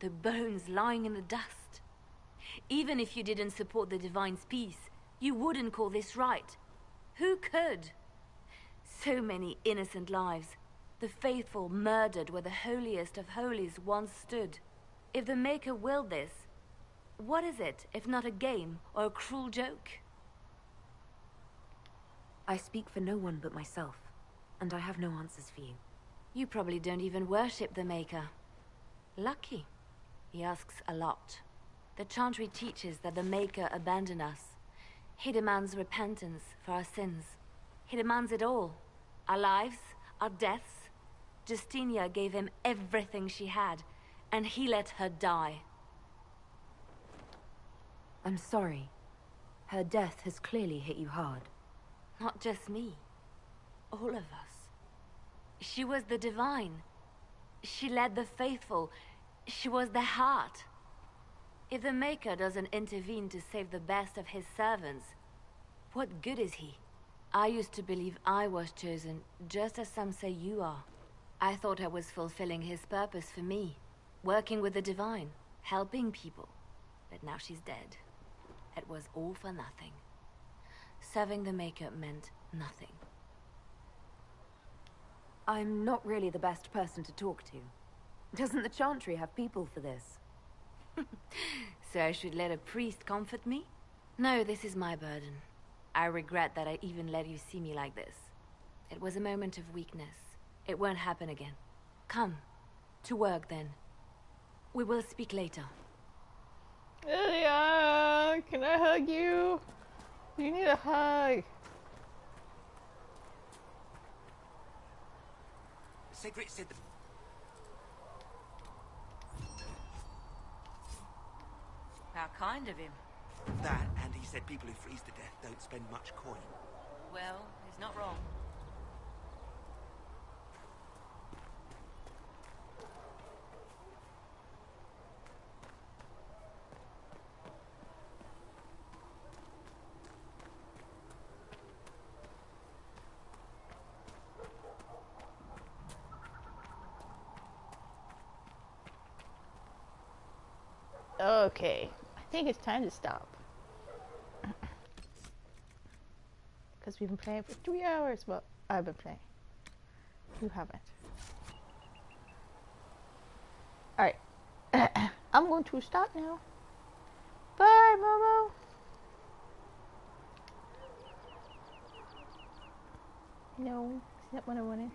The bones lying in the dust? Even if you didn't support the Divine's peace, you wouldn't call this right. Who could? So many innocent lives. The faithful murdered where the holiest of holies once stood. If the Maker willed this, what is it if not a game or a cruel joke? I speak for no one but myself, and I have no answers for you. You probably don't even worship the Maker. Lucky. He asks a lot. The Chantry teaches that the Maker abandoned us. He demands repentance for our sins. He demands it all. Our lives, our deaths. Justinia gave him everything she had, and he let her die. I'm sorry. Her death has clearly hit you hard. Not just me. All of us. She was the Divine. She led the faithful. She was their heart. If the Maker doesn't intervene to save the best of his servants, what good is he? I used to believe I was chosen, just as some say you are. I thought I was fulfilling his purpose for me, working with the Divine, helping people. But now she's dead. It was all for nothing. Serving the Maker meant nothing.
I'm not really the best person to talk to. Doesn't the Chantry have people for this?
So I should let a priest comfort me? No, this is my burden. I regret that I even let you see me like this. It was a moment of weakness. It won't happen again. Come. To work, then. We will speak later.
Lilia, can I hug you? You need a hug.
Sigrid said
How kind of him.
that, and he said people who freeze to death don't spend much coin.
Well, he's not wrong.
Okay, I think it's time to stop. Because we've been playing for 3 hours. Well, I've been playing. You haven't. Alright. I'm going to stop now. Bye, Momo. No, it's not what I wanted.